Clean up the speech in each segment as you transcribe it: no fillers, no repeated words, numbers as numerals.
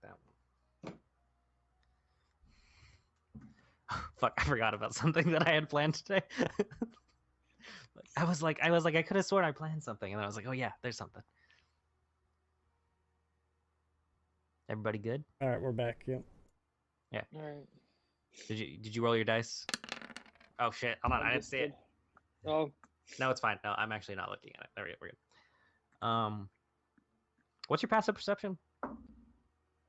that one. Fuck, I forgot about something that I had planned today. I was like, I could have sworn I planned something, and then I was like, oh yeah, there's something. Everybody good? All right, we're back. Yep. Yeah. All right. Did you roll your dice? Oh shit! Hold on, I didn't see it. Oh. No, it's fine. No, I'm actually not looking at it. There we go. We're good. What's your passive perception?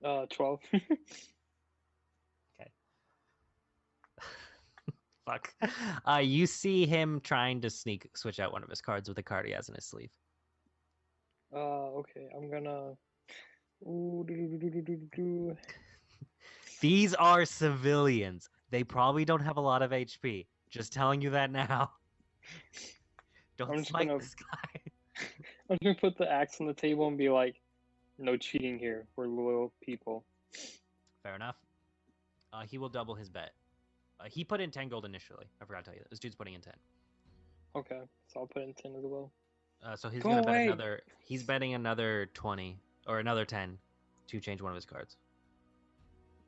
12. Okay. Fuck. You see him trying to switch out one of his cards with a card he has in his sleeve. Okay. I'm gonna. Ooh, These are civilians. They probably don't have a lot of HP. Just telling you that now. Don't smite this guy. I'm gonna put the axe on the table and be like, "No cheating here. We're loyal people." Fair enough. He will double his bet. He put in 10 gold initially. I forgot to tell you that. This dude's putting in 10. Okay, so I'll put in 10 as well. So he's gonna bet another. He's betting another 20 or another 10 to change one of his cards.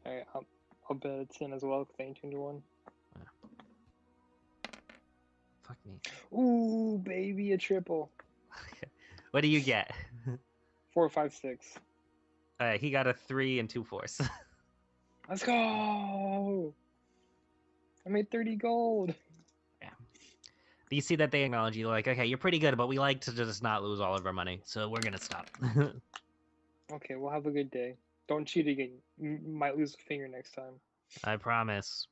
Alright, I'll bet a 10 as well because I ain't changed one. Fuck me. Ooh, baby, a triple. What do you get? 4, 5, 6. He got a 3 and 2 4s. Let's go! I made 30 gold. Yeah. You see that they acknowledge you, like, okay, you're pretty good, but we like to just not lose all of our money, so we're gonna stop. Okay, we'll have a good day. Don't cheat again. You might lose a finger next time. I promise.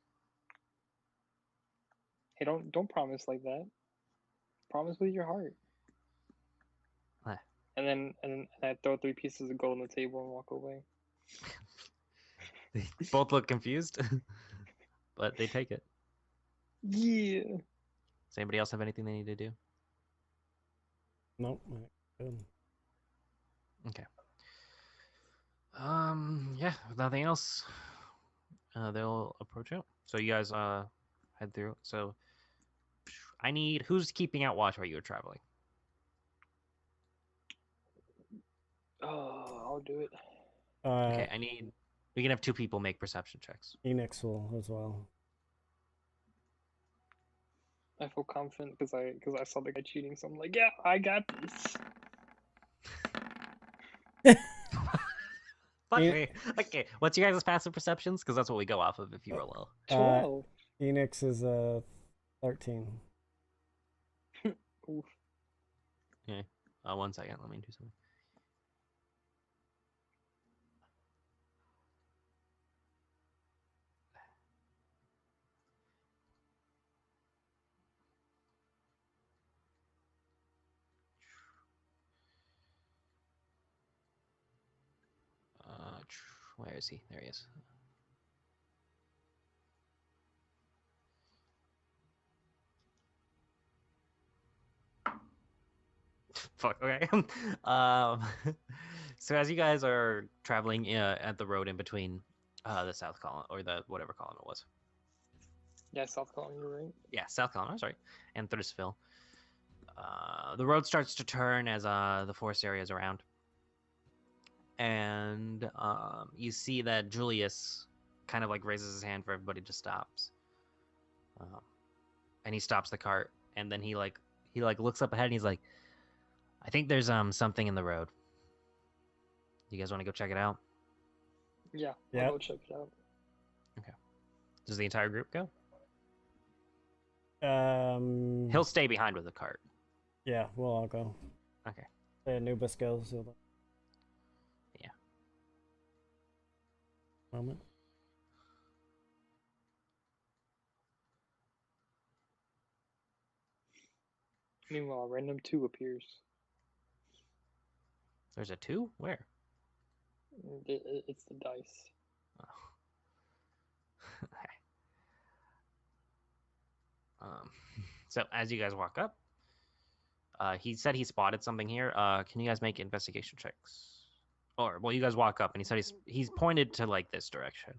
Hey, don't promise like that. Promise with your heart. What? And then I throw 3 pieces of gold on the table and walk away. They both look confused, but they take it. Yeah. Does anybody else have anything they need to do? Nope. Good. Okay. Yeah, with nothing else, they'll approach out. So you guys head through. So I need who's keeping out watch while you were traveling. Oh, I'll do it. Okay, we can have 2 people make perception checks. Enix will as well. I feel confident because I saw the guy cheating, so I'm like, yeah, I got this. Fuck me. Okay, what's your guys' passive perceptions? Because that's what we go off of if you roll low. 12. Enix is 13. Oof. Okay. 1 second. Let me do something. Where is he? There he is. Fuck. Okay. So as you guys are traveling at the road in between the South Column or the whatever column it was. Yeah, South Column, you're right. Yeah, South Column. Sorry, and Thursville. The road starts to turn as the forest area is around. And you see that Julius kind of like raises his hand for everybody to stops. And he stops the cart, and then he looks up ahead and he's like, I think there's something in the road. You guys want to go check it out? Yeah, Yep. I'll go check it out. Okay. Does the entire group go? He'll He'll stay behind with the cart. Yeah, we'll all go. Okay. Anubis goes. Yeah. Moment. Meanwhile, random 2 appears. There's a 2? Where? It's the dice. Oh. So as you guys walk up, he said he spotted something here. Can you guys make investigation checks? Or well, you guys walk up and he said he's pointed to like this direction,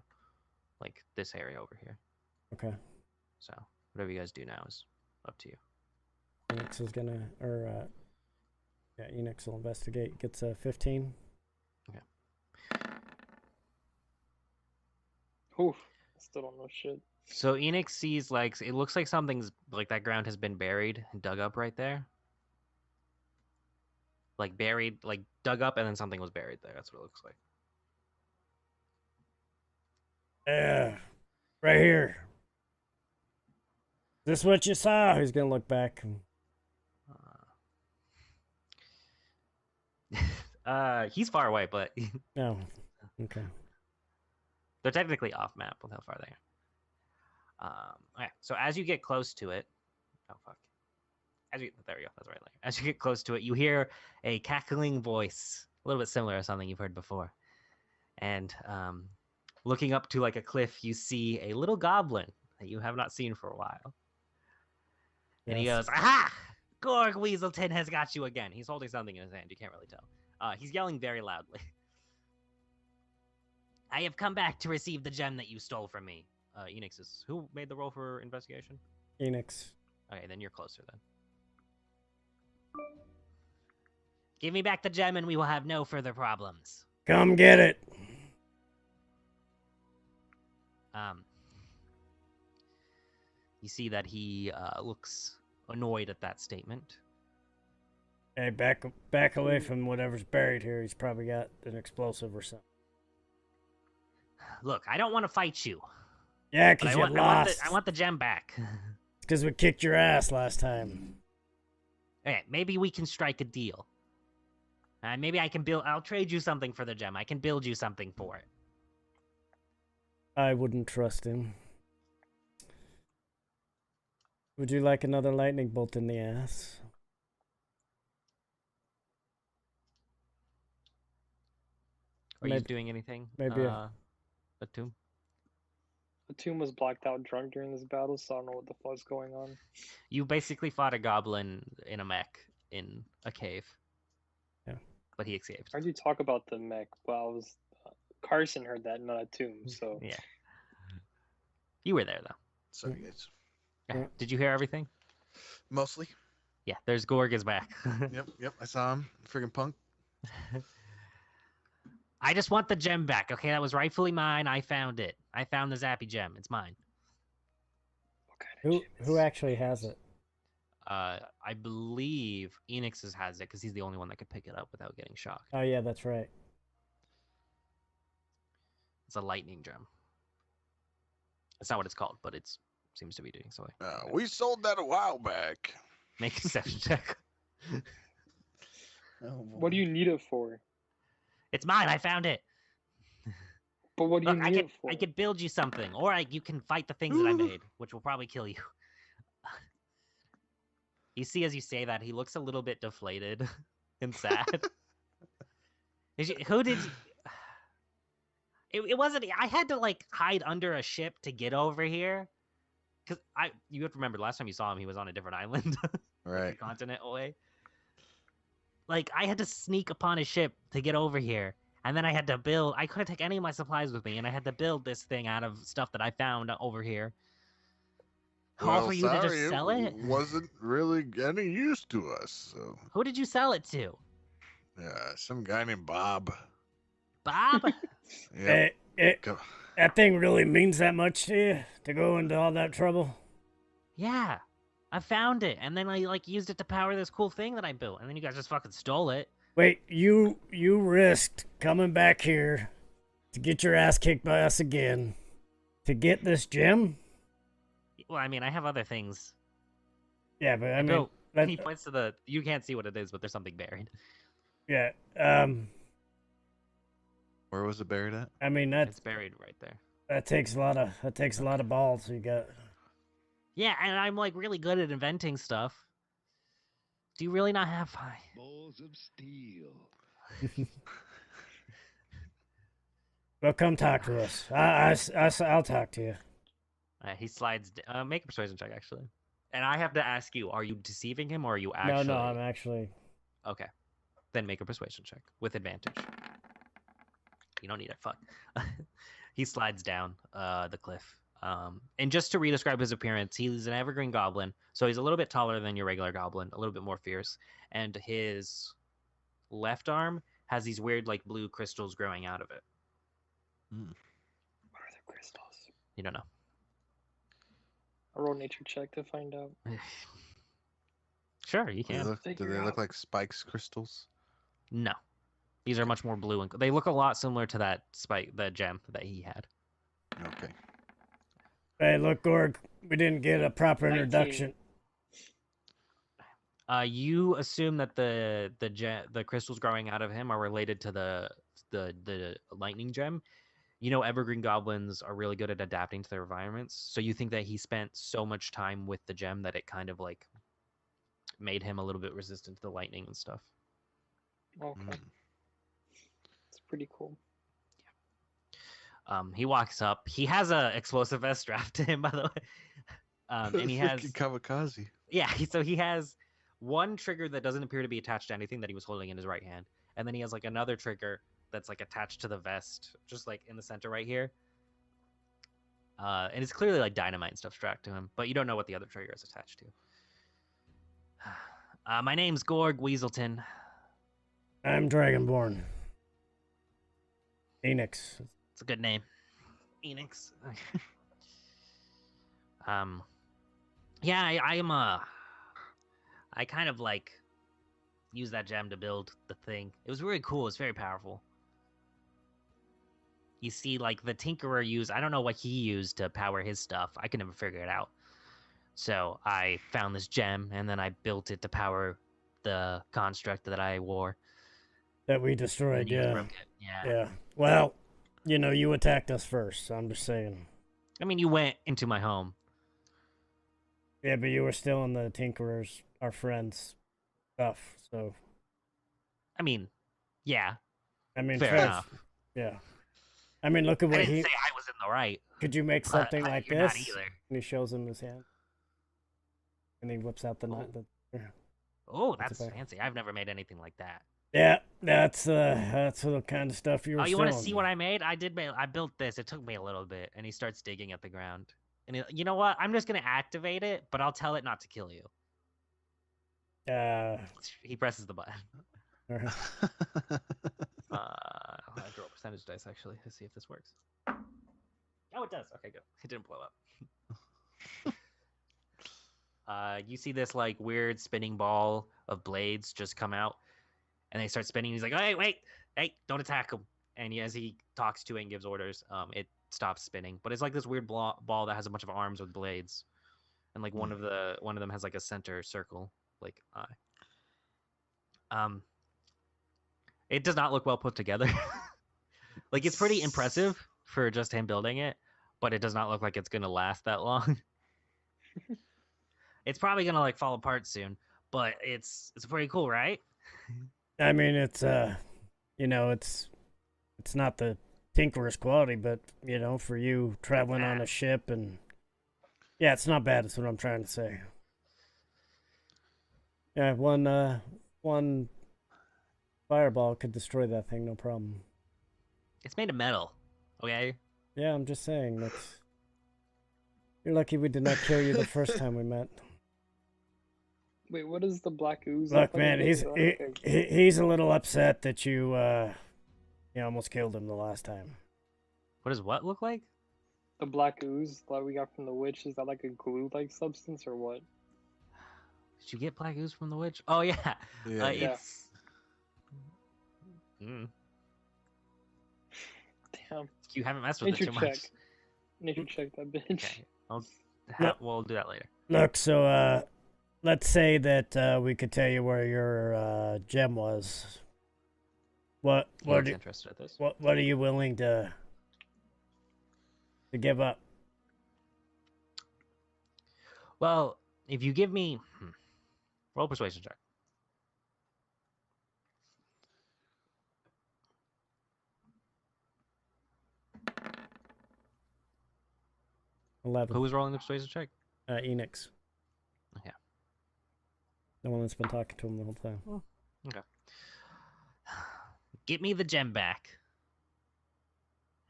like this area over here. Okay. So whatever you guys do now is up to you. Enix is gonna, Enix will investigate. Gets a 15. Okay. Oof. I still don't know shit. So Enix sees like it looks like something's like that ground has been buried and dug up right there. Like buried, like dug up, and then something was buried there. That's what it looks like. Yeah, right here. Is this what you saw? He's gonna look back. He's far away, but No. Okay. they're technically off map with how far they are. Okay, so as you get close to it, oh fuck, there we go, that's right. As you get close to it, you hear a cackling voice, a little bit similar to something you've heard before, and looking up to like a cliff, you see a little goblin that you have not seen for a while, and he Yes. goes, "Aha! Gorg Weaselton has got you again." He's holding something in his hand. You can't really tell. He's yelling very loudly. I have come back to receive the gem that you stole from me. Enix is... Who made the roll for investigation? Enix. Okay, then you're closer then. Give me back the gem and we will have no further problems. Come get it. You see that he looks annoyed at that statement. Hey, back away from whatever's buried here. He's probably got an explosive or something. Look, I don't want to fight you. Yeah, but because you lost. I want the gem back. Because we kicked your ass last time. Okay, maybe we can strike a deal. Maybe I can build... I'll trade you something for the gem. I can build you something for it. I wouldn't trust him. Would you like another lightning bolt in the ass? Are you doing anything? Maybe a tomb? The tomb was blacked out drunk during this battle, so I don't know what the fuck's going on. You basically fought a goblin in a mech in a cave. Yeah. But he escaped. I heard you talk about the mech, but I was... Carson heard that, not a tomb, so... Yeah. You were there, though. Sorry, guys. Yeah. Did you hear everything? Mostly. Yeah, there's Gorg is back. Yep. I saw him. Friggin' punk. I just want the gem back, okay? That was rightfully mine. I found it. I found the Zappy gem. It's mine. What kind of Who actually has it? I believe Enix's has it because he's the only one that could pick it up without getting shocked. Oh, yeah, that's right. It's a lightning gem. That's not what it's called, but it seems to be doing so. We sold that a while back. Make a deception check. What do you need it for? It's mine. I found it. But what do you need it for? I could build you something, or you can fight the things that I made, which will probably kill you. You see, as you say that, he looks a little bit deflated and sad. Who did? It wasn't. I had to like hide under a ship to get over here, because you have to remember last time you saw him, he was on a different island, Right? a continent away. Like I had to sneak upon a ship to get over here, and then I had to build. I couldn't take any of my supplies with me, and I had to build this thing out of stuff that I found over here. All for you to just sell it? Wasn't really any use to us. So Who did you sell it to? yeah, some guy named Bob. Bob? Yeah. That thing really means that much to you? To go into all that trouble? Yeah. I found it, and then I like used it to power this cool thing that I built, and then you guys just fucking stole it. Wait, you risked coming back here to get your ass kicked by us again to get this gem? Well, I mean, I have other things. Yeah, but I mean... He points to the... You can't see what it is, but there's something buried. Yeah, Where was it buried at? I mean, It's buried right there. that takes a lot of balls you got. Yeah, and I'm like really good at inventing stuff. Do you really not have Balls of steel. Well, come talk to us. I'll talk to you. He slides... make a persuasion check, actually. And I have to ask you, are you deceiving him, or are you actually... No, I'm actually... Okay. Then make a persuasion check with advantage. You don't need it. Fuck. He slides down the cliff. And just to re-describe his appearance, he's an evergreen goblin, so he's a little bit taller than your regular goblin, a little bit more fierce, and his left arm has these weird, like, blue crystals growing out of it. What are the crystals? You don't know. I roll nature check to find out. Sure, you Do they can. look, do Figure they out. look like spikes crystals? No, these are much more blue and they look a lot similar to that spike, the gem that he had. Okay. Hey, look, Gorg, we didn't get a proper 19. introduction. You assume that the crystals growing out of him are related to the lightning gem. You know, evergreen goblins are really good at adapting to their environments. So you think that he spent so much time with the gem that it kind of like made him a little bit resistant to the lightning and stuff. Okay. Mm. It's pretty cool. He walks up. He has a explosive vest strapped to him, by the way. And he has Freaking kamikaze. yeah. So he has one trigger that doesn't appear to be attached to anything that he was holding in his right hand, and then he has like another trigger that's like attached to the vest, just like in the center right here. And it's clearly like dynamite and stuff strapped to him, but you don't know what the other trigger is attached to. My name's Gorg Weaselton. I'm Dragonborn. Phoenix. It's a good name. Enix. Yeah, I am I kind of like use that gem to build the thing. It was really cool. It's very powerful. You see, like the Tinkerer used, I don't know what he used to power his stuff. I could never figure it out. So I found this gem and then I built it to power the construct that I wore. That we And destroyed, you yeah. broke it. Yeah. Yeah. Well, you know, you attacked us first, so I'm just saying. I mean, you went into my home. Yeah, but you were still in the Tinkerers, our friends' stuff, so. I mean, yeah. I mean, Fair fair- enough. Yeah. I mean, look at I what didn't he. say I was in the right. Could you make but something like you're not this? either. And he shows him his hand. And he whips out the knife. Oh, That's that's okay. fancy. I've never made anything like that. Yeah, that's the kind of stuff you were Oh, you want to selling. see what I made? I built this. It took me a little bit. And he starts digging at the ground. And you know what? I'm just going to activate it, but I'll tell it not to kill you. He presses the button. Alright. I draw percentage dice, actually, to see if this works. Oh, it does. Okay, good. It didn't blow up. You see this, like, weird spinning ball of blades just come out. And they start spinning. He's like, hey, wait. Hey, don't attack him. And as he talks to it and gives orders, it stops spinning. But it's like this weird ball that has a bunch of arms with blades. And, like, one of them has, like, a center circle, like, eye. It does not look well put together. Like, it's pretty impressive for just him building it, but it does not look like it's going to last that long. It's probably going to, like, fall apart soon, but it's pretty cool, right? I mean, it's you know, it's not the Tinkerer's quality, but you know, for you traveling on a ship and yeah, it's not bad. That's what I'm trying to say. Yeah, one fireball could destroy that thing, no problem. It's made of metal, okay? Yeah, I'm just saying that's. You're lucky we did not kill you the first time we met. Wait, what is the black ooze? Look, I man, thought he's it was- he's a little upset that you almost killed him the last time. What does what look like? The black ooze that we got from the witch, is that like a glue-like substance or what? Did you get black ooze from the witch? Oh, yeah. Yeah. Yeah. It's... Damn. You haven't messed with it Nature too check. much. Nature check that bitch. Okay. We'll do that later. Look, so let's say that we could tell you where your gem was. What He looks do, interested at this. what are you willing to give up? Well, if you give me... Roll a persuasion check. Who 11. was rolling the persuasion check? Enix. Okay. The one that's been talking to him the whole time. Okay. Get me the gem back.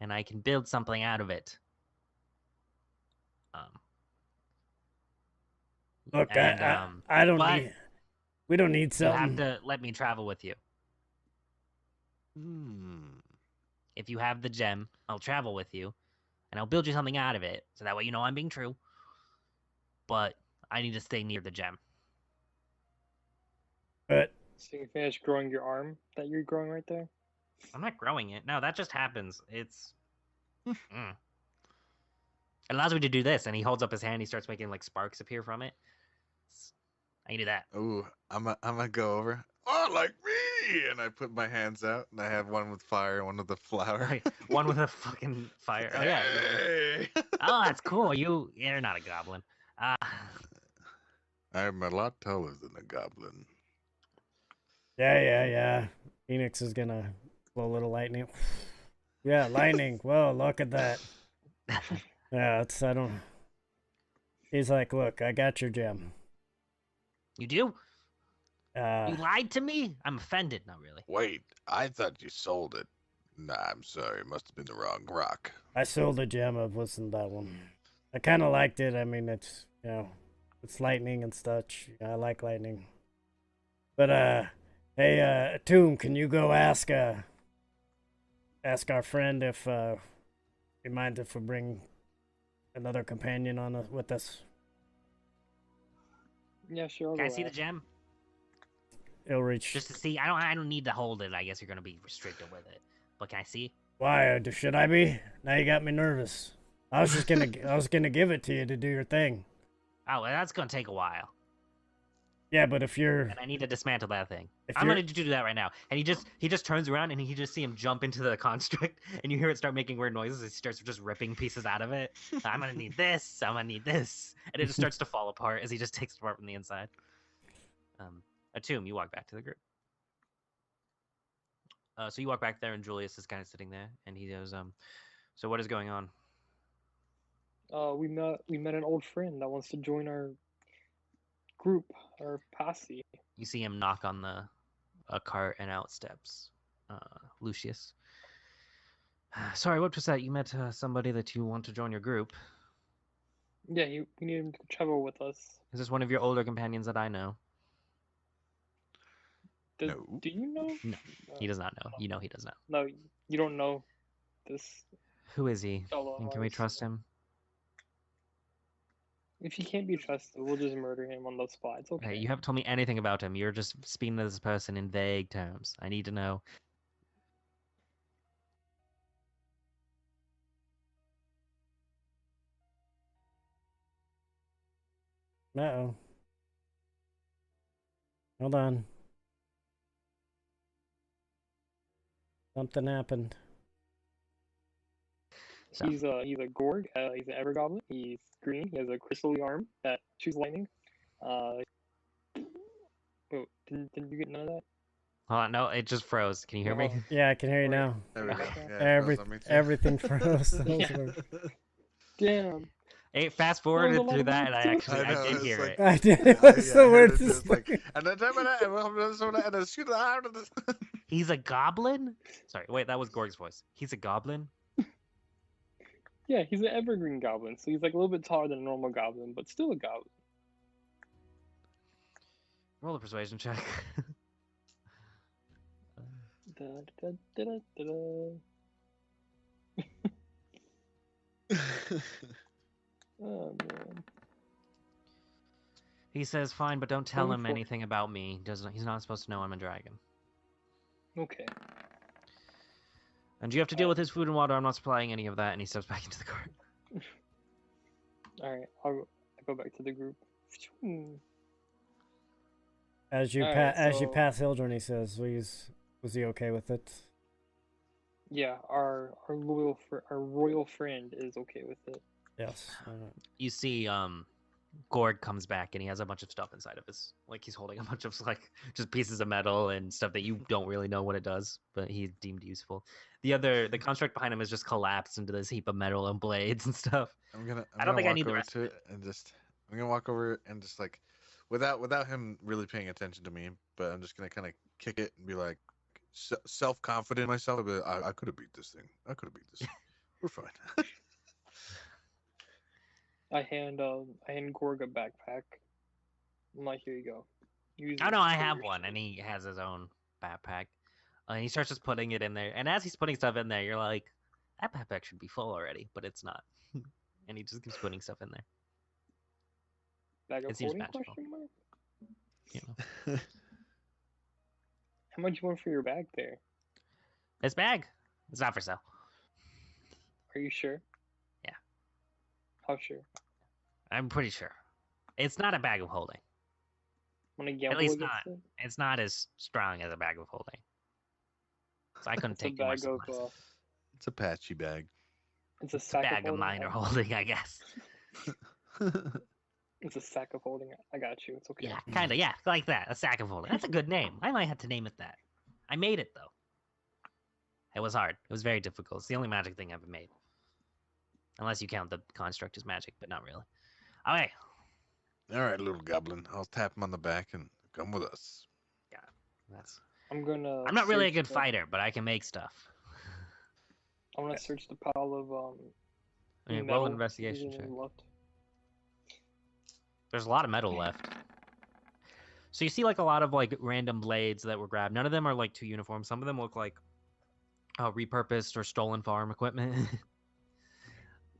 And I can build something out of it. Look, and, I don't but need. We don't need you have something. to let me travel with you. Hmm. If you have the gem, I'll travel with you. and I'll build you something out of it, so that way you know I'm being true. But I need to stay near the gem. But So you finish growing your arm that you're growing right there? I'm not growing it. No, that just happens. It's. Mm. It allows me to do this, and he holds up his hand. He starts making like sparks appear from it. I can do that. Ooh, I'm gonna go over. Oh, like me! And I put my hands out, and I have one with fire and one with the flower. Right, one with a fucking fire. Oh yeah. Hey! Oh, that's cool. You're not a goblin. I'm a lot taller than a goblin. yeah. Phoenix is gonna blow a little lightning. Yeah, lightning. Whoa, look at that. Yeah, I don't. He's like, look, I got your gem. You do? Uh, You lied to me? I'm offended. Not really. Wait, I thought you sold it. Nah, I'm sorry. It must have been the wrong rock. I sold a gem. It wasn't that one. I kind of liked it. I mean, it's it's lightning and such. I like lightning. But hey, Tomb, can you go ask our friend if he minds if we bring another companion on with us? Yeah, sure. I'll Can I go see the ask. gem? He'll reach. Just to see. I don't need to hold it. I guess you're gonna be restricted with it. But can I see? Why should I be? Now you got me nervous. I was just gonna give it to you to do your thing. Oh, well, that's gonna take a while, Yeah, but if you're and I need to dismantle that thing. if I'm you're gonna do that right now. And he just turns around and he just see him jump into the construct, and you hear it start making weird noises. He starts just ripping pieces out of it. I'm gonna need this. I'm gonna need this, and it just starts to fall apart as he just takes it apart from the inside. Tomb, you walk back to the group. So you walk back there, and Julius is kind of sitting there, and he goes, so what is going on? We met an old friend that wants to join our group, our posse. You see him knock on a cart, and out steps Lucius. Sorry, what was that? You met somebody that you want to join your group. Yeah, we need him to travel with us. Is this one of your older companions that I know? No. Do you know? No, he does not know. You know he does not. No, you don't know this Who is he? fellow. And of can we ours. trust him? If he can't be trusted, we'll just murder him on the spot. It's okay. Hey, you haven't told me anything about him. You're just speaking to this person in vague terms. I need to know. Uh-oh. Hold on. Something happened. So, He's a Gorg. He's an Ever Goblin. He's green. He has a crystal arm that shoots lightning. Oh, didn't you get none of that? hold on, no, it just froze. Can you hear me? Oh. Yeah, I can hear you Wait. now. There we go. Okay. Yeah, it froze on me too. Everything froze. Yeah. Damn. Hey, fast forwarded That was a through lot that, and I of actually I know, I did it's hear like- it. I did. It Yeah, was yeah, the I heard weirdest it just like, thing. and then shoot out of this. He's a goblin? Sorry, wait, that was Gorg's voice. He's a goblin? Yeah, he's an evergreen goblin, so he's like a little bit taller than a normal goblin, but still a goblin. Roll a persuasion check. Da, da, da, da, da. Oh man. He says, fine, but don't tell him 24. anything about me. He's not supposed to know I'm a dragon. Okay. And you have to deal with his food and water. I'm not supplying any of that. And he steps back into the cart. All right. I'll go back to the group. As you Alright, as you so- pass Hildren, he says, was he okay with it? Yeah, our royal friend is okay with it. Yes. You see, Gorg comes back and he has a bunch of stuff inside of his, like he's holding a bunch of like just pieces of metal and stuff that you don't really know what it does, but he deemed useful. The construct behind him is just collapsed into this heap of metal and blades and stuff. I'm gonna think I walk need the over rest to it and just I'm gonna walk over and just like without him really paying attention to me, but I'm just gonna kind of kick it and be like self-confident in myself. But I could have beat this thing. I could have beat this. We're fine. I hand Gorg a backpack. I'm like, here you go. Use Oh it no, I for have your one, shit." and he has his own backpack. And he starts just putting it in there, and as he's putting stuff in there, you're like, That backpack should be full already, but it's not. And he just keeps putting stuff in there. Bag of It seems holding? magical. Question mark? You know, How much you want for your bag there? this bag, it's not for sale. Are you sure? Yeah. How sure? I'm pretty sure. It's not a bag of holding. Want to gamble least against not. it? It's not as strong as a bag of holding. So I couldn't It's a take too much bag of supplies. It's a patchy bag. it's a It's a sack bag of of holding. minor holding, I guess. It's a sack of holding. I got you. It's okay. Yeah, kind of. Yeah, like that. A sack of holding. That's a good name. I might have to name it that. I made it, though. It was hard. It was very difficult. It's the only magic thing I've ever made. Unless you count the construct as magic, but not really. Okay. All right, little goblin. I'll tap him on the back and come with us. That's. I'm gonna. I'm not really a search good the- fighter, but I can make stuff. I want to search the pile of I mean, metal roll an investigation using check. left. There's a lot of metal left. So you see like a lot of like random blades that were grabbed. None of them are like too uniform. Some of them look like repurposed or stolen farm equipment.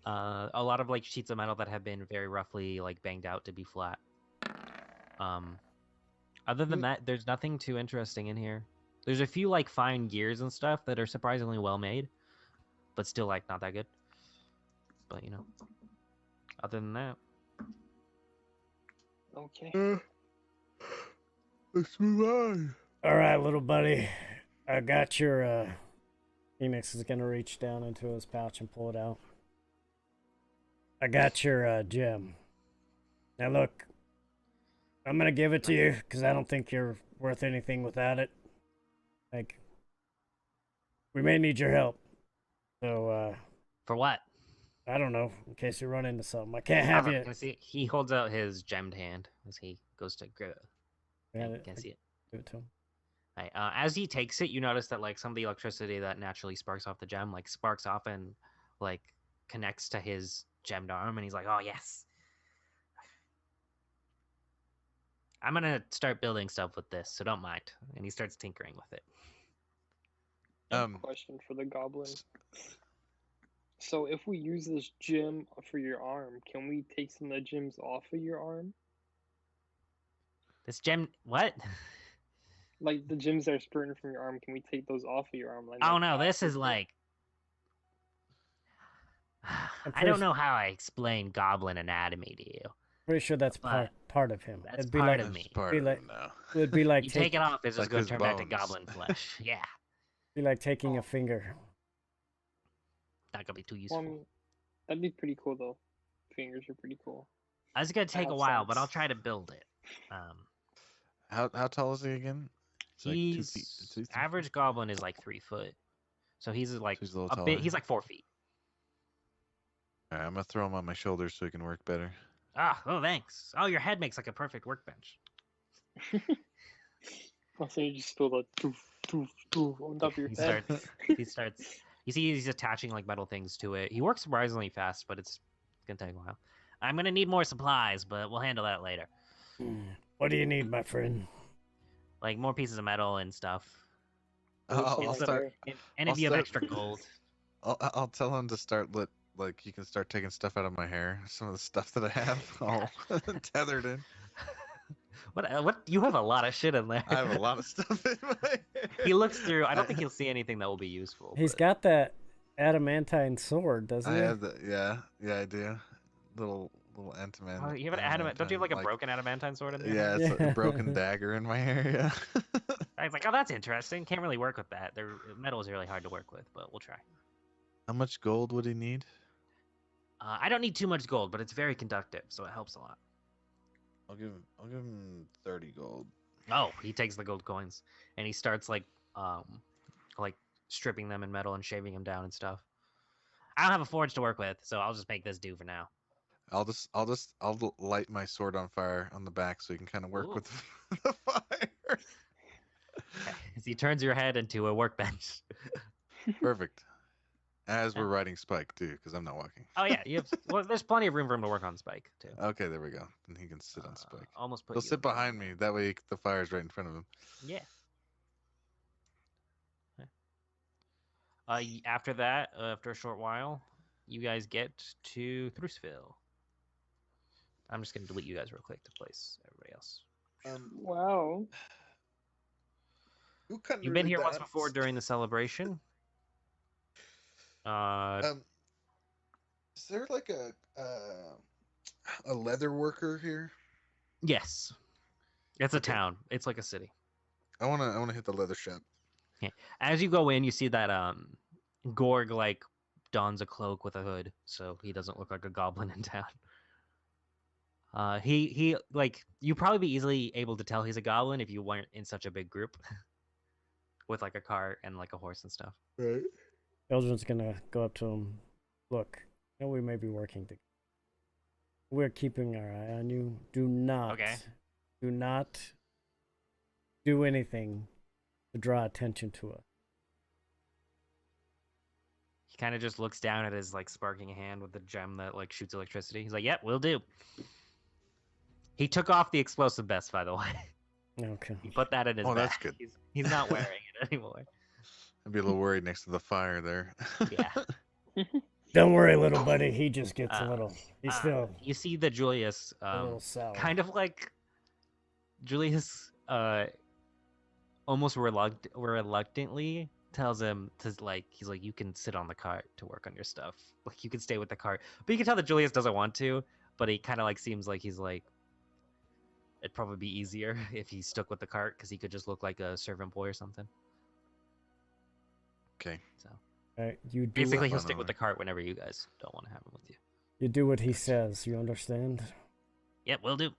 A lot of like sheets of metal that have been very roughly like banged out to be flat. Other than that, there's nothing too interesting in here. There's a few like fine gears and stuff that are surprisingly well made, but still like not that good. But you know, other than that, Okay. Let's move on. All right, little buddy. I got your. Phoenix is gonna reach down into his pouch and pull it out. I got your gem. Now look, I'm gonna give it to you because I don't think you're worth anything without it. Like, we may need your help. So, for what? I don't know, in case you run into something. I can't have you. Can I see? He holds out his gemmed hand as he goes to grab it. Can I see it? Give it to him. Right. As he takes it, you notice that like some of the electricity that naturally sparks off the gem, like sparks off and like connects to his gemmed arm, and he's like, "Oh yes, I'm gonna start building stuff with this, so don't mind." And he starts tinkering with it. Question for the goblin. So if we use this gem for your arm, can we take some of the gems off of your arm? This gem, what? Like the gems that are spurting from your arm, can we take those off of your arm? Like Oh that no, this plastic is thing? like. I don't know how I explain goblin anatomy to you. Pretty sure that's But part of him. that's It'd be part like of me. Part Be of like- him now. it'd be like You take it off, it's just like going his to turn back to bones. goblin flesh. Yeah, be like taking a finger. not gonna be too Well, useful. I mean, that'd be pretty cool though. Fingers are pretty cool. It's gonna take a have while, but I'll sense. try to build it. How tall is he again? It's like 2 feet. He's 2 feet. average goblin is like 3 foot, so he's like So he's a little a bit. taller. He's like 4 feet. All right, I'm gonna throw him on my shoulders so he can work better. Oh, thanks. Oh, your head makes like a perfect workbench. Also, you just spill the doof on top of your He head. starts. You see, he's attaching like metal things to it. He works surprisingly fast, but it's gonna take a while. I'm gonna need more supplies, but we'll handle that later. What do you need, my friend? Like more pieces of metal and stuff. I'll Like start. And I'll if you have start- extra gold. I'll tell him to start. Like you can start taking stuff out of my hair. Some of the stuff that I have all tethered in. What? You have a lot of shit in there. I have a lot of stuff in my hair. He looks through. I don't think he'll see anything that will be useful. He's but- got that adamantine sword, doesn't I he? have the yeah I do. Little adamant. Oh, you have an adamant. Don't you have like a broken adamantine sword in there? Yeah, it's Yeah. a broken dagger in my hair. Yeah. I was like, oh, that's interesting. Can't really work with that. Metal is really hard to work with, but we'll try. How much gold would he need? I don't need too much gold, but it's very conductive, so it helps a lot. I'll give him 30 gold. Oh, he takes the gold coins and he starts like stripping them in metal and shaving them down and stuff. I don't have a forge to work with, so I'll just make this do for now. I'll light my sword on fire on the back so you can kind of work Ooh. with the fire. As he turns your head into a workbench. Perfect. As we're riding Spike too, because I'm not walking. Oh yeah, well, there's plenty of room for him to work on Spike too. Okay, there we go. And he can sit on Spike. Almost put He'll you sit in- behind me. That way the fire's right in front of him. Yeah. After that, after a short while, you guys get to Thrusville. I'm just gonna delete you guys real quick to place everybody else. Wow. Who couldn't You've been really here once dance? before during the celebration. Is there like a leather worker here? Yes, it's a Okay. town. It's like a city. I wanna hit the leather shop. Okay. As you go in, you see that Gorg like dons a cloak with a hood, so he doesn't look like a goblin in town. He like you'd probably be easily able to tell he's a goblin if you weren't in such a big group with like a cart and like a horse and stuff. Right. Eldrin's gonna go up to him. Look, I know we may be working together. We're keeping our eye on you. Do not do anything to draw attention to us. He kind of just looks down at his like sparking hand with the gem that like shoots electricity. He's like, "Yep, will do." He took off the explosive vest, by the way. Okay. He put that in his Oh, bag. that's good. He's not wearing it anymore. I'd be a little worried next to the fire there. Yeah. Don't worry, little buddy. He just gets a little. He's still You see that Julius, a little sour. kind of like Julius, almost reluctantly tells him to like he's like you can sit on the cart to work on your stuff. Like you can stay with the cart, but you can tell that Julius doesn't want to. But he kind of like seems like he's like it'd probably be easier if he stuck with the cart because he could just look like a servant boy or something. Okay. So you do basically, what, he'll stick with the cart whenever you guys don't want to have him with you. you do what he says. You understand? Yep, will do.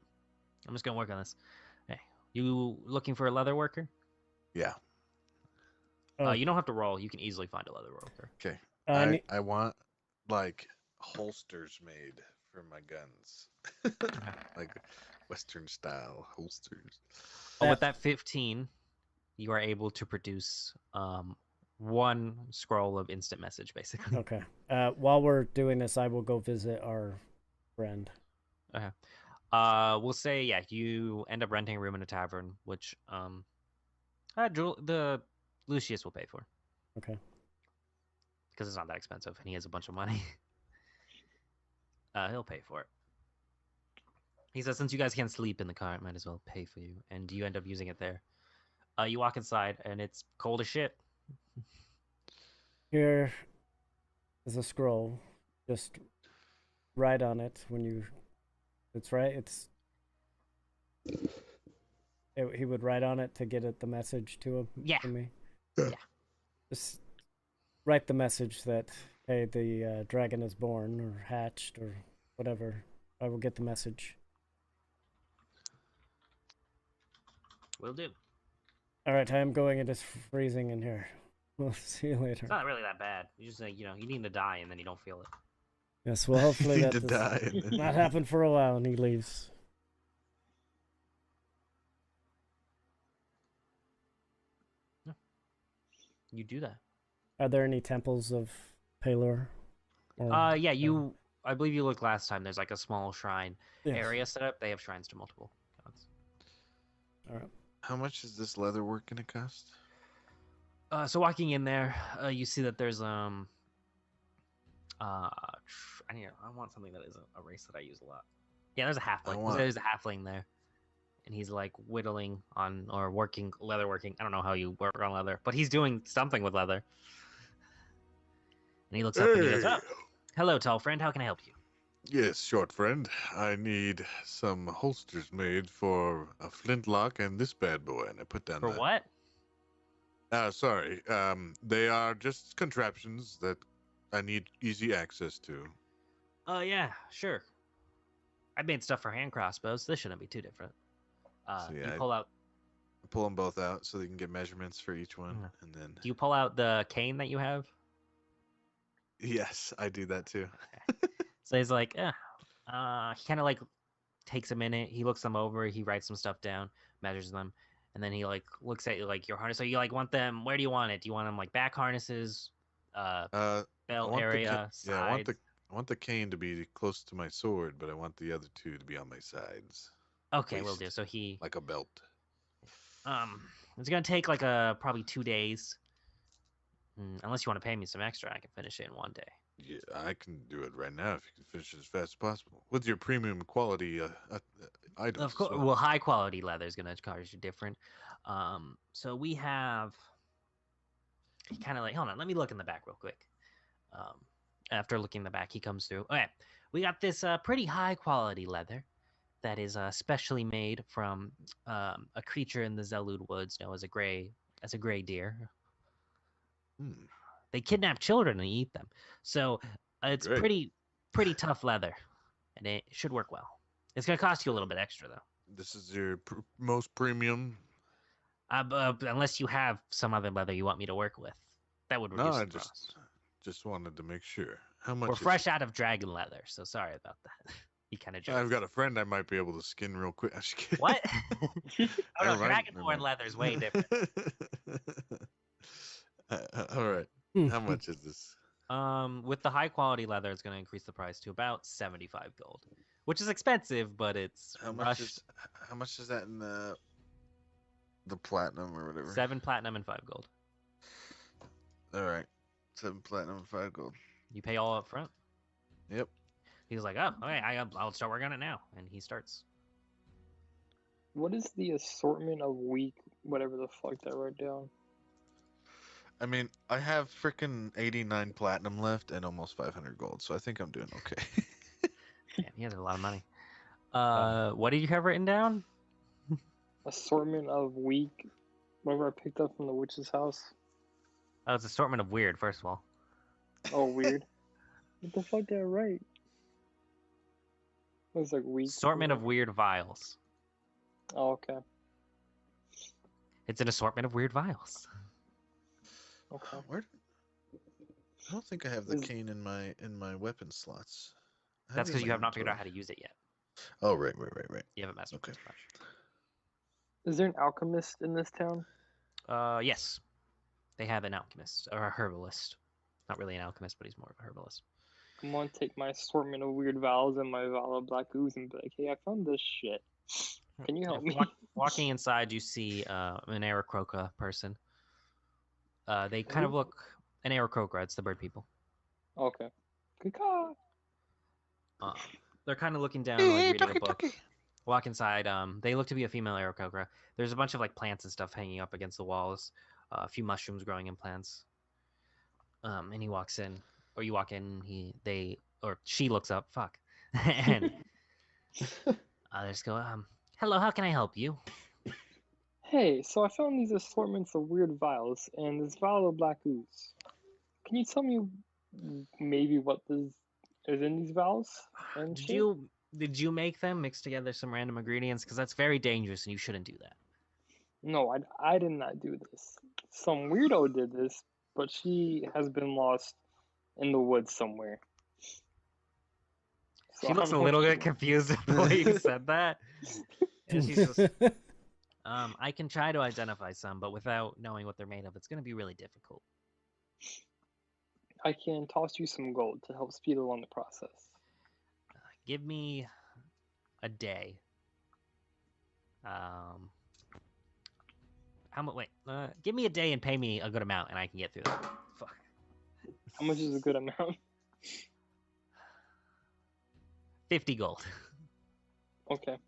I'm just gonna work on this. Hey, you looking for a leather worker? Yeah. Oh, You don't have to roll. You can easily find a leather worker. Okay. I I want like holsters made for my guns, like Western style holsters. With that 15, you are able to produce one scroll of instant message, basically. Okay. While we're doing this, I will go visit our friend. Okay. We'll say you end up renting a room in a tavern, which the Lucius will pay for. Okay. Because it's not that expensive, and he has a bunch of money. He'll pay for it. He says, since you guys can't sleep in the car, it might as well pay for you, and you end up using it there. You walk inside, and it's cold as shit. Here is a scroll. Just write on it when you. It's right. He would write on it to get the message to him. Yeah. To me. Yeah. Just write the message that hey, the dragon is born or hatched or whatever. I will get the message. Will do. All right, I'm going. It is freezing in here. We'll see you later. It's not really that bad. You just you need to die, and then you don't feel it. Yes, well, hopefully Need that to does die. not happen for a while, and he leaves. You do that. Are there any temples of Palor? Yeah, I believe you looked last time. There's like a small shrine Yes. area set up. They have shrines to multiple gods. All right. How much is this leather work gonna cost? So walking in there, you see that there's I want something that isn't a race that I use a lot. Yeah, there's a halfling. There's a halfling there, and he's like whittling on or working leather working. I don't know how you work on leather, but he's doing something with leather. And he looks up and he goes, "Oh, hello, tall friend. How can I help you?" Yes, short friend. I need some holsters made for a flintlock and this bad boy. And I put down For what? Sorry. They are just contraptions that I need easy access to. Oh yeah, sure. I made stuff for hand crossbows. This shouldn't be too different. So, yeah, you pull out. Pull them both out so they can get measurements for each one, Mhm. and then. Do you pull out the cane that you have? Yes, I do that too. So he's like, he kind of like takes a minute. He looks them over. He writes some stuff down, measures them, and then he like looks at like your harness. So you like want them? Where do you want it? Do you want them like back harnesses, belt area, sides? Yeah, I want the cane to be close to my sword, but I want the other two to be on my sides. Okay, will waist. do. So he Like a belt. it's gonna take like probably 2 days. Unless you want to pay me some extra, I can finish it in one day. Yeah, I can do it right now if you can finish it as fast as possible with your premium quality items. Of course, as well, high quality leather is gonna cost you different. So we have kind of like, hold on, let me look in the back real quick. After looking in the back, he comes through. Okay, we got this pretty high quality leather that is specially made from a creature in the Zelud woods known as a gray deer. They kidnap children and eat them. So it's Great. pretty tough leather, and it should work well. It's gonna cost you a little bit extra though. This is your most premium. Unless you have some other leather you want me to work with, that would reduce No, I the cost. just wanted to make sure. How much? We're fresh out of dragon leather, so sorry about that. He kind of jokes. I've got a friend I might be able to skin real quick. What? Oh no, Never mind, dragonborn leather is way different. All right. How much is this? With the high quality leather, it's going to increase the price to about 75 gold, which is expensive, but it's How much is that in the platinum or whatever? 7 platinum and 5 gold. All right, 7 platinum and 5 gold. You pay all up front. Yep. He's like, oh, okay, I'll start working on it now, and he starts. What is the assortment of week, whatever the fuck that I wrote down? I mean, I have freaking 89 platinum left and almost 500 gold, so I think I'm doing okay. Damn, he has a lot of money. What did you have written down? Assortment of week, whatever I picked up from the witch's house. Oh, it's assortment of weird, first of all. Oh, weird. What the fuck did I write? It was like week. Assortment of weird vials. Oh, okay. It's an assortment of weird vials. Okay. Where? I don't think I have the cane in my weapon slots. That's because you have not figured out how to use it yet. Oh, right. You haven't mastered Okay. it much. Is there an alchemist in this town? Yes. They have an alchemist, or a herbalist. Not really an alchemist, but he's more of a herbalist. I'm gonna take my assortment of weird vowels and my vial of black ooze and be like, hey, I found this shit. Can you help me? Walking inside, you see an Aarakocra person. They kind of look... An Aarakocra, it's the bird people. Okay. Good call. They're kind of looking down, like reading a book. Walk inside. They look to be a female Aarakocra. There's a bunch of like plants and stuff hanging up against the walls. A few mushrooms growing in plants. And he walks in, or you walk in. She looks up. Fuck. And they just go, hello, how can I help you? Hey, so I found these assortments of weird vials and this vial of black ooze. Can you tell me maybe what is in these vials? And Did you make them, mix together some random ingredients? Because that's very dangerous and you shouldn't do that. No, I did not do this. Some weirdo did this, but she has been lost in the woods somewhere. So She looks a little bit confused at the way you said that. And she's just, I can try to identify some, but without knowing what they're made of, it's going to be really difficult. I can toss you some gold to help speed along the process. Give me a day. Give me a day and pay me a good amount, and I can get through that. Fuck. How much is a good amount? 50 gold. Okay.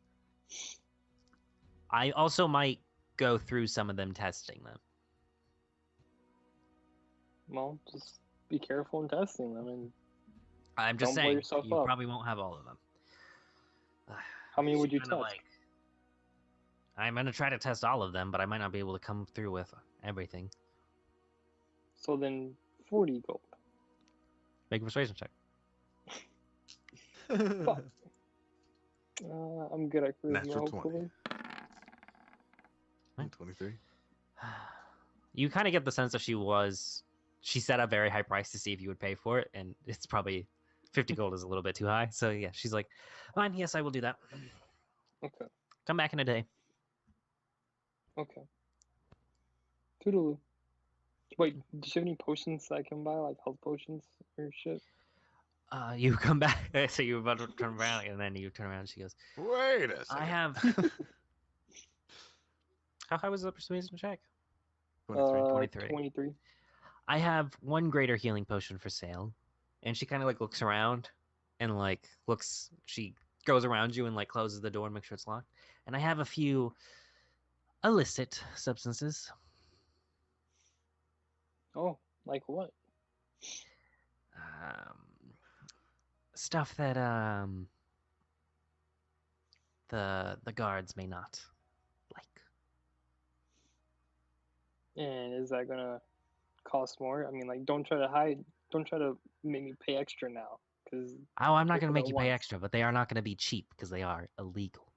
I also might go through some of them testing them. Well, just be careful in testing them, and I'm just don't blow saying, yourself you up. probably won't have all of them. How many would you Kinda test? I'm going to try to test all of them, but I might not be able to come through with everything. So then 40 gold. Make a persuasion check. Fuck. I'm good at charisma, Natural 20. hopefully. 23. You kind of get the sense that she set a very high price to see if you would pay for it, and it's probably 50 gold is a little bit too high. So yeah, she's like, fine, yes, I will do that. Okay. Come back in a day. Okay. Toodaloo. Wait, do you have any potions that I can buy, like health potions or shit? You come back, so you're about to turn around, and then you turn around and she goes, Wait a second. I have... How high was the persuasion check? 23. 23. I have one greater healing potion for sale. And she kind of like looks around and like looks, she goes around you and like closes the door and makes sure it's locked. And I have a few illicit substances. Oh, like what? Stuff that the guards may not like. And is that gonna cost more? I mean, like, don't try to hide. Don't try to make me pay extra now, because Oh, I'm not pay going to for make that you pay once. extra, but they are not going to be cheap because they are illegal.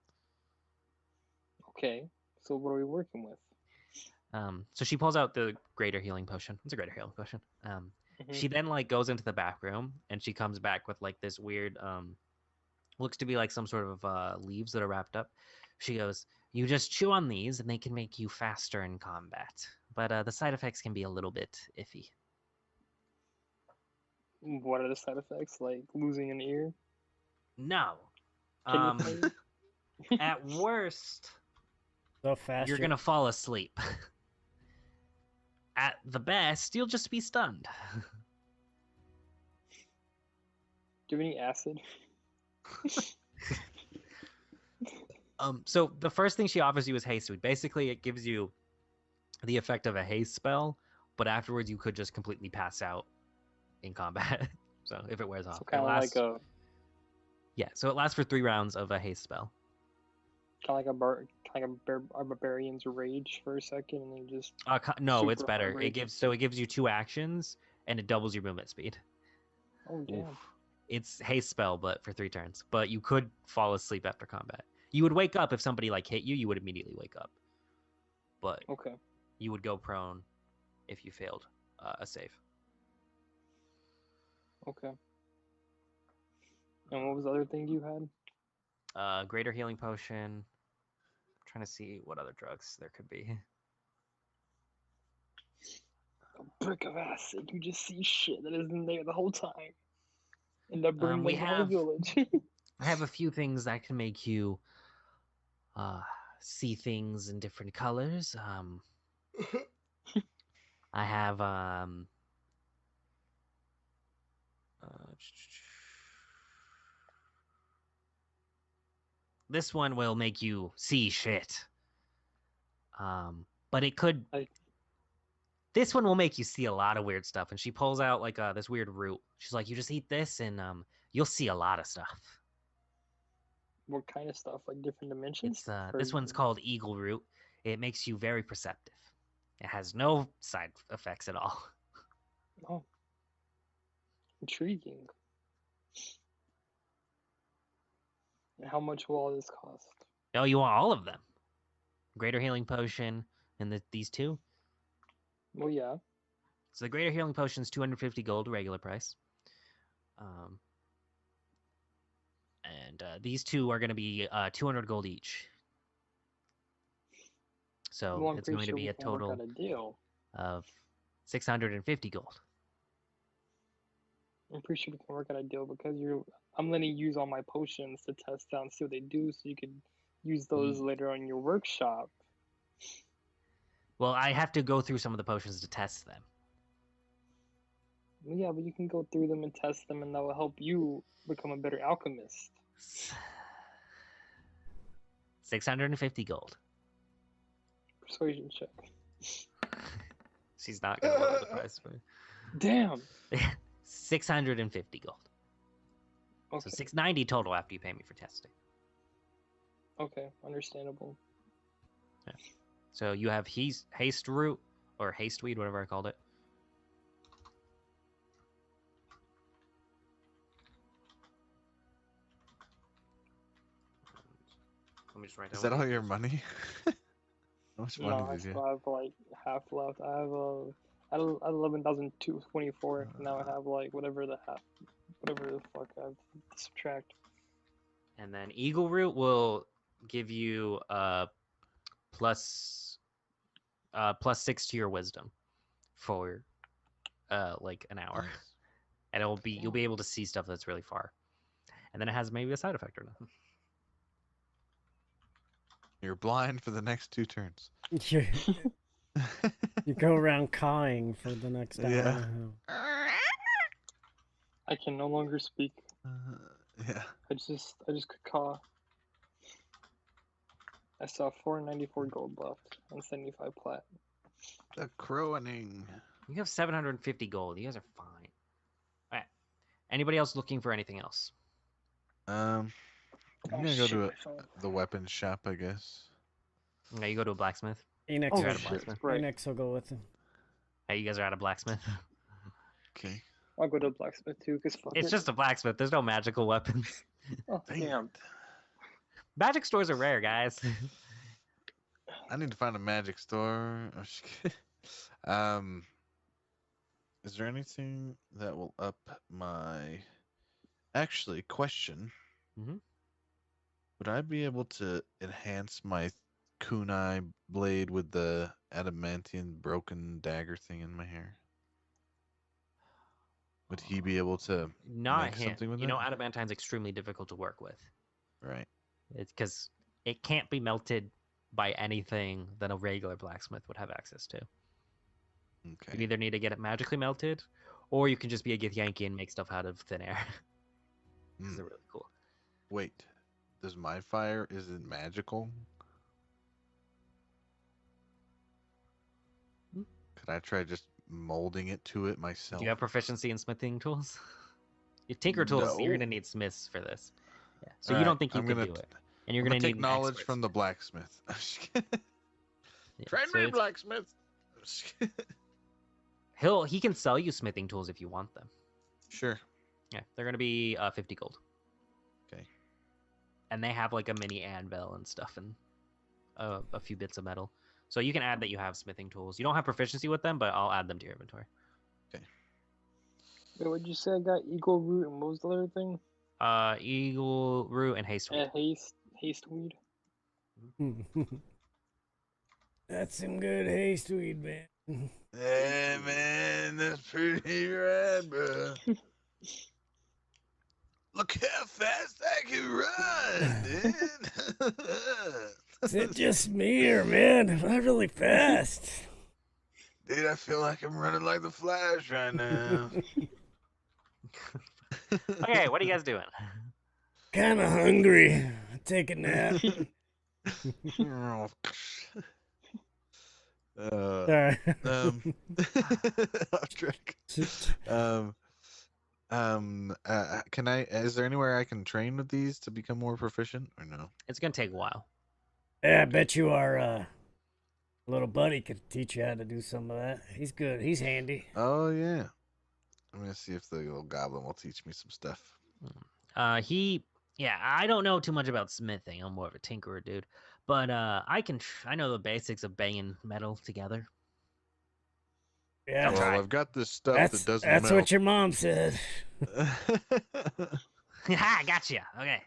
Okay, so what are we working with? So she pulls out the greater healing potion. It's a greater healing potion. She then like goes into the back room and she comes back with like this weird looks to be like some sort of leaves that are wrapped up. She goes, "You just chew on these and they can make you faster in combat, but the side effects can be a little bit iffy." What are the side effects? Like losing an ear? No. Kidney failure? At worst, So fast. you're gonna fall asleep. At the best, you'll just be stunned. Do you have any acid? So the first thing she offers you is haste weed. Basically, it gives you the effect of a haste spell, but afterwards you could just completely pass out in combat. So if it wears off, So kind of like a yeah. So it lasts for 3 rounds of a haste spell. a barbarian's rage for a second, and then just No, it's super better. hard It rage. gives you 2 actions and it doubles your movement speed. Oh damn. Oof. It's haste spell, but for 3 turns. But you could fall asleep after combat. You would wake up if somebody like hit you. You would immediately wake up, but Okay. you would go prone if you failed a save. Okay. And what was the other thing you had? Greater healing potion. I'm trying to see what other drugs there could be. A brick of acid. You just see shit that isn't there the whole time. End up burning we the whole have- village. I have a few things that can make you see things in different colors. I have this one will make you see shit. But it could. This one will make you see a lot of weird stuff. And she pulls out like this weird root. She's like, "You just eat this, and you'll see a lot of stuff." What kind of stuff? Like different dimensions? It's this one's called Eagle Root. It makes you very perceptive. It has no side effects at all. Oh. Intriguing. And how much will all this cost? Oh, you want all of them? Greater Healing Potion and these 2? Well, yeah. So the Greater Healing Potion is 250 gold, regular price. And these 2 are going to be 200 gold each. So Well, I'm it's pretty going to sure be we a can work total out a deal. of 650 gold. I'm pretty sure we can work out a deal because I'm letting you use all my potions to test out and see what they do, so you could use those later on in your workshop. Well, I have to go through some of the potions to test them. Well, yeah, but you can go through them and test them, and that will help you become a better alchemist. 650 gold. Persuasion check. She's not going to lower the price. But... Damn. 650 gold. Okay. So 690 total after you pay me for testing. Okay, understandable. Yeah. So you have haste root or haste weed, whatever I called it. Let me just write down. Is that all your money? How much money No, I did you? still have like half left. I have I had 11,224. Now I have like whatever the fuck I have to subtract. And then Eagle Root will give you plus 6 to your wisdom for like an hour. And you'll be able to see stuff that's really far. And then it has maybe a side effect or nothing. You're blind for the next 2 turns. You go around cawing for the next hour Yeah. and a half. I can no longer speak. Yeah. I just could caw. I saw 494 gold left and 75 plat. The crowing. You have 750 gold. You guys are fine. All right. Anybody else looking for anything else? I'm Oh, gonna go shit, to my phone. the weapons shop, I guess. Okay, you go to a blacksmith. Phoenix, You're Oh at a shit, blacksmith. right. Phoenix will go with him. Hey, you guys are at a blacksmith. Okay. I'll go to blacksmith too, cause fuck It's it. just a blacksmith. There's no magical weapons. Oh Dang damn. it. Magic stores are rare, guys. I need to find a magic store. I'm just kidding. Is there anything that will up my? Actually, question. Mhm. Would I be able to enhance my kunai blade with the adamantium broken dagger thing in my hair? Would he be able to Not make him. something with You it? know, adamantine's extremely difficult to work with. Right. It's because it can't be melted by anything that a regular blacksmith would have access to. You Okay. either need to get it magically melted, or you can just be a Githyanki and make stuff out of thin air. Hmm. They're really cool. Wait. Does my fire is it magical? Hmm. Could I try just molding it to it Do myself? you have proficiency in smithing tools? Your tinker tools, you're No. gonna need smiths for this. Yeah. So you Alright, don't think you I'm could gonna do it, and you're I'm gonna gonna need take an knowledge expert from the smith. blacksmith. I'm just kidding. Yeah, Train so me, it's- blacksmith. I'm just kidding. he can sell you smithing tools if you want them. Sure. Yeah, they're gonna be 50 gold. Okay. And they have like a mini anvil and stuff and a few bits of metal. So you can add that you have smithing tools. You don't have proficiency with them, but I'll add them to your inventory. Wait, what'd you say? I got eagle root and what was the other thing? Eagle root and haste weed. Haste weed. That's some good haste weed, man. Hey man, that's pretty rad, bro. Look how fast I can run, dude. Is it just me or man? Am I really fast? Dude, I feel like I'm running like the Flash right now. Okay, what are you guys doing? Kind of hungry. Take a nap. Sorry. Off track. Can I? Is there anywhere I can train with these to become more proficient, or no? It's gonna take a while. Yeah, I bet you our little buddy could teach you how to do some of that. He's good. He's handy. Oh yeah. I'm gonna see if the little goblin will teach me some stuff. I don't know too much about smithing. I'm more of a tinkerer, dude. But I know the basics of banging metal together. Yeah, I'll try. Well, I've got this stuff that's that doesn't that's melt. what your mom said. Ha! Gotcha. Okay.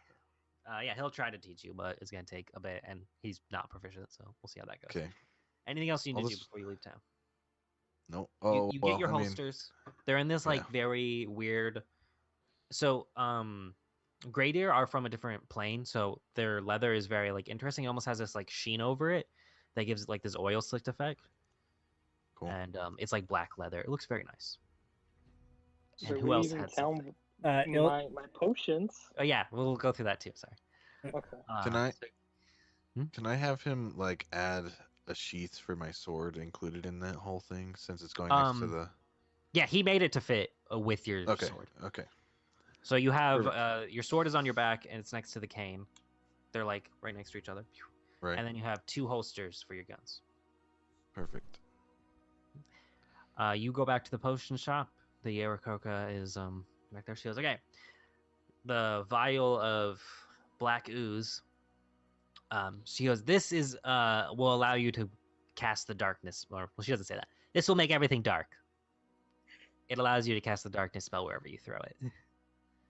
Yeah, he'll try to teach you, but it's gonna take a bit, and he's not proficient, so we'll see how that goes. Okay. Anything else you need I'll to do just- before you leave town? No. Oh, You well, get your I mean, holsters. They're in this like yeah. very weird. So gray deer are from a different plane, so their leather is very like interesting. It almost has this like sheen over it that gives it like this oil slicked effect, Cool. and it's like black leather. It looks very nice. So And who we else leaving had town something? with my potions. Oh yeah, we'll go through that too. Sorry. Okay. Can I? Hmm? Can I have him like add a sheath for my sword included in that whole thing since it's going next to the? Yeah, he made it to fit with your Okay. sword. Okay. So you have Perfect. your sword is on your back and it's next to the cane. They're like right next to each other. Right. And then you have 2 holsters for your guns. Perfect. You go back to the potion shop. The Aarakocra is back there. She goes, okay. The vial of black ooze. She goes, this is will allow you to cast the darkness. Or well, she doesn't say that. This will make everything dark. It allows you to cast the darkness spell wherever you throw it.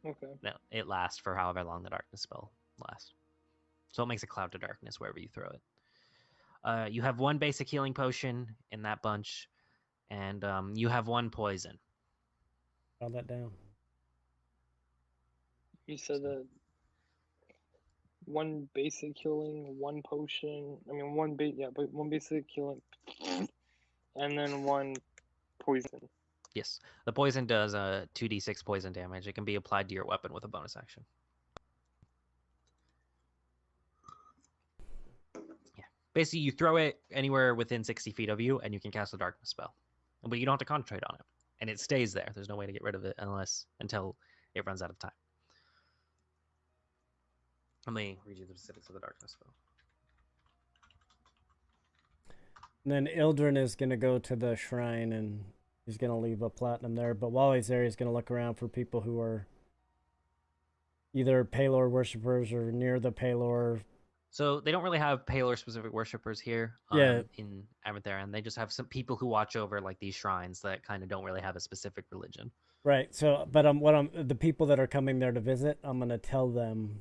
Okay. No, it lasts for however long the darkness spell lasts. So it makes a cloud to darkness wherever you throw it. You have 1 basic healing potion in that bunch, and you have 1 poison. Write that down. You said that 1 basic healing, 1 potion. I mean, 1 basic healing, and then 1 poison. Yes. The poison does 2d6 poison damage. It can be applied to your weapon with a bonus action. Yeah. Basically, you throw it anywhere within 60 feet of you, and you can cast a darkness spell. But you don't have to concentrate on it. And it stays there. There's no way to get rid of it until it runs out of time. Let me read you the specifics of the darkness spell. And then Ildren is going to go to the shrine and he's going to leave a platinum there. But while he's there, he's going to look around for people who are either Palor worshippers or near the Palor. So they don't really have Palor specific worshippers here in Avantheron. They just have some people who watch over like these shrines that kind of don't really have a specific religion. Right. So, but the people that are coming there to visit, I'm going to tell them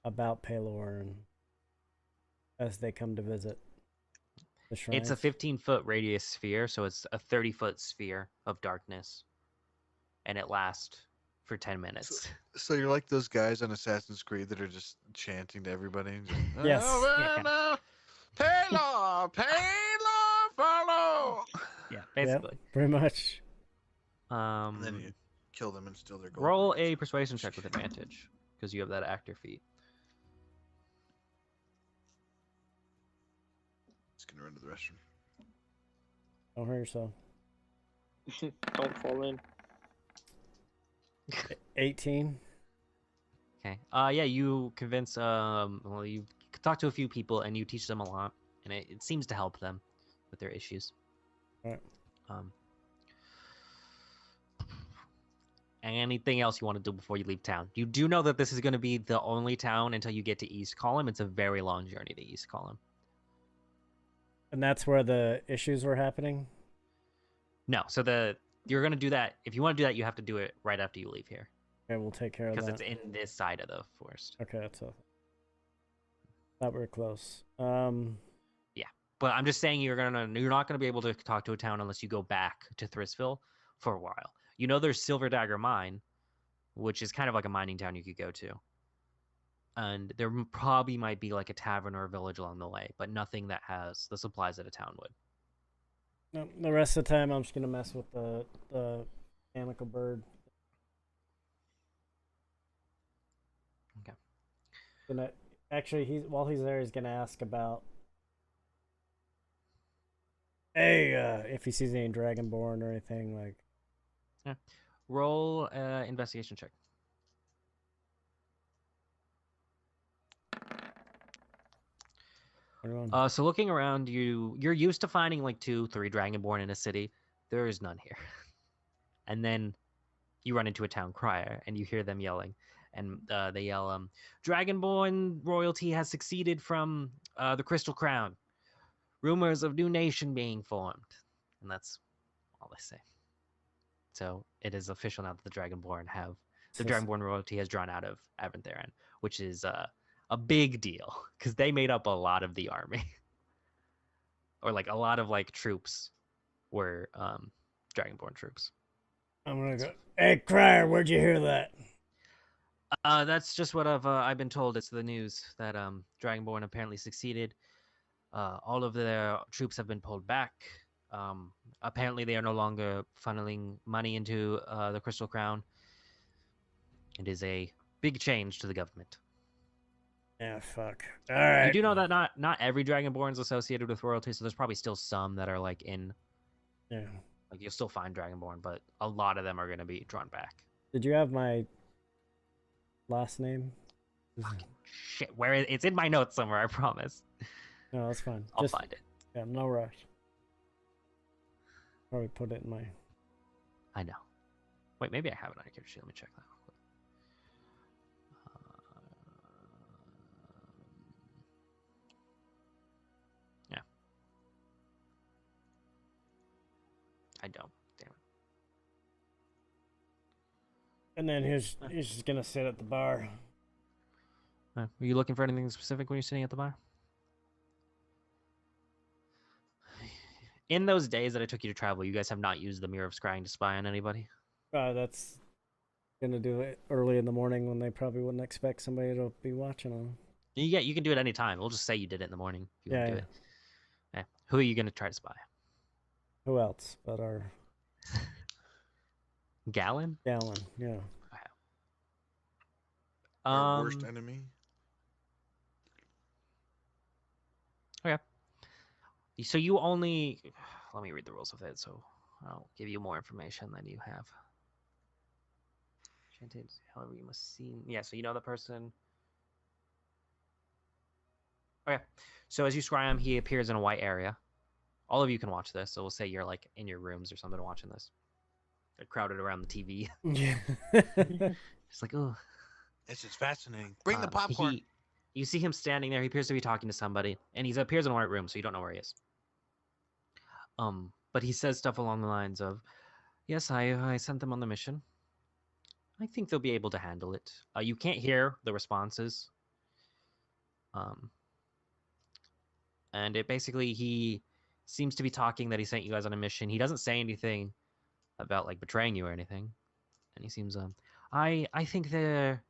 about Palor and as they come to visit the shrine. It's a 15-foot radius sphere, so it's a 30-foot sphere of darkness, and it lasts for 10 minutes. So you're like those guys on Assassin's Creed that are just chanting to everybody. And just, Yes. Palor, follow. Yeah, basically. Yep, pretty much. And then you kill them and steal their gold. Roll a persuasion check with advantage because you have that actor feat. Just gonna run to the restroom. Don't hurt yourself. Don't fall in. 18. Okay. Yeah, you convince you talk to a few people and you teach them a lot, and it seems to help them with their issues. All right. Anything else you want to do before you leave town? You do know that this is going to be the only town until you get to East Column. It's a very long journey to East Column. And that's where the issues were happening? No, so you're going to do that. If you want to do that, you have to do it right after you leave here. Okay, we'll take care of that. Because it's in this side of the forest. Okay, that's all. Thought we were close. Yeah, but I'm just saying you're not gonna be able to talk to a town unless you go back to Thrisville for a while. You know, there's Silver Dagger Mine, which is kind of like a mining town you could go to, and there probably might be like a tavern or a village along the way, but nothing that has the supplies that a town would. No, the rest of the time, I'm just gonna mess with the mechanical bird. Okay. Actually, while he's there, he's gonna ask about, if he sees any Dragonborn or anything like. Yeah. Roll investigation check. So looking around, you're used to finding like 2-3 Dragonborn in a city. There is none here. And then you run into a town crier and you hear them yelling. And they yell, Dragonborn royalty has succeeded from the Crystal Crown. Rumors of new nation being formed. And that's all they say. So it is official now that the Dragonborn Dragonborn royalty has drawn out of Avantheron, which is a big deal because they made up a lot of the army. Or like a lot of like troops were Dragonborn troops. I'm gonna go, hey, Crier, where'd you hear that? That's just what I've been told. It's the news that Dragonborn apparently succeeded. All of their troops have been pulled back. Apparently, they are no longer funneling money into the Crystal Crown. It is a big change to the government. Yeah, fuck. All right. You do know that not every Dragonborn is associated with royalty, so there's probably still some that are like in. Yeah. Like you'll still find Dragonborn, but a lot of them are going to be drawn back. Did you have my last name? Fucking shit, where it's in my notes somewhere, I promise. No, that's fine. I'll find it. Yeah, no rush. Probably put it in my. I know. Wait, maybe I have it on your character sheet. Let me check that. Yeah. I don't. Damn it. And then he's just gonna sit at the bar. Were you looking for anything specific when you're sitting at the bar? In those days that it took you to travel, you guys have not used the Mirror of Scrying to spy on anybody? That's gonna do it early in the morning when they probably wouldn't expect somebody to be watching them. Yeah, you can do it anytime. We'll just say you did it in the morning if you want to do Yeah. it. Yeah. Who are you going to try to spy? Who else but our Gallon? Gallon? Yeah. Our worst enemy. Okay. So you only... Let me read the rules of it, so I'll give you more information than you have. Chanted, however, you must see... Yeah, so you know the person... Okay. So as you scry him, he appears in a white area. All of you can watch this, so we'll say you're, like, in your rooms or something watching this. They're crowded around the TV. Yeah. It's like, oh... This is fascinating. Bring the popcorn. You see him standing there. He appears to be talking to somebody, and he appears in a white room, so you don't know where he is. But he says stuff along the lines of, "Yes, I sent them on the mission. I think they'll be able to handle it." You can't hear the responses. And it basically, he seems to be talking that he sent you guys on a mission. He doesn't say anything about like betraying you or anything, and he seems I think their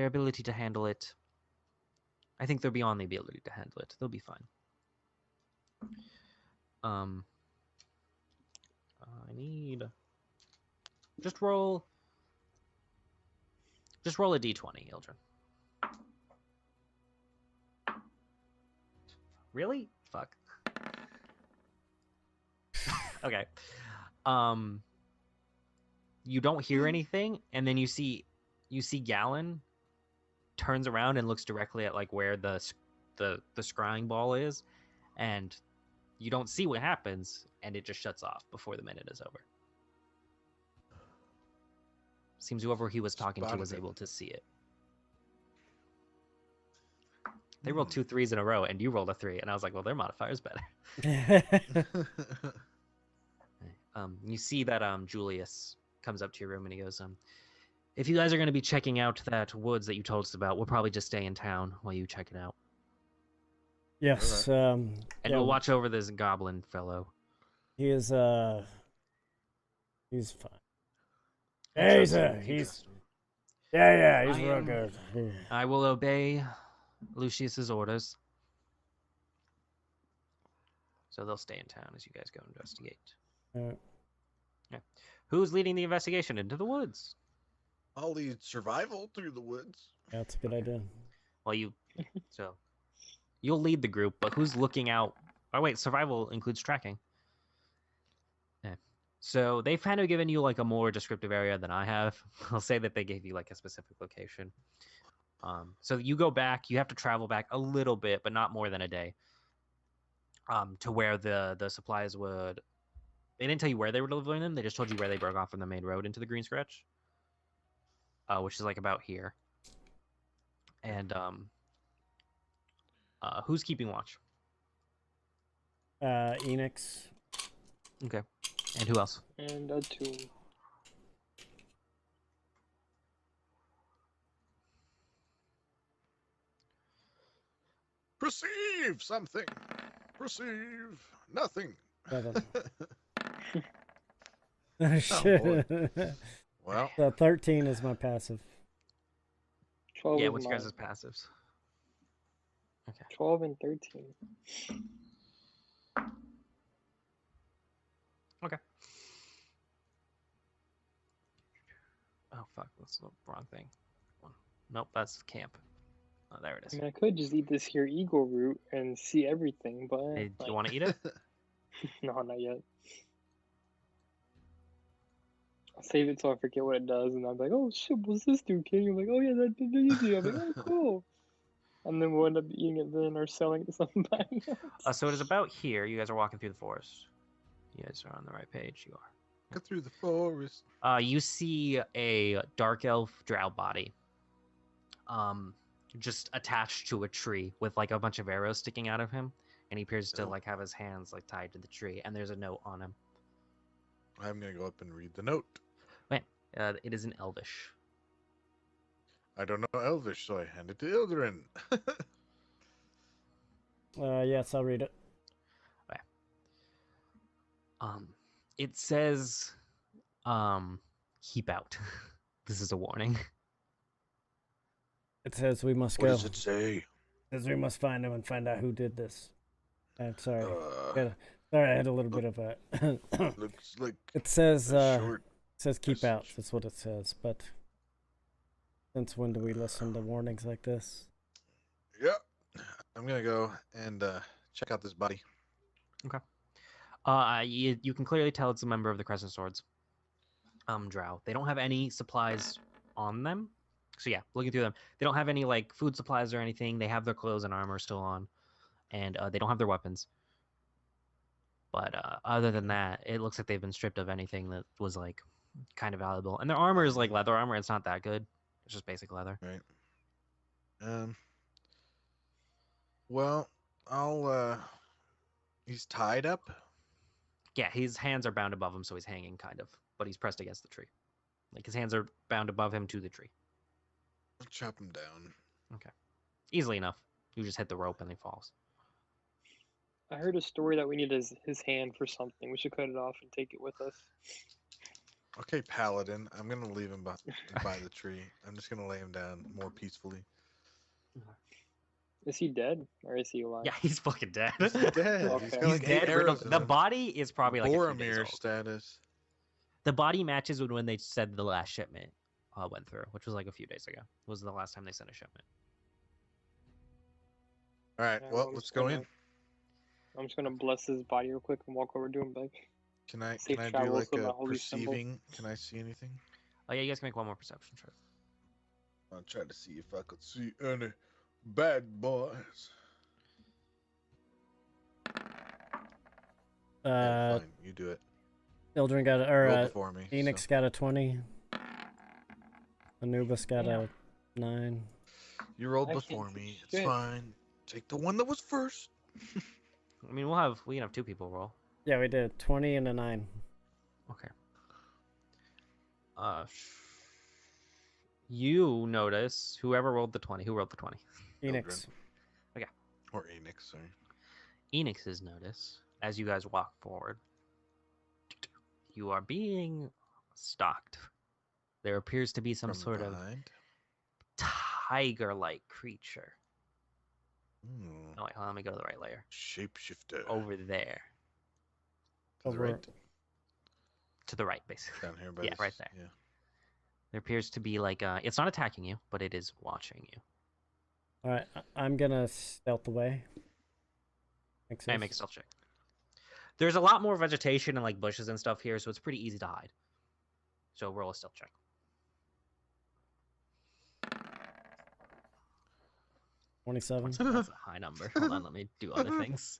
ability to handle it. I think they're beyond the ability to handle it. They'll be fine. I need just roll a d20, Ildren. Really? Fuck. Okay. You don't hear anything, and then you see Gallon turns around and looks directly at like where the scrying ball is, and you don't see what happens, and it just shuts off before the minute is over. Seems whoever he was talking to was able to see it. They rolled 2 3s in a row, and you rolled a 3, and I was like, well, their modifier's better. You see that Julius comes up to your room, and he goes, if you guys are going to be checking out that woods that you told us about, we'll probably just stay in town while you check it out. Yes. And yeah, we'll watch over this goblin fellow. He is he's fine. Yeah, he's real good. I will obey Lucius's orders. So they'll stay in town as you guys go investigate. Yeah. Who's leading the investigation into the woods? I'll lead survival through the woods. Yeah, that's a good idea. Well, you'll lead the group, but who's looking out? Oh wait, survival includes tracking. Yeah. So they've kind of given you like a more descriptive area than I have. I'll say that they gave you like a specific location. So you go back. You have to travel back a little bit, but not more than a day. To where the supplies would. They didn't tell you where they were delivering them. They just told you where they broke off from the main road into the green scratch. Which is like about here. And who's keeping watch? Enix. Okay. And who else? And a tomb. Perceive something. Perceive nothing. Shit. Well, So 13 is my passive. 12 Yeah, is what's your mine. guys' passives? Okay. 12 and 13. Okay. Oh fuck, that's the wrong thing. Nope, that's camp. Oh, there it I is. mean, I could just eat this here eagle root and see everything, but Hey, do you want to eat it? no, not yet. I'll save it till I forget what it does, and I'm like, oh shit, what's this do, King? I'm like, oh yeah, that's easy. I'm like, oh cool. And then we'll end up eating it then or selling it to somebody else. So it is about here. You guys are walking through the forest. You guys are on the right page. You are. go through the forest. You see a dark elf drow body. Just attached to a tree with like a bunch of arrows sticking out of him, and he appears to like have his hands like tied to the tree, and there's a note on him. I'm gonna go up and read the note. It is in Elvish. I don't know Elvish, so I hand it to Ildren. Yes, I'll read it. It says, keep out. This is a warning. It says we must What go. does it say? It says we must find him and find out who did this. I'm sorry. Sorry, I had a little bit of a. Looks like It says a short. keep out. message. That's what it says. But since when do we listen to warnings like this? Yeah. I'm gonna go and check out this body. You can clearly tell it's a member of the Crescent Swords. Drow. They don't have any supplies on them. So yeah, looking through them, they don't have any like food supplies or anything. They have their clothes and armor still on, and they don't have their weapons. But other than that, it looks like they've been stripped of anything that was like kind of valuable. And their armor is like leather armor. It's not that good. It's just basic leather. Right. Well, I'll. He's tied up. Yeah, his hands are bound above him, so he's hanging kind of, but he's pressed against the tree. Like his hands are bound above him to the tree. I'll chop him down. Easily enough. You just hit the rope and he falls. I heard a story that we need his hand for something. We should cut it off and take it with us. Okay, Paladin. I'm gonna leave him by the tree. I'm just gonna lay him down more peacefully. Is he dead or is he alive? Yeah, he's fucking dead. He's dead. Okay. He's got He's like 8 dead. arrows in The him. body is probably like a few days Boromir old. status. The body matches when they said the last shipment went through, which was like a few days ago. Was the last time they sent a shipment. All right. Yeah, Well, I'm let's just go gonna- in. I'm just gonna bless his body real quick and walk over to him back. Can I safe do travels like with a my holy symbol. perceiving? Can I see anything? Oh yeah, you guys can make one more perception check. I'll try to see if I could see any bad boys. Yeah, fine. You do it. Ildren got a, Roll or before me. Phoenix got a 20. Anubis got a 9. You rolled I can't before see me. It's shit. fine. Take the one that was first. I mean, we can have 2 people roll. Yeah, we did 20 and a 9. Okay. You notice whoever rolled the 20. Who rolled the 20? Phoenix. Or Enix, sorry. Enix's notice as you guys walk forward. You are being stalked. There appears to be some From sort of behind. tiger-like creature. Hmm. Oh wait, hold on, let me go to the right layer. Shapeshifter. Over there, To the Over- right. to the right, basically. Down here by Yeah, this- right there. Yeah. There appears to be like it's not attacking you, but it is watching you. All right, I'm gonna stealth away. I make a stealth check. There's a lot more vegetation and like bushes and stuff here, so it's pretty easy to hide. So roll a stealth check. 27. That's a high number. Hold on, let me do other things.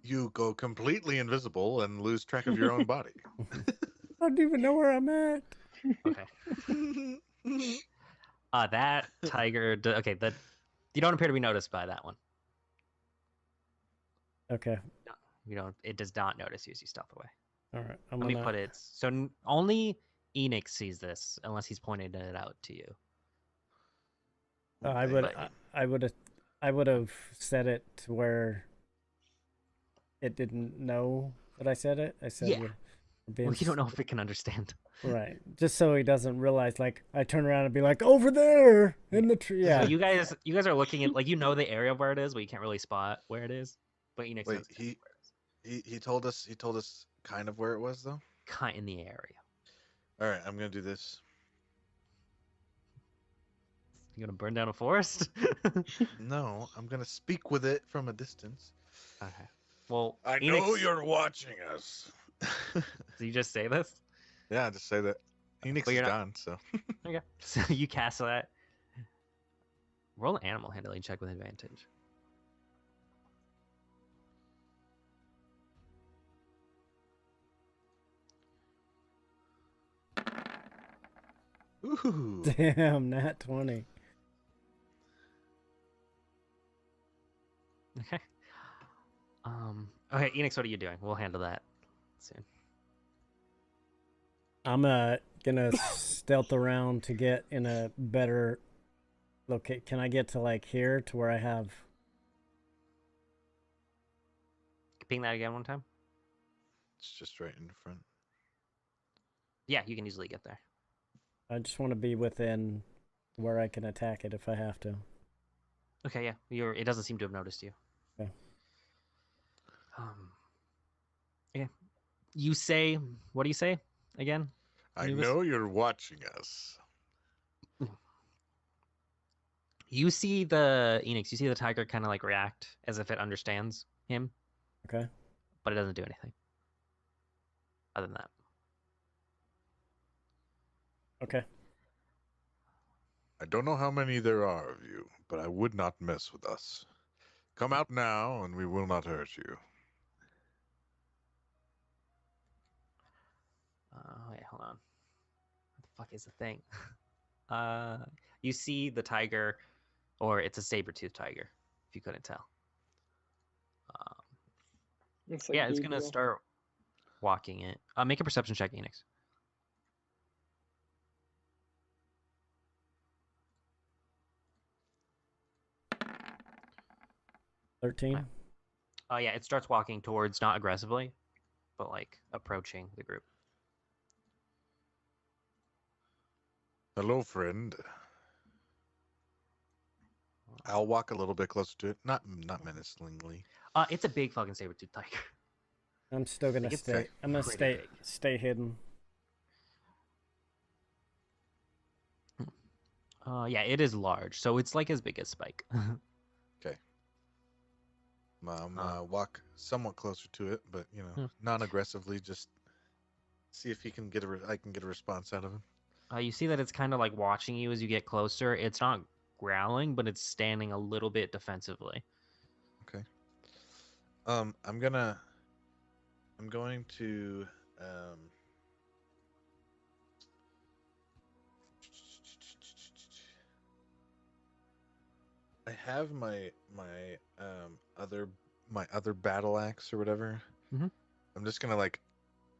You go completely invisible and lose track of your own body. I don't even know where I'm at. Okay. That tiger. Okay, that you don't appear to be noticed by that one. Okay. You don't. It does not notice you as you stealth away. All right. Let me put it. So only Enix sees this, unless he's pointed it out to you. I But- would have said it to where it didn't know that I said it. I said Yeah. we're Well, being you don't know if it can understand. right, just so he doesn't realize. Like I turn around and be like, over there in the tree. Yeah. So you guys are looking at like you know the area of where it is, but you can't really spot where it is. But Enix Wait, knows exactly where it is. he told us kind of where it was though. Kind in the area. All right, I'm gonna do this. You gonna burn down a forest? No, I'm gonna speak with it from a distance. Okay. Well, I Enix, know you're watching us. Did you just say this? Yeah, just say that. Enix Well, is you're not- gone, so Okay. So you cast that. Roll an animal handling check with advantage. ooh. Damn, nat 20. Okay. Okay, Enix, what are you doing? We'll handle that soon. I'm gonna stealth around to get in a better locate. Can I get to like here to where I have? Ping that again one time. It's just right in front. Yeah, you can easily get there. I just want to be within where I can attack it if I have to. Okay, yeah. It doesn't seem to have noticed you. Okay. Yeah. You say, what do you say again? I Anubis? know you're watching us. You see the Enix, you see the tiger kind of like react as if it understands him, Okay. but it doesn't do anything other than that. Okay. I don't know how many there are of you, but I would not mess with us. Come out now, and we will not hurt you. Wait, hold on. What the fuck is the thing? You see the tiger, or it's a saber-toothed tiger, if you couldn't tell. It's like Yeah, it's gonna Gabriel. start walking it. Make a perception check, Enix. $13. Yeah, it starts walking towards, not aggressively, but like approaching the group. Hello, friend. I'll walk a little bit closer to it, not menacingly. It's a big fucking saber-toothed tiger. I'm still gonna Like, it's stay. I'm gonna pretty big. stay hidden. Yeah, it is large, so it's like as big as Spike. Okay. Walk somewhat closer to it, but non-aggressively. Just see if he can get I can get a response out of him. You see that it's kind of like watching you as you get closer. It's not growling, but it's standing a little bit defensively. Okay. I'm going to I have my other battle axe or whatever. Mhm. I'm just gonna like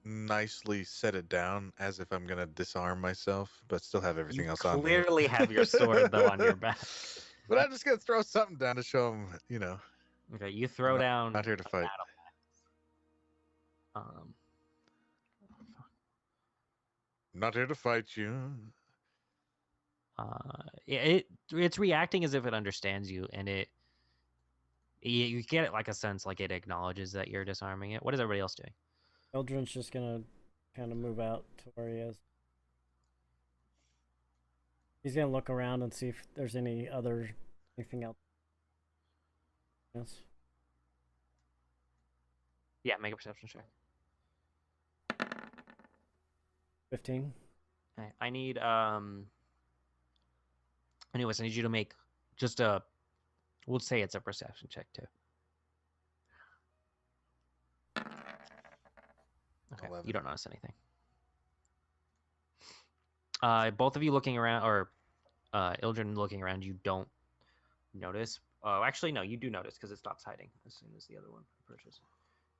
nicely set it down as if I'm gonna disarm myself, but still have everything You else on me. clearly have your sword though on your back. But I'm just gonna throw something down to show him, Okay, you throw down. not here to fight. Um, I'm not here to fight you. it's reacting as if it understands you, and you get it like a sense like it acknowledges that you're disarming it. What is everybody else doing? Eldrin's just gonna kind of move out to where he is. He's gonna look around and see if there's anything else. Yes. Yeah, make a perception check. 15. Okay, I need anyways, I need you to make just we'll say it's a perception check too. Okay, 11. you don't notice anything. Both of you looking around, or Ildren looking around, you don't notice. Oh, actually, no, you do notice because it stops hiding as soon as the other one approaches.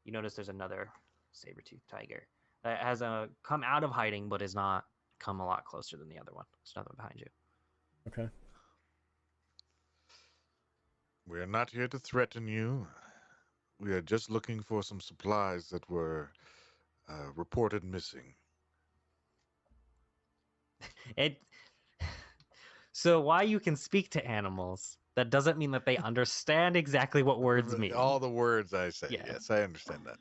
You notice there's another saber-toothed tiger that has come out of hiding, but has not come a lot closer than the other one. There's another one behind you. Okay. We are not here to threaten you. We are just looking for some supplies that were reported missing. So while you can speak to animals, that doesn't mean that they understand exactly what words mean. All the words I say. Yeah. Yes, I understand that.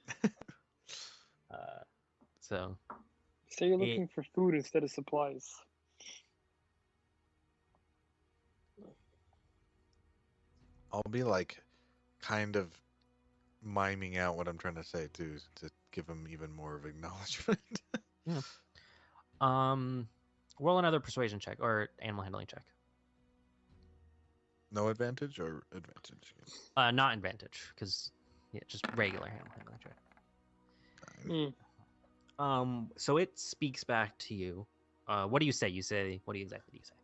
So So you're looking for food instead of supplies. I'll be like kind of miming out what I'm trying to say too, to give him even more of acknowledgement. Yeah. Roll another persuasion check or animal handling check. No advantage or advantage? Not advantage, because just regular animal handling check. So it speaks back to you. What do you say? What exactly do you say?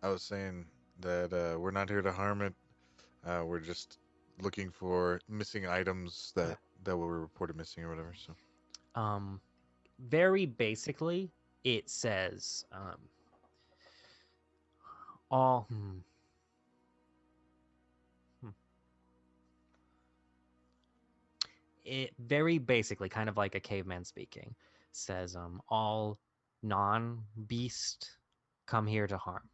I was saying that we're not here to harm it. We're just looking for missing items that were reported missing or whatever. So, very basically, it says all. It very basically, kind of like a caveman speaking, says all non-beast come here to harm.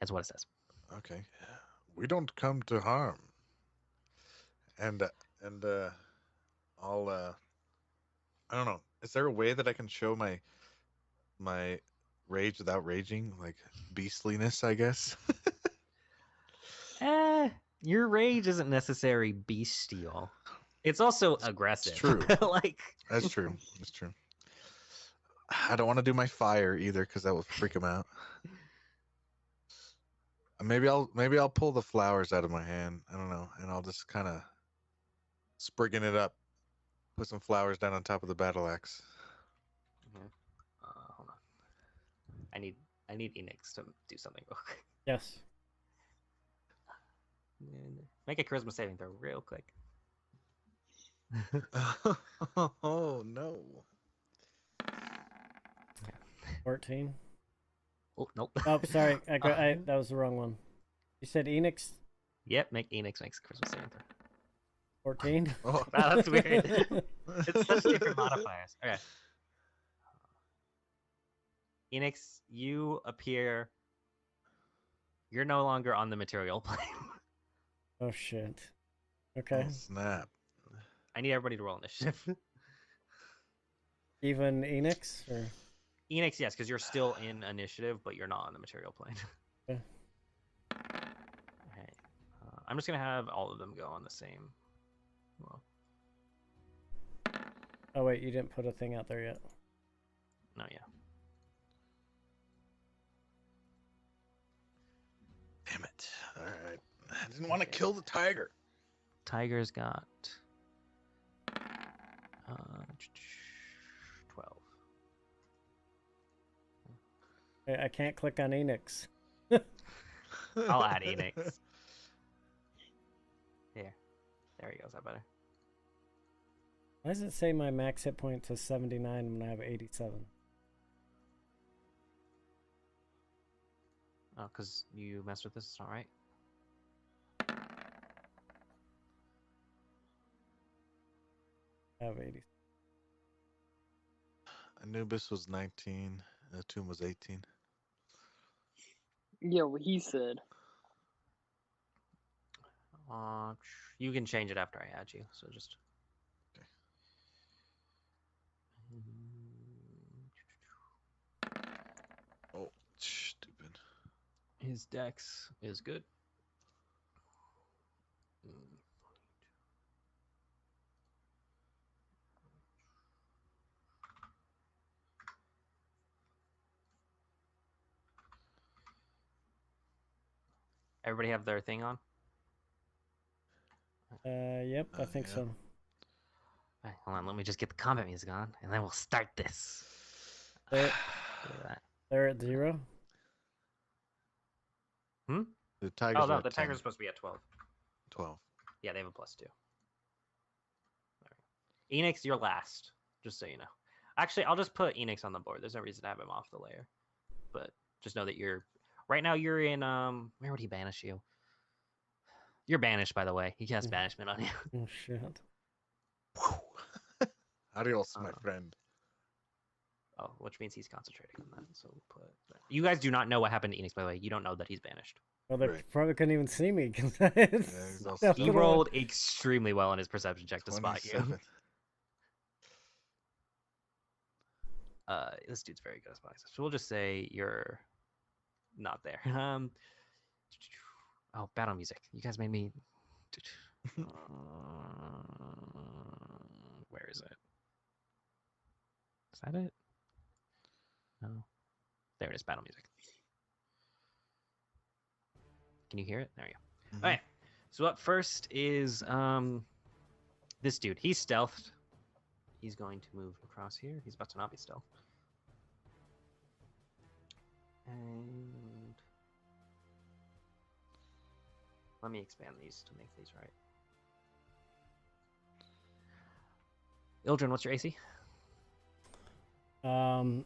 That's what it says. Okay. We don't come to harm. And I'll I don't know. Is there a way that I can show my rage without raging, like beastliness, I guess? Your rage isn't necessarily bestial. It's also aggressive. true. Like That's true. That's true. I don't want to do my fire either because that will freak him out. Maybe I'll pull the flowers out of my hand. I don't know, and I'll just kind of sprigging it up, put some flowers down on top of the battle axe. hold on. I need Enix to do something real quick. Yes. Make a charisma saving throw real quick. Oh no! 14. Oh nope. Oh, sorry. That was the wrong one. You said Enix? Yep, Enix makes a charisma saving throw. 14? Oh, Wow, that's weird. It's such different modifiers. Okay. Enix, you appear. You're no longer on the material plane. Oh, shit. Okay. oh, snap! I need everybody to roll initiative. Even Enix? Or... Enix, yes, because you're still in initiative, but you're not on the material plane. Okay. Okay. I'm just gonna have all of them go on the same. Well, Oh, wait, you didn't put a thing out there yet. no, yeah. Damn it! All right, I didn't want to kill the tiger. Tiger's got 12. I can't click on Enix. I'll add Enix. Here. There he goes. That better. Why does it say my max hit points is 79 when I have 87? Oh, because you messed with this. It's not right. I have 80. Anubis was 19. Tomb was 18. Yeah, what he said. You can change it after I add you. So just. Okay. Oh, stupid. His dex is good. Everybody have their thing on? Yep, I think Yeah. so. Right, hold on, let me just get the combat music on, and then we'll start this. They're, Look at that. they're at 0? The tigers. Oh, no, are at the 10. tiger's supposed to be at 12. 12. Yeah, they have a +2. Enix, you're last, just so you know. Actually, I'll just put Enix on the board. There's no reason to have him off the layer. But just know that you're... Right now, you're in... Where would he banish you? You're banished, by the way. He casts banishment on you. Oh, shit. Adios, my friend. Oh, which means he's concentrating on that. So we'll put that. You guys do not know what happened to Enix, by the way. You don't know that he's banished. Well, they Right. probably couldn't even see me. Cause he's also He rolled extremely well on his perception check to spot you. 27. This dude's very good at spotting. So we'll just say you're not there. Oh, battle music. You guys made me. Where is it? Is that it? No. There it is. Battle music. Can you hear it? There you go. Mhm. All right. So up first is this dude. He's stealthed. He's going to move across here. He's about to not be stealth. And let me expand these to make these right. Ildren, what's your AC? I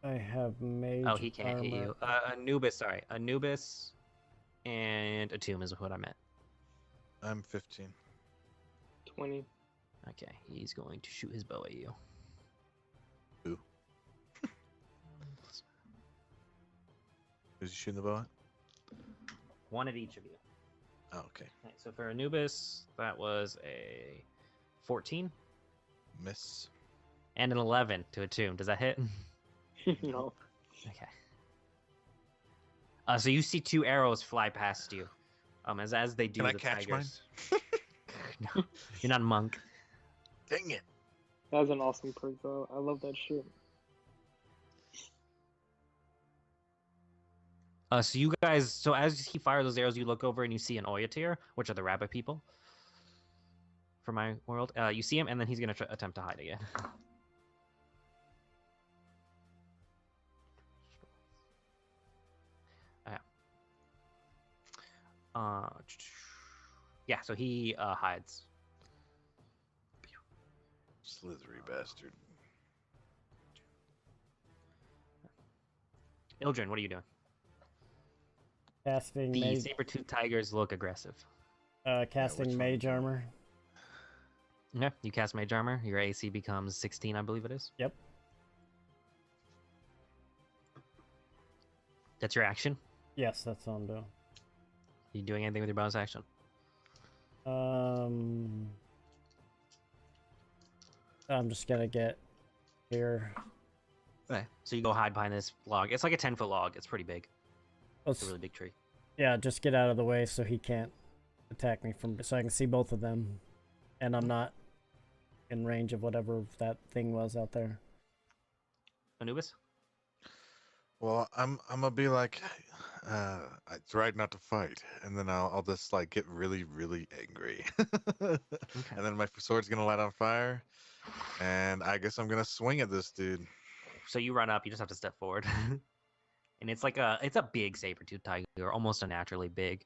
have mage. Oh, he can't hit armor. you. Anubis, sorry. Anubis and Atum is what I meant. I'm 15. 20. Okay, he's going to shoot his bow at you. Ooh. Who's he shooting the bow at? One at each of you. Oh, okay. Okay, so for Anubis, that was a 14 Miss. and an 11 to attune. Does that hit? No. Okay. So you see two arrows fly past you. As they do, Can I the catch mine? tigers. No, you're not a monk. Dang it! That was an awesome perk, though. I love that shit. So you guys, so as he fires those arrows, you look over and you see an Oyatir, which are the rabbit people. For my world, you see him, and then he's gonna attempt to hide again. Yeah, so he hides. Slithery bastard. Ildren, what are you doing? Casting The mage, saber-toothed tigers look aggressive. casting which one? mage armor. Yeah, you cast Mage Armor. Your AC becomes 16, I believe it is. Yep. That's your action. Yes, that's what I'm doing. You doing anything with your bonus action? I'm just gonna get here. Okay. So you go hide behind this log. It's like a 10-foot log. It's pretty big. It's a really big tree. Yeah, just get out of the way so he can't attack me so I can see both of them, and I'm not in range of whatever that thing was out there. Anubis? Well, I'm gonna be like, it's right not to fight, and then I'll just like get really, really angry, and then my sword's gonna light on fire, and I guess I'm gonna swing at this dude. So you run up. You just have to step forward. And it's like it's a big saber-toothed tiger, almost unnaturally big.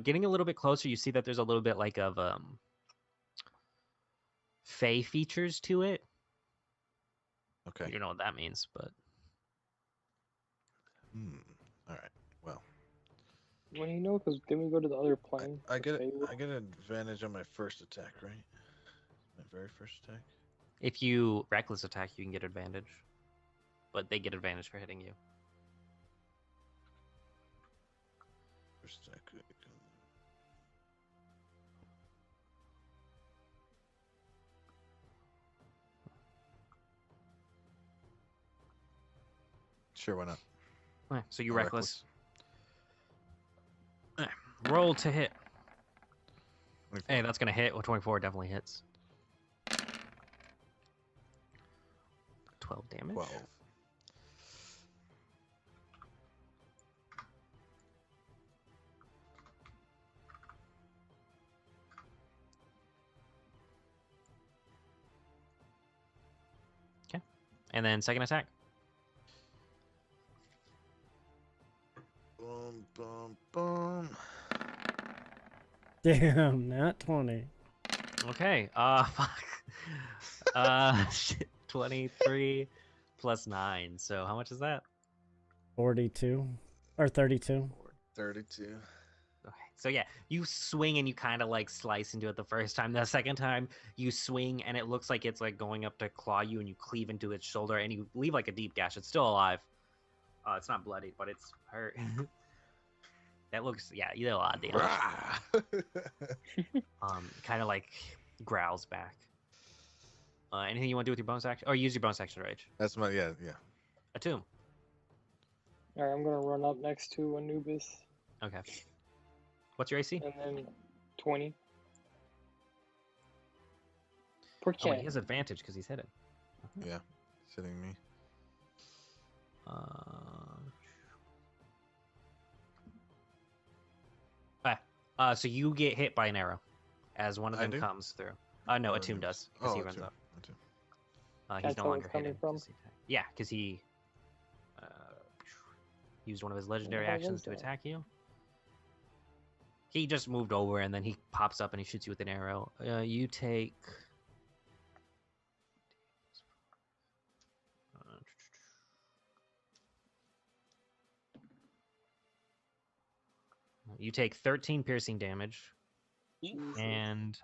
Getting a little bit closer, you see that there's a little bit like of fey features to it. Okay. You don't know what that means, but All right. Well, Well, you know, because then we go to the other plane. I the get Fey world. I get an advantage on my first attack, right? My very first attack. if you reckless attack, you can get advantage. But they get advantage for hitting you. First attack. Sure, why not? Okay, so you I'll reckless. Roll to hit. 24. Hey, that's gonna hit. Well, 24 definitely hits. 12 damage. 12. And then second attack. Boom, boom, boom. Damn, not 20. Okay. Fuck. Shit. 23 plus 9. So how much is that? 42 or 32. 32. Okay. So yeah, you swing and you kind of like slice into it the first time. The second time you swing and it looks like it's like going up to claw you, and you cleave into its shoulder and you leave like a deep gash. It's still alive. It's not bloodied, but it's hurt. That looks, yeah, you did a lot of damage. Kind of like growls back. Anything you want to do with your bonus action? Or use your bonus action, Rage. That's my yeah. Attune. Alright, I'm gonna run up next to Anubis, Okay. What's your AC? and then 20. Per Oh, wait, cat. he has advantage because he's hidden. Yeah. Sitting me. So you get hit by an arrow as one of I them do? comes through. No, Or Attune does because he runs Attune, up. Attune. He's That's no where longer it's coming hidden. from? 'Cause yeah, because he used one of his legendary hell actions was to that? attack you. He just moved over and then he pops up and he shoots you with an arrow. You take. You take 13 piercing damage and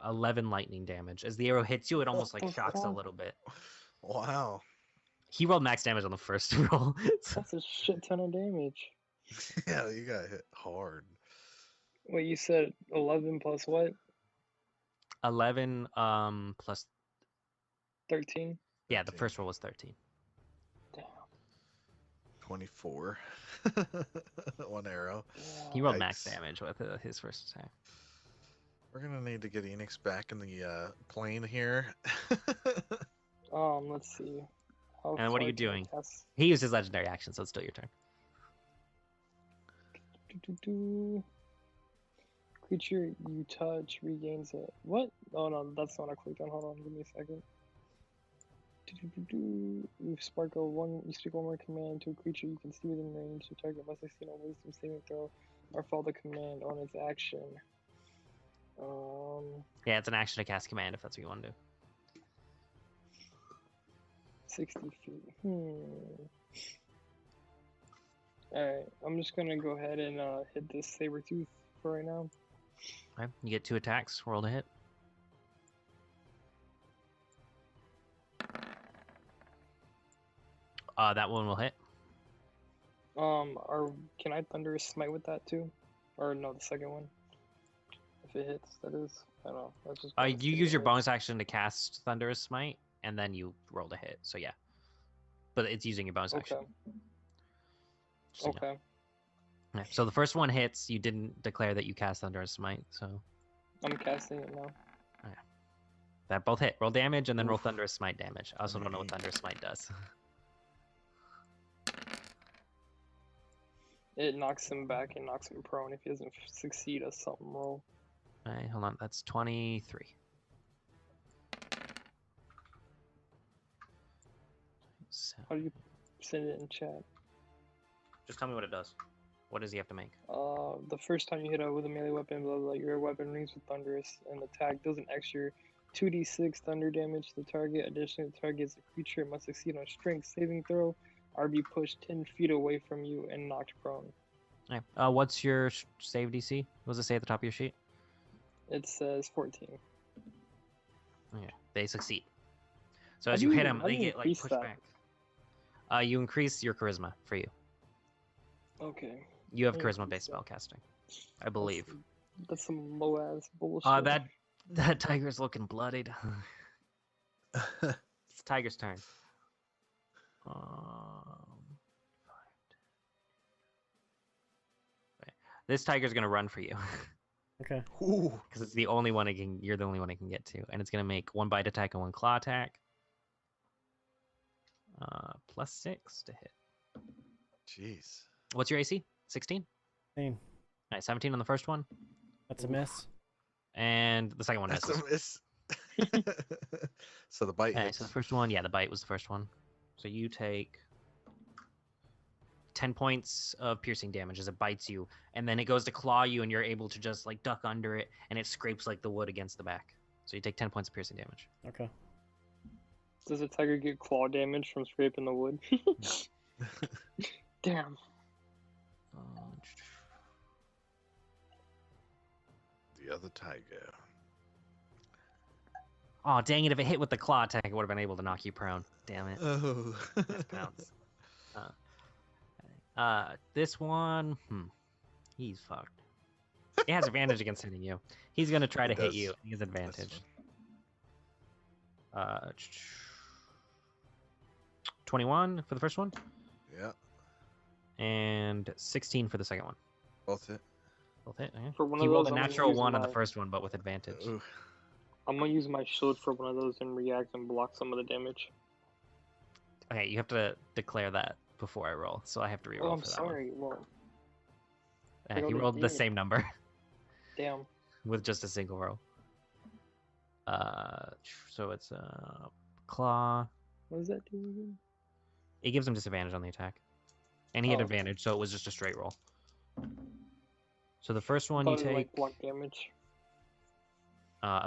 11 lightning damage. As the arrow hits you, it almost like What the shocks a fuck? little bit. Wow. He rolled max damage on the first roll. So That's a shit ton of damage. Yeah, you got hit hard. Wait, you said 11 plus what? 11 plus 13? yeah, the 13. first roll was 13. Damn. 24. One arrow. He rolled max Yikes. damage with his first attack. We're gonna need to get Enix back in the plane here. Let's see. How And what are far you can I doing? cast? He used his legendary action, so it's still your turn. Creature you touch regains a what? Oh no, that's not what I clicked on. Hold on, give me a second. You sparkle one. You speak one more command to a creature you can see within range. The target must succeed on Wisdom saving throw or follow the command on its action. Yeah, it's an action to cast command if that's what you want to do. 60 feet. Alright, I'm just gonna go ahead and hit this saber tooth for right now. Okay, you get 2 attacks. Roll to hit. That one will hit. Can I thunderous smite with that too? Or no, the second one. If it hits, that is. I don't know. That's just. You use your bonus action to cast Thunderous Smite, and then you roll to hit. So yeah, but it's using your bonus action. Okay. So, yeah. Okay. Yeah, so the first one hits. You didn't declare that you cast Thunderous Smite, so I'm casting it now. that both hit. Roll damage and then roll Oof. Thunderous Smite damage. I also don't know what Thunderous Smite does. It knocks him back and knocks him prone if he doesn't succeed a something roll. Alright, hold on. That's 23. So, How do you send it in chat? just tell me what it does. What does he have to make? The first time you hit it with a melee weapon, blah, blah, your weapon rings with thunderous, and attack does an extra 2d6 thunder damage to the target. Additionally, the target is a creature. It must succeed on a strength saving throw or be pushed 10 feet away from you and knocked prone. Alright, what's your save DC? What does it say at the top of your sheet? It says 14. Okay, they succeed. So How as do you you- hit them, how do they you get like increase pushed that? back. You increase your charisma for you. Okay. You have Yeah, charisma-based increase that. spellcasting, I believe. That's some low ass bullshit. That tiger's looking bloodied. It's Tiger's turn. This tiger's gonna run for you Okay. Ooh. because it's the only one it can. You're the only one it can get to, and it's gonna make 1 bite attack and 1 claw attack. +6 to hit. Jeez. What's your AC? 16. 16. Nice. 17 on the first one, That's a miss. and the second one That's misses. a miss. So the bite Okay, hits. so the first one, yeah, the bite was the first one. So you take 10 points of piercing damage as it bites you, and then it goes to claw you, and you're able to just like duck under it, and it scrapes like the wood against the back. So you take 10 points of piercing damage. Okay. Does a tiger get claw damage from scraping the wood? Damn. The other tiger. Oh, dang it. If it hit with the claw attack, it would have been able to knock you prone. Damn it. Oh. Pounce. This one, he's fucked. He has advantage against hitting you. He's gonna try to He hit does. you. He has advantage. 21 for the first one, Yeah. and 16 for the second one. Both hit. Both hit. Okay. For one He of rolled those, a I'm gonna natural use 1 on the my- first one, but with advantage. Ooh. I'm gonna use my shield for one of those and react and block some of the damage. Okay, you have to declare that before I roll, so I have to reroll Oh, I'm for that sorry. Well, one. I He rolled a rolled the three. same number damn. with just a single roll. So it's claw. What does that do again? It gives him disadvantage on the attack, and he had Oh, okay. advantage, so it was just a straight roll. So the first one Thought you it was, take like block damage.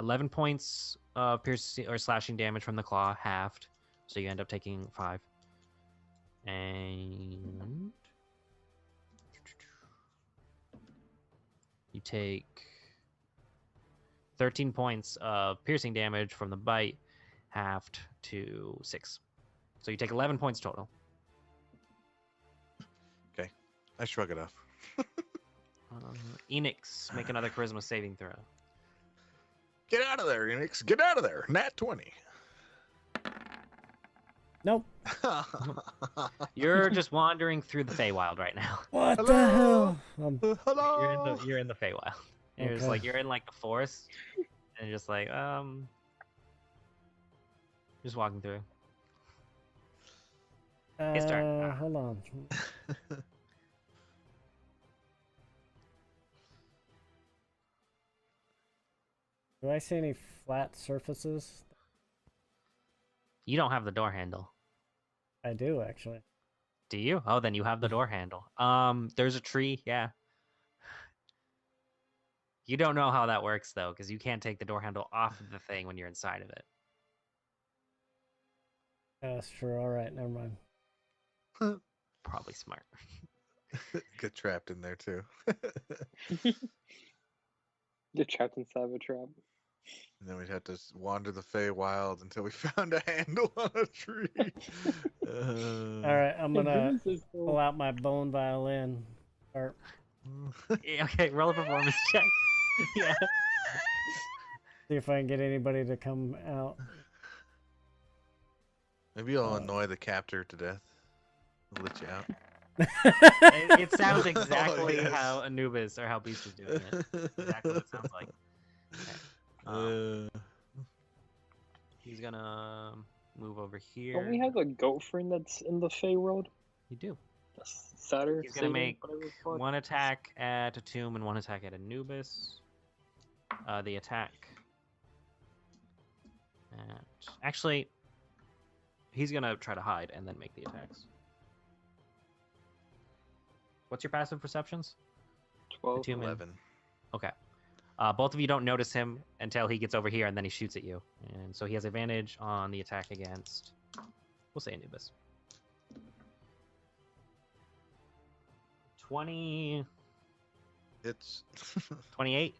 11 points of piercing or slashing damage from the claw, halved, so you end up taking 5. And you take 13 points of piercing damage from the bite, halved to 6. So you take 11 points total. I shrug it off. Enix, make another charisma saving throw. Get out of there, Enix. Get out of there. Nat 20. Nope. You're just wandering through the Feywild right now. What the Hello? hell? Hello. You're in the Feywild. And you're just Okay. like you're in like the forest, and you're just like just walking through. His turn. Hold on. Do I see any flat surfaces? You don't have the door handle, I do, actually. do you? Oh, then you have the door handle. There's a tree. Yeah. You don't know how that works though, because you can't take the door handle off of the thing when you're inside of it. That's true. All right, never mind. Probably smart. Get trapped in there too. You're trapped inside of a trap. And then we'd have to wander the Feywild until we found a handle on a tree. All right, I'm gonna pull out my bone violin. Or Yeah, okay, roll a performance check. Yeah. see if I can get anybody to come out. Maybe I'll annoy the captor to death. I'll let you out. It sounds exactly yes. how Anubis or how Beast is doing it. Exactly what it sounds like. Okay. He's gonna move over here. Don't we have a goat friend that's in the Fey world? You do. That's Saturn. He's gonna make one attack at a tomb and one attack at Anubis. The attack. Actually, he's gonna try to hide and then make the attacks. What's your passive perceptions? 12. Tomb and- 11. Okay. Both of you don't notice him until he gets over here and then he shoots at you. And so he has advantage on the attack against, we'll say Anubis. 20, It's 28?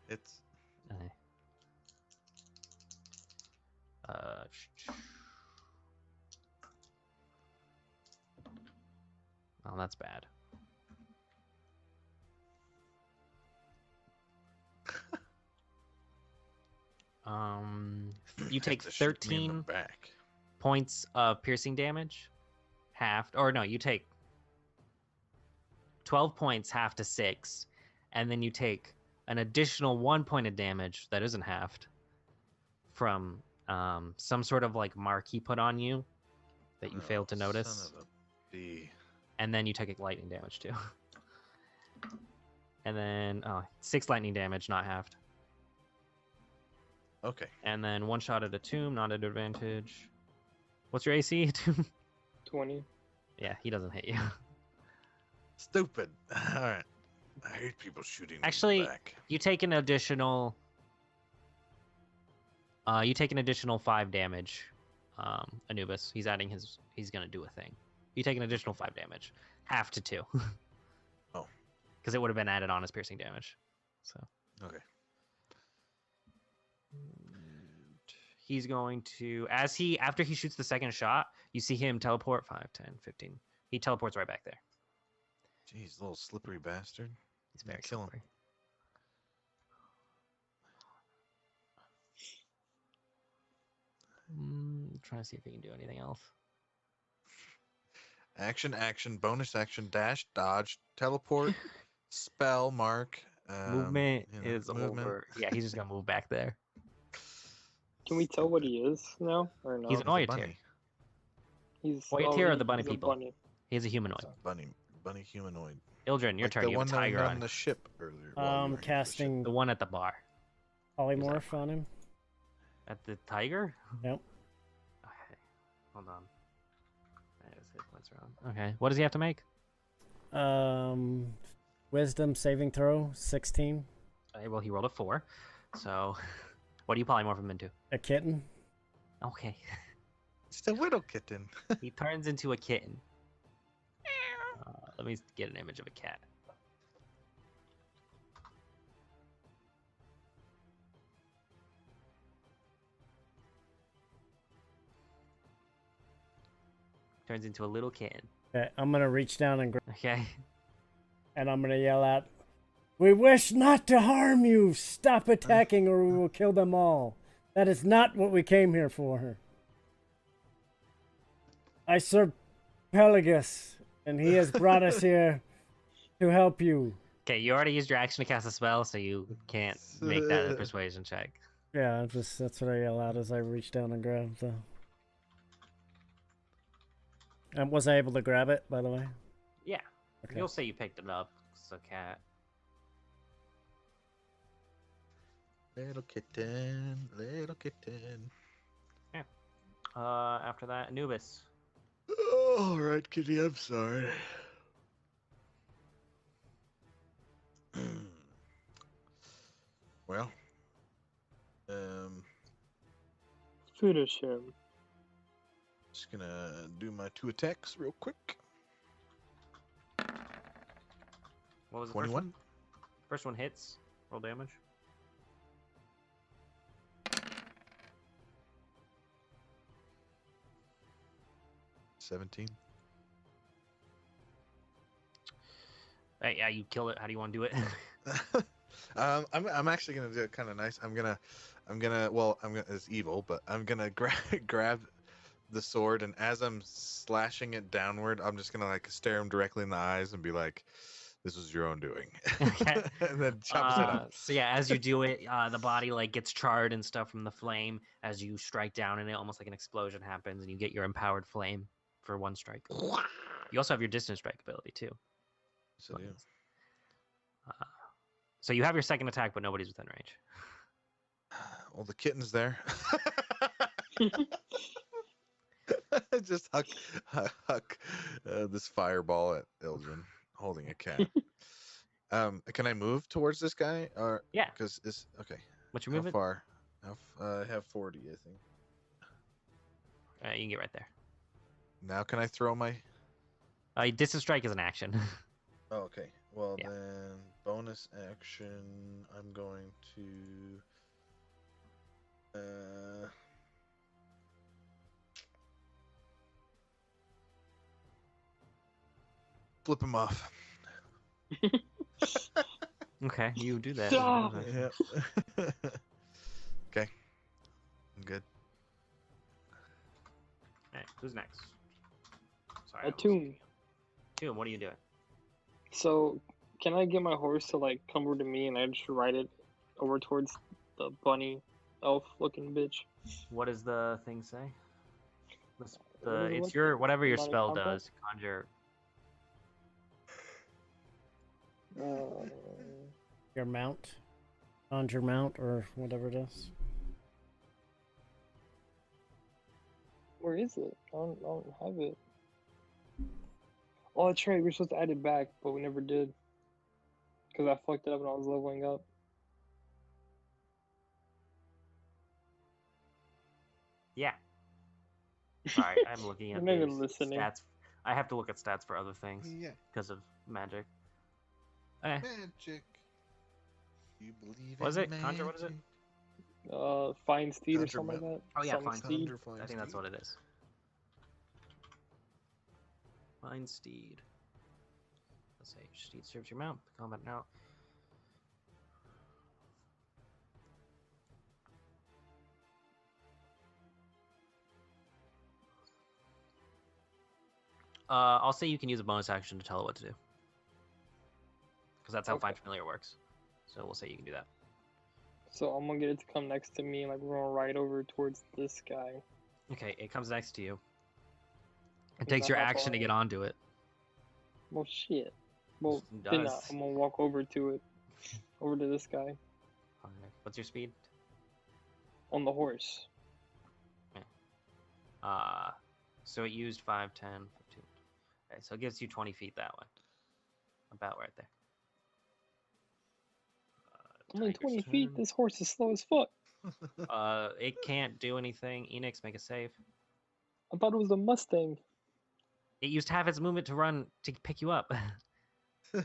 it's Okay. Oh, that's bad. You take to shoot me in the 13 back. points of piercing damage, half, or no, you take 12 points, half to 6, and then you take an additional 1 point of damage that isn't halved from some sort of like mark he put on you that you failed to notice, Son of a bee. and then you take lightning damage too. And then 6 lightning damage, not halved. Okay. And then one shot at a tomb, not at advantage. What's your AC? 20. Yeah, he doesn't hit you. Stupid. All right. I hate people shooting me in Actually, the back. You take an additional. You take an additional 5 damage. Anubis, he's adding his. He's gonna do a thing. You take an additional 5 damage, half to 2. Oh. Because it would have been added on as piercing damage. So. Okay. He's going to, after he shoots the second shot, you see him teleport 5, 10, 15. He teleports right back there. Jeez, little slippery bastard. He's very Kill him. slippery. Trying to see if he can do anything else. Action, bonus action, dash, dodge, teleport, spell, mark. Movement you know, is movement. over. Yeah, he's just gonna move back there. Can we tell what he is now or no? He's an It's a Oyatir. bunny. He's Oyatir are the bunny he's a people. bunny. He's a humanoid. Bunny humanoid. Ildren, your Like turn. the You have one a that we tiger met on. on the ship earlier. while you were in the ship. Casting The one at the bar. polymorph on him. At the tiger? Yep. Okay. Hold on. His hit points are on. Okay. What does he have to make? Wisdom saving throw 16. Okay, well, he rolled a 4. So, what do you polymorph him into? A kitten. Okay. It's the widow kitten. He turns into a kitten. Let me get an image of a cat. Turns into a little kitten. Okay, I'm gonna reach down and Okay. and I'm gonna yell out, "We wish not to harm you! Stop attacking or we will kill them all! That is not what we came here for. I serve Pelagus, and he has brought us here to help you." Okay, you already used your action to cast a spell, so you can't make that a persuasion check. Yeah, that's what I yell out as I reach down and grab the... was I able to grab it, by the way? Yeah. Okay. You'll say you picked it up. It's a cat. Little kitten, little kitten. Yeah. After that, Anubis. All right, kitty, I'm sorry. Well, Finish him. just gonna do my 2 attacks real quick. What was the 21. First one hits. Roll damage. $17. Hey, yeah, you kill it. How do you want to do it? I'm actually gonna do it kind of nice. I'm gonna it's evil, but I'm gonna grab the sword, and as I'm slashing it downward, I'm just gonna like stare him directly in the eyes and be like, "This was your own doing." Okay. And then chop his head off. So yeah, as you do it, the body like gets charred and stuff from the flame. As you strike down in it, almost like an explosion happens, and you get your empowered flame for 1 strike. You also have your distance strike ability too. So yeah. So you have your second attack, but nobody's within range. Well, the kitten's there. Just huck this fireball at Ildren, holding a cat. Can I move towards this guy? Or Yeah. Because it's okay. What's your How movement? far? I have 40, I think. You can get right there. Now can I throw my? Distance strike is an action. Oh, okay. Well, Yeah. then bonus action. I'm going to. Flip him off. Okay, you do that. Stop. Yeah. Okay. I'm good. Alright, who's next? Sorry. Tomb. Tomb, what are you doing? So, can I get my horse to like come over to me and I just ride it over towards the bunny elf looking bitch? What does the thing say? What is it It's like? your whatever your Not in spell combat? does. Conjure. Your mount? On your mount, or whatever it is. Where is it? I don't have it. Oh, that's right. We're supposed to add it back, but we never did. Because I fucked it up when I was leveling up. Yeah. Sorry, I'm looking at You're not even these listening. stats. I have to look at stats for other things Yeah. because of magic. Okay. Magic. You believe Was in it? Conjure, what is it? Magic. Find Steed or Conjure something like that. Oh, yeah, Summon Find Steed. Thunder I think that's Steed. what it is. Find Steed. Let's say Steed serves your mount. Combat now. I'll say you can use a bonus action to tell it what to do. Because that's how Okay. Find Familiar works. So we'll say you can do that. So I'm gonna get it to come next to me, and like we're gonna ride over towards this guy. Okay, it comes next to you. It Is takes that your how action far to I get am? onto it. Well, shit. Well, It then does. I'm gonna walk over to it, over to this guy Alright, what's your speed? on the horse. So it used 5, 10, 15. Okay, so it gives you 20 feet that way. About right there. Only Tiger's 20 feet. turn. This horse is slow as fuck. It can't do anything. Enix, make a save. I thought it was a Mustang. It used half its movement to run to pick you up. Oh,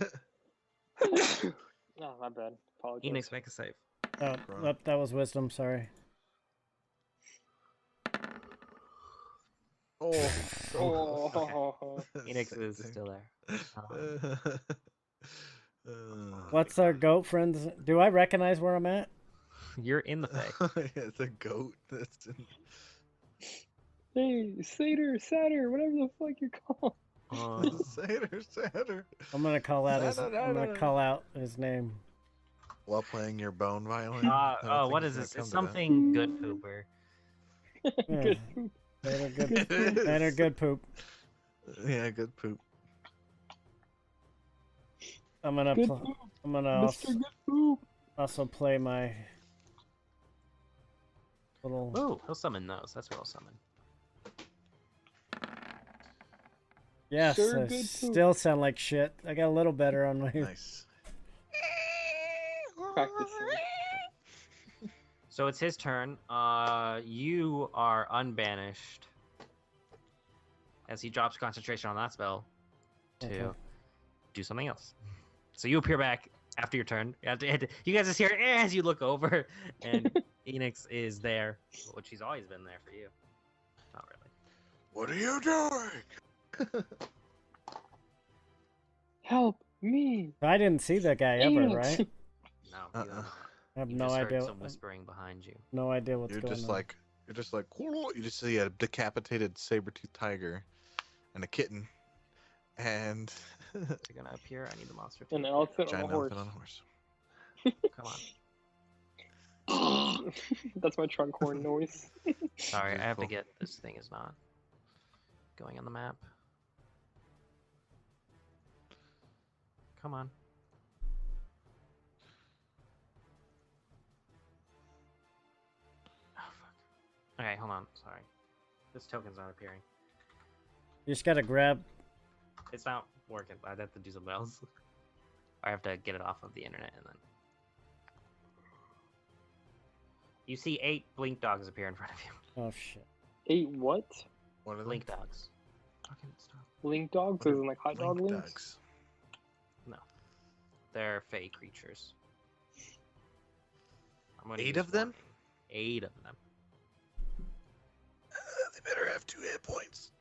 my bad. Apologize. Enix, make a save. Oh, that was wisdom, sorry. Oh. Oh, Phoenix Same is thing. still there. What's our goat friends? Do I recognize where I'm at? You're in the Fae. Yeah, it's a goat. That's hey, Satyr, whatever the fuck you're called. Satyr. I'm gonna call out his. Satyr. I'm gonna call out his name. While playing your bone violin. What is this? It's something good pooper. Yeah. Good poop. Better good. It is. Better good poop. Yeah, good poop. I'm gonna. Good Pl- poop. I'm gonna Mr. Good Poop. also play my little. Oh, he'll summon those. That's what he'll summon. Yes, Sure, I good poop. still sound like shit. I got a little better on my. Nice. Practicing. So it's his turn. You are unbanished as he drops concentration on that spell to Okay. do something else. So you appear back after your turn. You guys just hear as you look over, and Phoenix is there, which he's always been there for you. Not really. What are you doing? Help me. I didn't see that guy ever, Phoenix. right? No, you don't know. I have You no just heard idea. some whispering behind you. No idea what's You're going just on. like you just see a decapitated saber-toothed tiger and a kitten and They're gonna appear. I need the monster. An elephant on a giant horse. elephant on a horse. Come on. That's my trunk horn noise. Sorry, I have to Beautiful. get this thing is not going on the map. Come on. Oh fuck. Okay, hold on. Sorry. This token's not appearing. You just gotta grab. It's not working. I'd have to do something else. I have to get it off of the internet and then. You see 8 blink dogs appear in front of you. Oh shit. 8 what? What are they? Blink dogs. Fucking stop. Link dogs? As in like hot dog Link links? dogs. No. They're fey creatures. I'm gonna 8 use of them? one. 8 of them. They better have 2 hit points.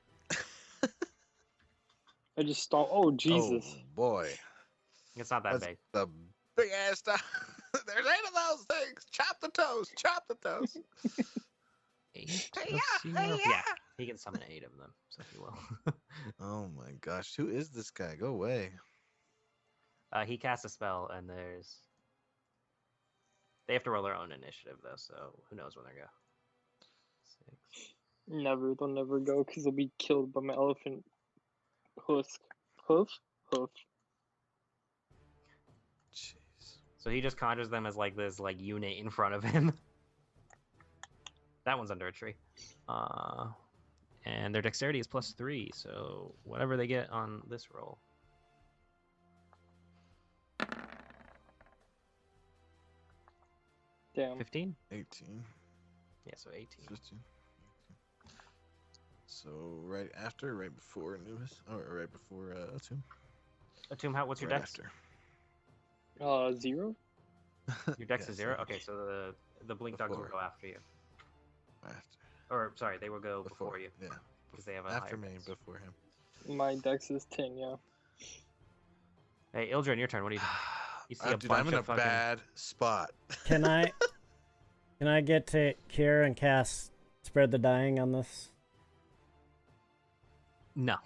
I just stalled. Oh, Jesus. Oh boy. It's not that That's big. the big ass dog. There's 8 of those things. Chop the toes. Chop the toes. 8? Hey-ya, Let's see what- hey-ya. Yeah, he can summon 8 of them, so he will. Oh my gosh. Who is this guy? Go away. He casts a spell, and there's. They have to roll their own initiative, though, so who knows when they go. 6. Never. They'll never go because they'll be killed by my elephant husk. Hoof? Hoof. Jeez. So he just conjures them as like this like unit in front of him. That one's under a tree. And their dexterity is +3, so whatever they get on this roll. Damn. 15? 18. Yeah, so 18. 15. So right after, right before Anubis, or right before Atum. Atum, what's your Right dex? after. 0? Your dex Yes, is 0? right Okay, so the blink dogs will Before. go after you. After. Or, sorry, they will go before you, Yeah. because they have a After higher me, dex. before him. My dex is 10, yeah. Hey, Ildren, your turn. What do you do? You see a Dude, I'm bunch in a of fucking... bad spot. Can I? Can I get to Kier and cast Spread the Dying on this? No.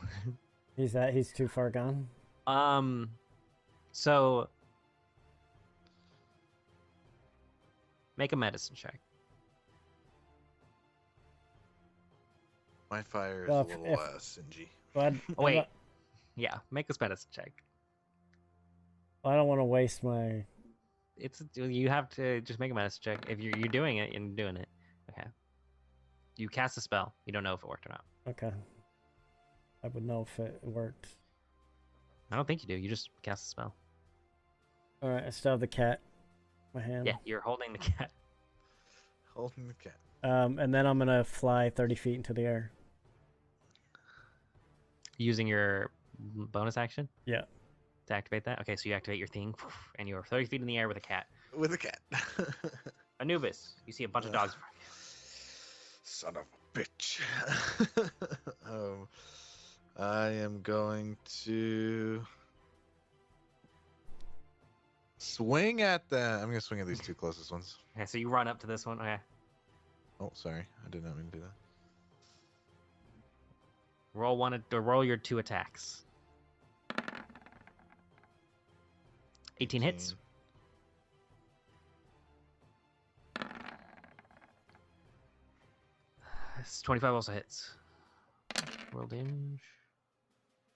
He's too far gone. So... Make a medicine check. My fire is Well, a if- little if- singy. But Oh, wait. Yeah, make a medicine check. I don't want to waste my. You have to just make a medicine check. If you're doing it, you're doing it. Okay. You cast a spell. You don't know if it worked or not. Okay. I would know if it worked. I don't think you do. You just cast a spell. All right, I still have the cat in my hand. Yeah, you're holding the cat. Holding the cat. And then I'm gonna fly 30 feet into the air. Using your bonus action Yeah. to activate that. Okay, so you activate your thing, and you're 30 feet in the air with a cat. With a cat. Anubis, you see a bunch of dogs in front of you. Son of a bitch. I am going to swing at them. I'm gonna swing at these two closest ones. Okay, so you run up to this one. Okay. Oh, sorry, I did not mean to do that. Roll one or roll your 2 attacks. 18 hits. This 25 also hits. Roll damage.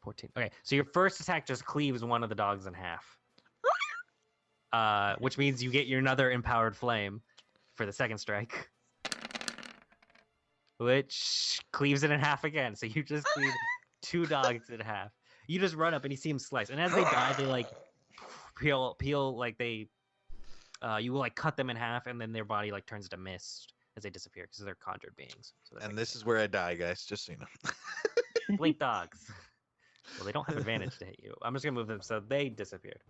14. Okay, so your first attack just cleaves one of the dogs in half. Which means you get your another empowered flame for the second strike. Which cleaves it in half again. So you just cleave 2 dogs in half. You just run up and you see them slice. And as they die, they like peel like they you will like cut them in half and then their body like turns to mist as they disappear because they're conjured beings. So And this is where I die, guys, just so you know. Blink dogs. Well, they don't have advantage to hit you. I'm just gonna move them so they disappeared.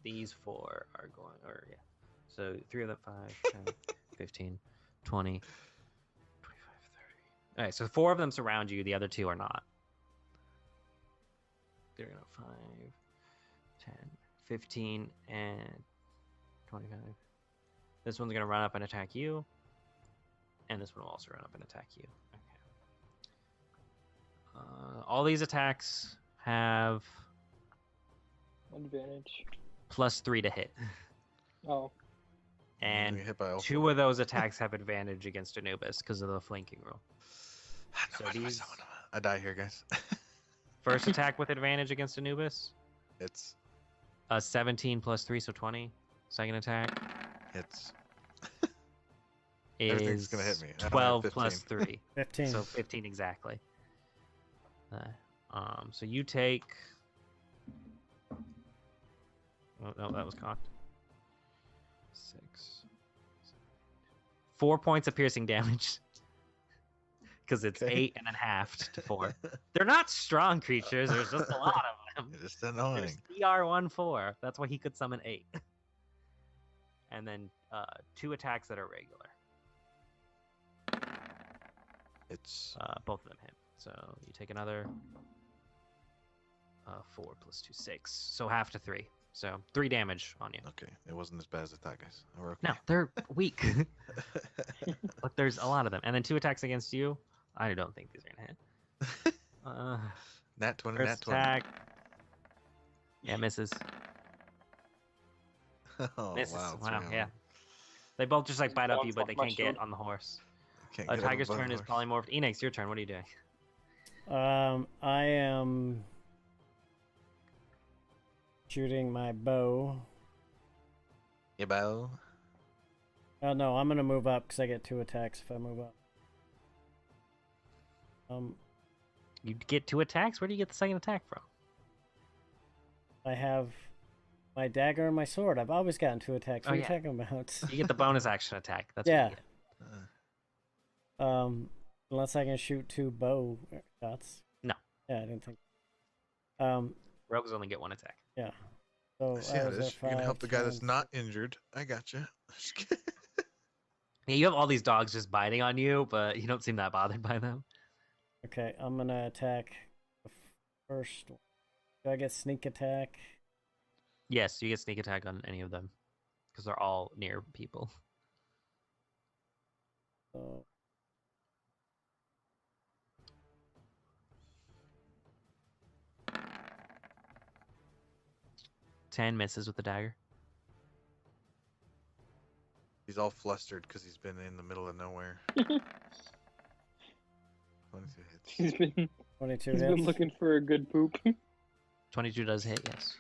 These 4 are going, or yeah. So 3 of them, 5, 10, 15, 20, 25, 30. All right, so 4 of them surround you. The other 2 are not. They're gonna 5, 10, 15, and 25. This one's gonna run up and attack you. And this one will also run up and attack you. Okay. All these attacks have Advantage. +3 to hit. Oh. And Get hit by all 2 of those attacks have advantage against Anubis because of the flanking rule. So these... I die here, guys. First attack with advantage against Anubis. It's 17 + 3, so 20. Second attack it's is everything's gonna hit me. I don't 12 have + 3. 15. So 15 exactly. So you take... Oh, no, that was cocked. 6. 4 points of piercing damage. Because it's Okay. 8 and then halved to 4. They're not strong creatures. There's just a lot of them. It's just annoying. There's CR14. That's why he could summon 8. And then 2 attacks that are regular. It's Both of them hit. So you take another 4 + 2, 6. So half to 3. So 3 damage on you. okay. It wasn't as bad as I thought, guys. We're okay. No, they're weak. Look, there's a lot of them. And then 2 attacks against you. I don't think these are going to hit. Nat 20, First nat 20. attack. Yeah, misses. Oh, Misses. wow. it's Wow, really yeah. hard. They both just like bite up you, Bounce but off they my can't get shield. on the horse. Can't get Tiger's above turn is horse. polymorphed. Enix, your turn. What are you doing? I am shooting my bow. Yeah, bow. Oh no, I'm gonna move up because I get 2 attacks if I move up. You get 2 attacks? Where do you get the second attack from? I have my dagger and my sword. I've always gotten 2 attacks. Oh, What are you yeah. talking about? You get the bonus action attack. That's Yeah. what you get. Unless I can shoot 2 bow shots. No. Yeah, I didn't think. Rogues only get 1 attack. Yeah. So I see how I it was is. at You're gonna help 5, the guy that's 10, not injured. I gotcha. Yeah, you have all these dogs just biting on you, but you don't seem that bothered by them. Okay, I'm gonna attack the first one. Do I get sneak attack? Yes, you get sneak attack on any of them because they're all near people. So 10 misses with the dagger. He's all flustered because he's been in the middle of nowhere. 22 hits. He's been 22 he's hits. been looking for a good poop. 22 does hit, yes.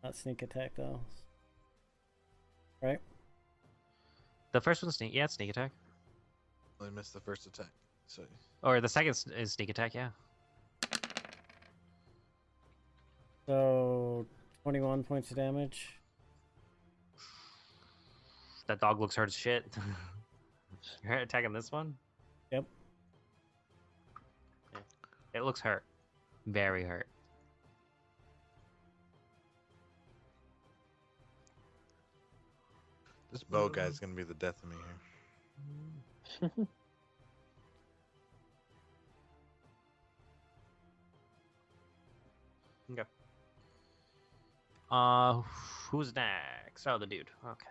Not sneak attack though. Right? The first one's sneak. Yeah, it's sneak attack. I missed the first attack. So Or the second is sneak attack, yeah. So 21 points of damage. That dog looks hurt as shit. You're attacking this one? Yep. Yeah. It looks hurt. Very hurt. This bow guy's gonna be the death of me here. Okay. Who's next? Oh, the dude. Okay.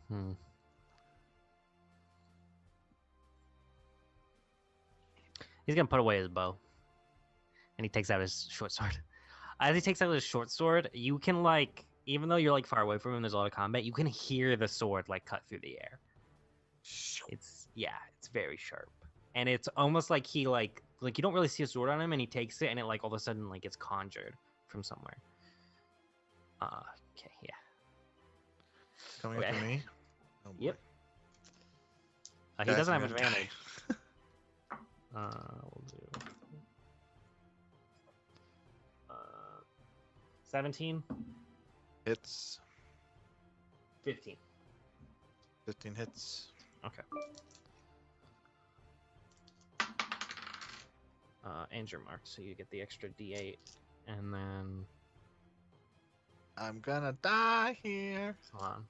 Hmm. He's gonna put away his bow, and he takes out his short sword. As he takes out his short sword, you can like, even though you're like far away from him, there's a lot of combat. You can hear the sword like cut through the air. It's very sharp, and it's almost like he like you don't really see a sword on him, and he takes it, and it like all of a sudden like gets conjured from somewhere. Okay, yeah. Coming Okay. to me. Oh, boy. Yep. He Guys, doesn't I'm have gonna die. advantage. We'll do 17, Hits. 15. 15 hits. Okay. And your mark, so you get the extra D8, and then I'm gonna die here. hold on.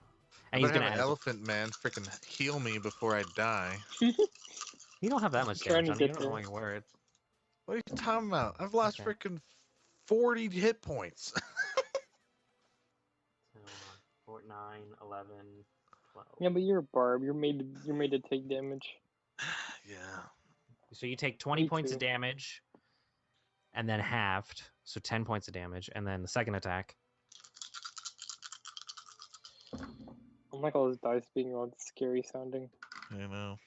I And he's better gonna have add an elephant man freaking heal me before I die. You don't have that much Trying damage to on you. get You don't know there. your word. What are you talking about? I've lost Okay. freaking 40 hit points. 4, 9, 11, 12. Yeah, but you're a barb. You're made to take damage. Yeah. So you take 20 Me points too. of damage, and then halved, so 10 points of damage, and then the second attack. I like all those dice being all scary sounding. I know.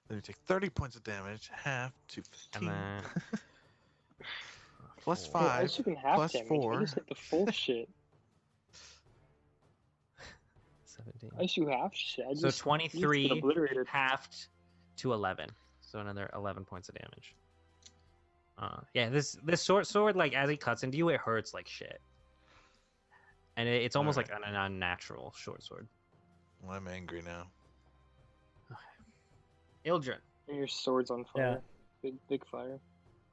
Then you take 30 points of damage, half to 15. And then Plus four. Hey, 5. at least you can half plus damage. 4. I just hit the full shit. 17. I shoot half shit. I So just 23 get obliterated. halved to 11. So another 11 points of damage. Yeah, this short sword, like as he cuts into you, it hurts like shit. And it's almost like an unnatural short sword. Well, I'm angry now. Ildren. And your sword's on fire. Big fire.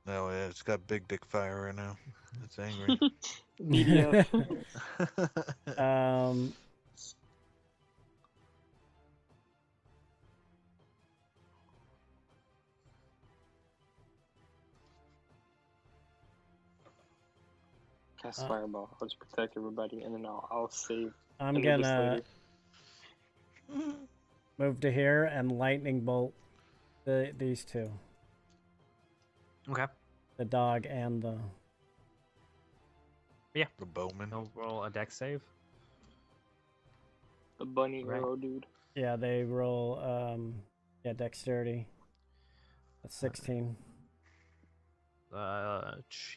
No, yeah, it's got big dick fire right now. It's angry. BDF. Cast fireball. I'll just protect everybody, and then I'll save. I'm Anubis gonna later. move to here and lightning bolt these two, Okay. the dog and the. The bowman. He'll roll a dex save. The bunny Right. arrow dude. Yeah, they roll. Dexterity. That's 16.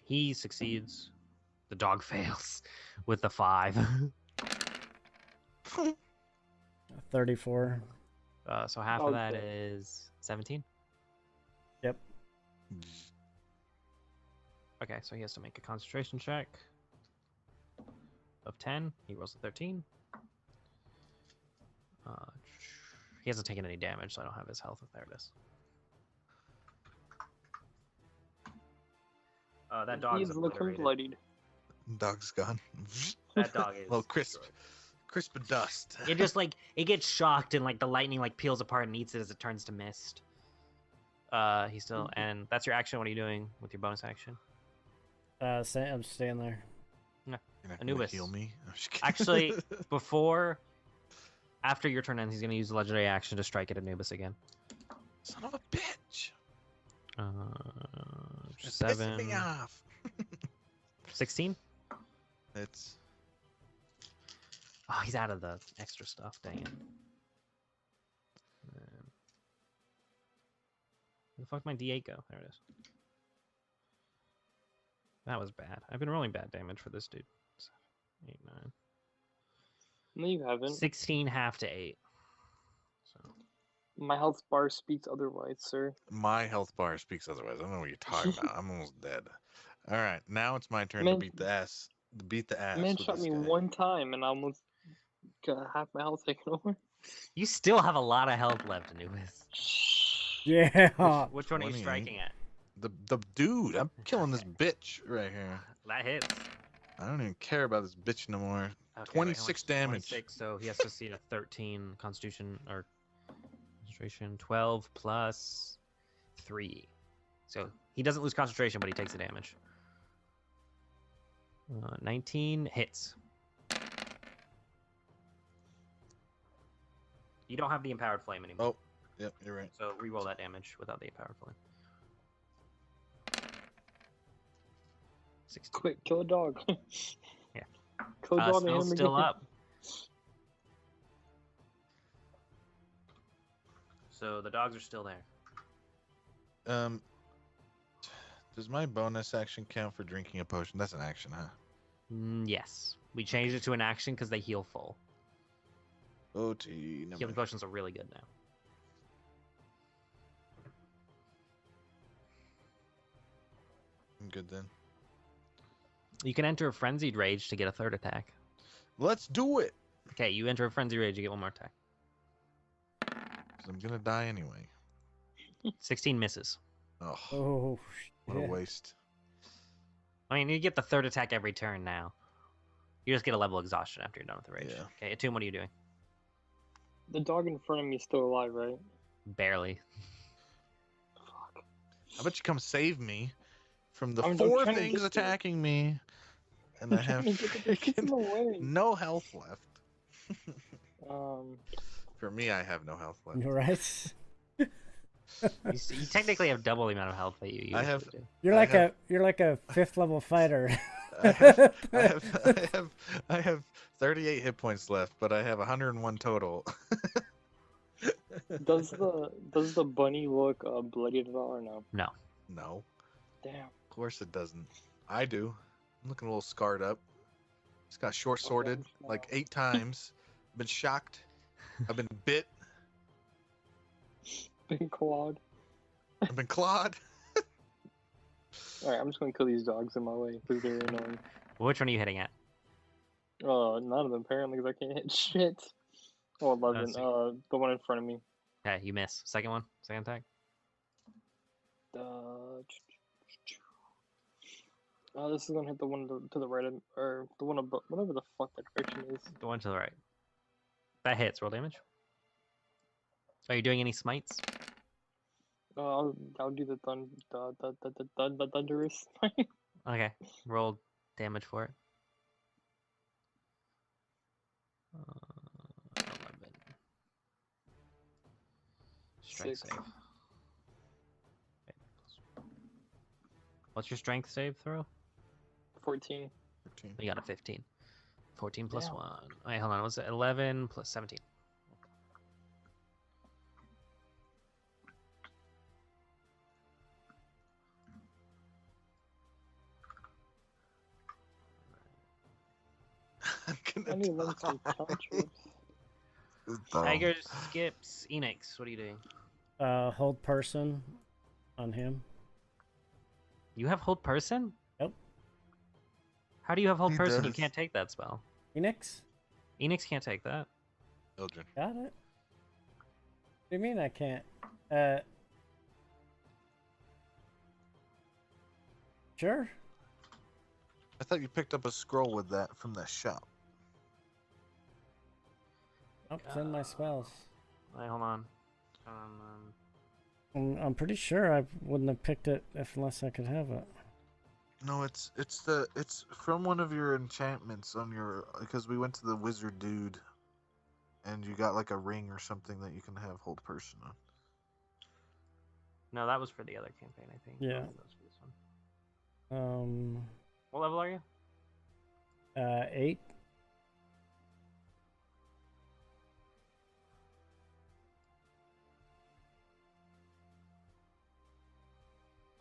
He succeeds. The dog fails with the 5. 34. So half Dog of that fails. is 17. Yep. Okay, so he has to make a concentration check of 10. He rolls a 13. He hasn't taken any damage, so I don't have his health. There it is. That dog is He's looking obliterated. bloodied. Dog's gone. That dog is Well, crisp. destroyed. Crisp and dust. It just like it gets shocked and like the lightning like peels apart and eats it as it turns to mist. He's still and that's your action. What are you doing with your bonus action? I'm staying there. You're not gonna Anubis. heal me? I'm just kidding. Actually, after your turn ends, he's gonna use the legendary action to strike at Anubis again. Son of a bitch. It's pissing me 7, off. 16. It's Oh, he's out of the extra stuff. Dang it. Where the fuck did my D8 go? There it is. That was bad. I've been rolling bad damage for this dude. 7, 8, 9. No, you haven't. 16 half to 8. So My health bar speaks otherwise, sir. my health bar speaks otherwise. I don't know what you're talking about. I'm almost dead. All right, now it's my turn to Man- beat the ass. Beat the ass. Man with shot this me guy. one time and I almost Got half my health taken over. You still have a lot of health left, Anubis. Yeah. Which one are you 28. striking at? The dude, I'm killing this bitch right here. That hits. I don't even care about this bitch no more. Okay, 26 damage. 26, so he has to see a 13 Constitution or concentration. 12 plus 3. So he doesn't lose concentration, but he takes the damage. 19 hits. You don't have the empowered flame anymore. Oh, yep, you're right. So re-roll that damage without the empowered flame. 16. Quick, kill a dog. Yeah. Kill a dog and hit Snow's him still again. up. So the dogs are still there. Does my bonus action count for drinking a potion? That's an action, huh? Yes. We changed it to an action because they heal full. OT. Healing potions are really good now. I'm good then. You can enter a frenzied rage to get a third attack. Let's do it. Okay, you enter a frenzied rage, you get one more attack. 'Cause I'm gonna die anyway. 16 misses. Oh, Oh, what a shit. waste. I mean, you get the third attack every turn now. You just get a level of exhaustion after you're done with the rage. Yeah. Okay, Atum, what are you doing? The dog in front of me is still alive, right? Barely. Fuck. How about you come save me from the I'm 4 trying to things get to it. attacking me, and I have Get in the freaking way. no health left. Um, For me, I have no health left. You're right. You technically have double the amount of health that you I usually have- do. You're I like have- you're like a 5th level fighter. I have 38 hit points left, but I have 101 total. does the bunny look bloodied at all or no? No, Damn. of course it doesn't. I do. I'm looking a little scarred up. It's got short sworded like 8 times. Been shocked. I've been bit. Big quad. I've been clawed. Alright, I'm just gonna kill these dogs in my way because they're annoying. Which one are you hitting at? None of them apparently because I can't hit shit. Oh, 11. so- The one in front of me. Okay, you miss. Second one? Second attack? This is gonna hit the one to the right of, or the one above, whatever the fuck that direction is. The one to the right. That hits. Roll damage. Are you doing any smites? I'll do the thunderous. Okay. Roll damage for it. 11. Strength 6. save. Okay. What's your strength save throw? 14. 13. You got a 15. 14 plus Damn. 1. Wait, hold on. What's it? 11 plus 17. I'm I gonna need to learn some die. cantrips. Tiger skips Enix. What are you doing? Hold person on him. You have hold person? Yep. How do you have hold He person? You does. can't take that spell. Phoenix? Enix can't take that. Children. Got it. What do you mean I can't? Sure. I thought you picked up a scroll with that from that shop. Oh, it's in my spells. Wait, hold on. I'm pretty sure I wouldn't have picked it unless I could have it. No, it's from one of your enchantments on your, because we went to the wizard dude, and you got like a ring or something that you can have hold person on. No, that was for the other campaign, I think. Yeah. That was for this one. What level are you? 8.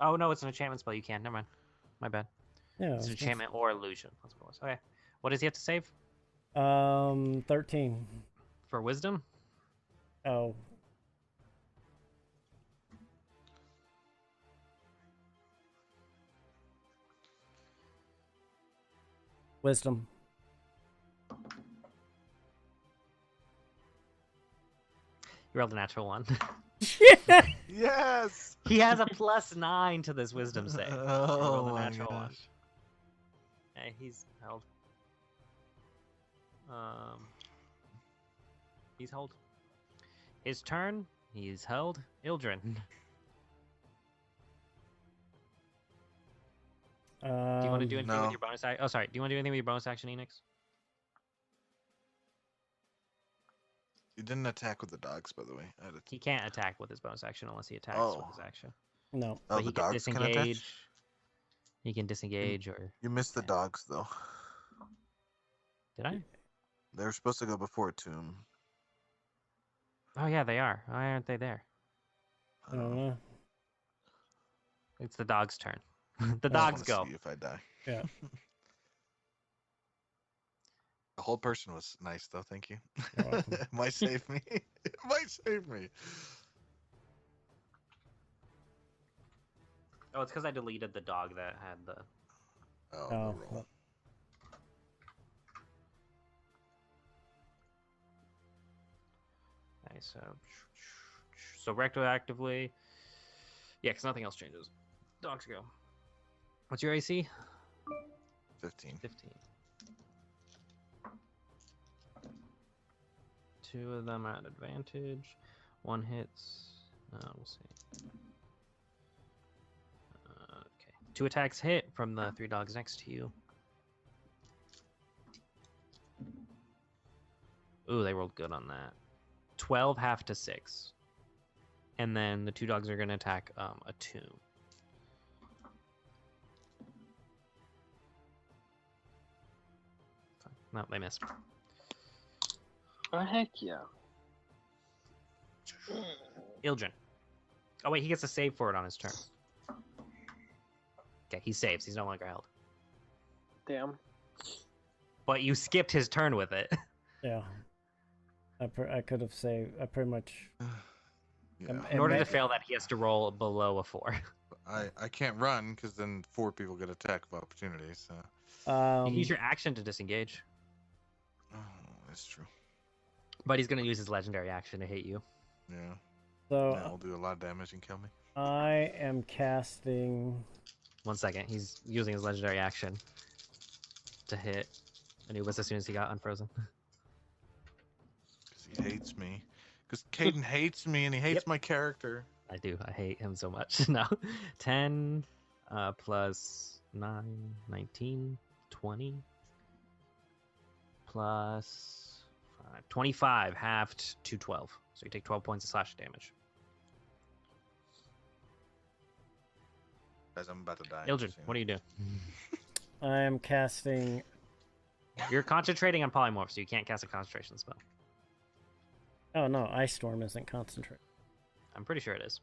Oh, no, it's an enchantment spell. You can. Never mind. My bad. Yeah. It's an enchantment or illusion. That's what it was. Okay. What does he have to save? 13. For wisdom? Oh. Wisdom. You rolled a natural 1. Yes. He has a +9 to this wisdom save. You Oh rolled a my natural 1. gosh. Hey, he's held. He's held. His turn. He's held. Ildren. Do you want to do anything no. with your bonus action? Oh, sorry. Do you want to do anything with your bonus action, Enix? You didn't attack with the dogs, by the way. He can't attack with his bonus action unless he attacks with his action. No. Oh, But he the can dogs can disengage. attach? He can disengage or. You missed the dogs, though. Did I? They were supposed to go before Tomb. Oh yeah, they are. Why aren't they there? I don't know. It's the dog's turn. The I dogs I go. see if I die. Yeah. The whole person was nice, though. Thank you. You're welcome. It might save me. It might save me. Oh, it's because I deleted the dog that had the. Oh, Oh, no roll. Nice. So retroactively. Yeah, because nothing else changes. Dogs go. What's your AC? 15. 15. 2 of them are at advantage. 1 hits. We'll see. Okay. 2 attacks hit from the 3 dogs next to you. Ooh, they rolled good on that. 12 half to 6. And then the 2 dogs are going to attack a tomb. No, they missed. Oh, heck yeah. Ildren. Oh, wait, he gets a save for it on his turn. Okay, he saves. He's no longer held. Damn. But you skipped his turn with it. Yeah. I could have saved. I pretty much. Yeah. In order to fail that, he has to roll below a 4. I can't run because then 4 people get attack of opportunity. So. You can use your action to disengage. Oh, that's true. But he's going to use his legendary action to hit you. Yeah. So That'll do a lot of damage and kill me. I am casting. 1 second. He's using his legendary action to hit Anubis as soon as he got unfrozen. Because he hates me. Because Caden hates me and he hates my character. I do. I hate him so much. No. 10 plus 9, 19, 20 plus 5, 25 halved to 12. So you take 12 points of slash damage. Guys, I'm about to die. Ildren, what do you do? I am casting. You're concentrating on polymorph, so you can't cast a concentration spell. Oh no, Ice Storm isn't concentrate. I'm pretty sure it is.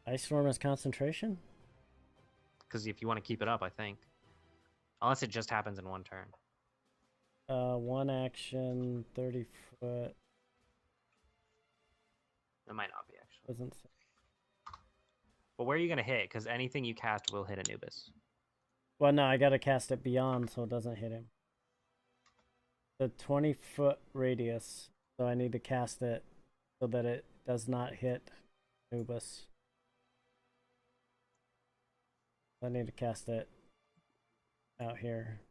Ice Storm is concentration? Because if you want to keep it up, I think. Unless it just happens in one turn. 1 action, 30 foot. It might not be, actually. Doesn't say. But where are you going to hit? Because anything you cast will hit Anubis. Well, no, I gotta cast it beyond so it doesn't hit him. The 20-foot radius, so I need to cast it so that it does not hit Anubis. I need to cast it out here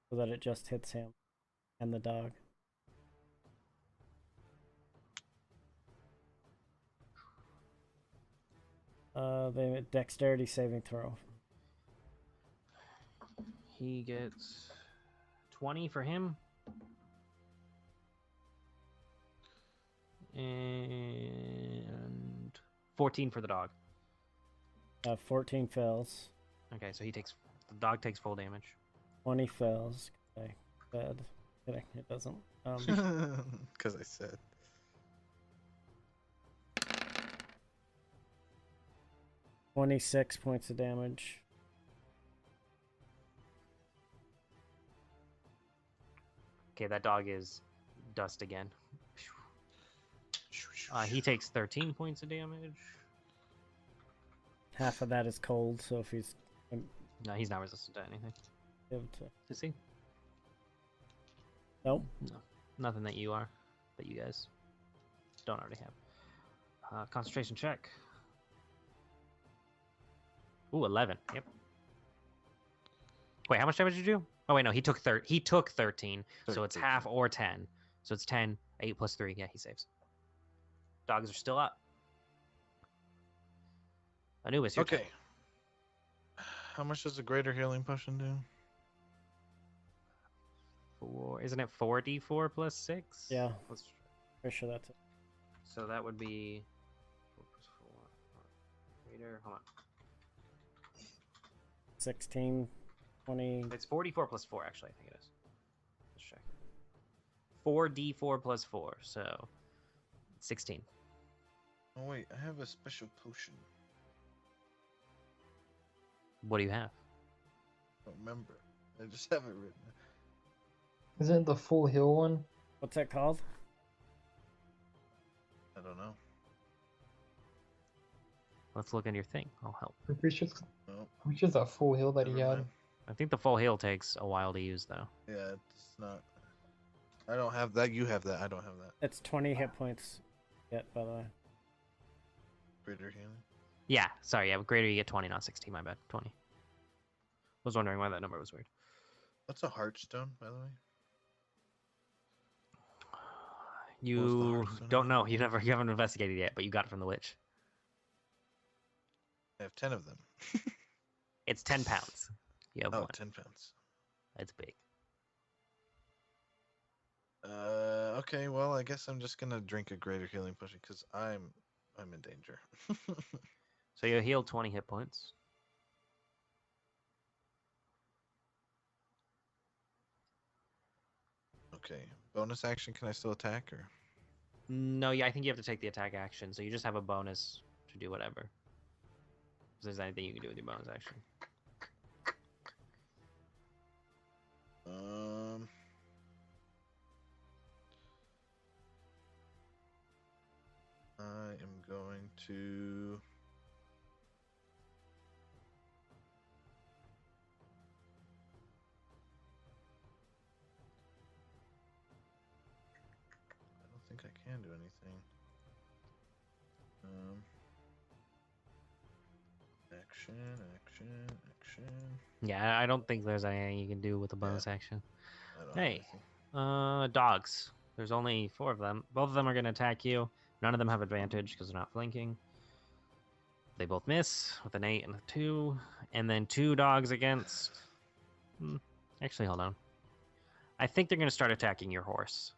so that it just hits him and the dog. The dexterity saving throw. He gets 20 for him. And 14 for the dog. 14 fails. Okay, so the dog takes full damage. 20 fails. Okay, bad. Kidding, it doesn't. Because I said. 26 points of damage. Okay, that dog is dust again. He takes 13 points of damage. Half of that is cold, so if he's No, he's not resistant to anything. able to. Is he? Nope. No. Nothing that you are. That you guys. don't already have. Concentration check. Ooh, 11. Yep. Wait, how much damage did you do? Oh wait, no, he took 13. So it's 13. half or 10. So it's 10. 8 plus 3. Yeah, he saves. Dogs are still up. Anubis, your turn. Okay. How much does a greater healing potion do? Isn't it 4d4 plus 6? Yeah. Let's, Pretty sure that's it. so that would be 4 plus 4. Greater. Hold on. 16, 20. It's 44 plus 4, actually, I think it is. Let's check. 4d4 plus 4, so 16. Oh wait, I have a special potion. What do you have? I don't remember. I just have it written. Isn't it the full heal one? What's that called? I don't know. Let's look in your thing. I'll help. I'm pretty sure it's, No. I'm pretty sure it's that full heal that he Never had. mind. I think the full heal takes a while to use, though. Yeah, it's not. I don't have that. You have that. I don't have that. It's 20 hit points yet, by the way. Greater healing. Yeah, sorry. Yeah, greater you get 20, not 16. My bad. 20. Was wondering why that number was weird. What's a heartstone, by the way? You Hearthstone? don't know. You haven't investigated yet, but you got it from the witch. I have 10 of them. It's 10 pounds. You have Oh, one. 10 pounds. It's big. Okay, well, I guess I'm just gonna drink a greater healing potion because I'm in danger. So you heal 20 hit points. Okay, bonus action. Can I still attack or? No, yeah, I think you have to take the attack action, so you just have a bonus to do whatever. If there's anything you can do with your bonus action. I am going to. I don't think I can do anything. Action. Yeah, I don't think there's anything you can do with a bonus action. I don't have Hey, anything. dogs. There's only 4 of them. Both of them are going to attack you. None of them have advantage because they're not flanking. They both miss with an 8 and a 2. And then 2 dogs against... Actually, hold on. I think they're going to start attacking your horse.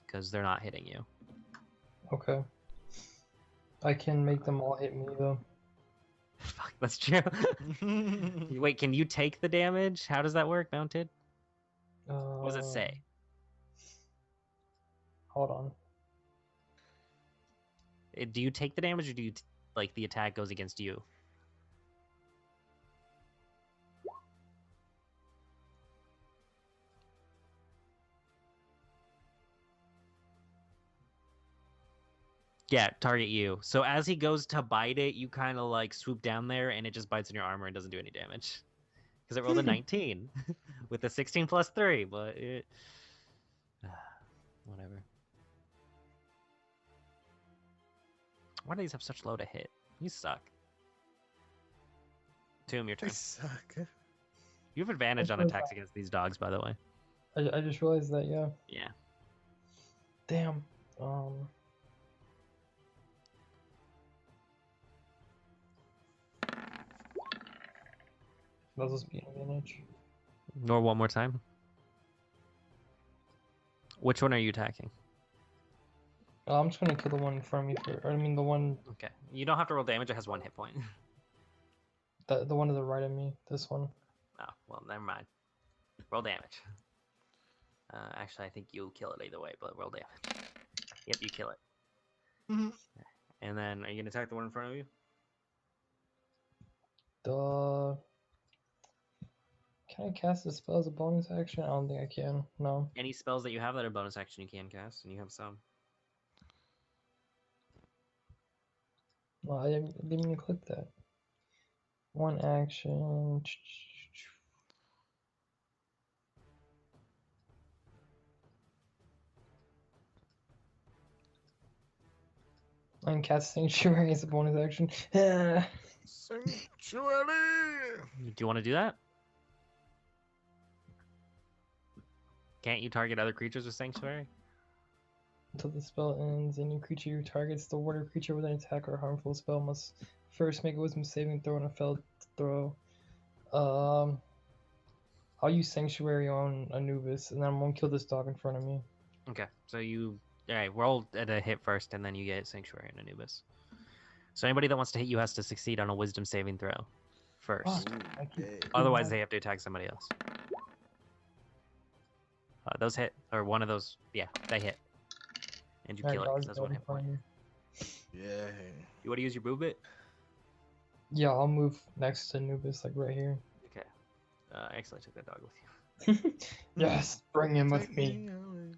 Because they're not hitting you. Okay. I can make them all hit me though. Fuck, that's true. Wait, can you take the damage? How does that work, Mounted? What does it say? Hold on. Do you take the damage, or do you like the attack goes against you? Yeah, target you. So as he goes to bite it, you kind of like swoop down there, and it just bites in your armor and doesn't do any damage. Because it rolled a 19 with a 16 plus 3, but it... whatever. Why do these have such low to hit? You suck. Tomb, your They turn. suck. You have advantage on attacks against these dogs, by the way. I just realized that, yeah. Yeah. Damn. That was be an advantage. Nor one more time. Which one are you attacking? I'm just gonna kill the one in front of me for. I mean, the one. Okay. You don't have to roll damage. It has 1 hit point. The one to the right of me. This one. Oh, well, never mind. Roll damage. Actually, I think you'll kill it either way, but roll damage. Yep, you kill it. And then, are you going to attack the one in front of you? Can I cast a spell as a bonus action? I don't think I can. No. Any spells that you have that are bonus action you can cast, and you have some. Well, I didn't even click that. One action. I can cast Sanctuary as a bonus action. Yeah. Sanctuary. Do you want to do that? Can't you target other creatures with Sanctuary? Until the spell ends, any creature you targets the water creature with an attack or harmful spell must first make a wisdom saving throw on a failed throw. I'll use Sanctuary on Anubis, and then I'm gonna kill this dog in front of me. Okay, so you roll at a hit first, and then you get Sanctuary and Anubis. So anybody that wants to hit you has to succeed on a Wisdom saving throw first. Fuck, I keep Hey. Otherwise, they have to attack somebody else. Those hit, or one of those, yeah, they hit, and you Alright, kill it. 'Cause dog's that's dead one in hit front point. of me. Yeah. You want to use your movement? Yeah, I'll move next to Anubis, like right here. Okay. I actually took that dog with you. Yes, bring him with Take me. away.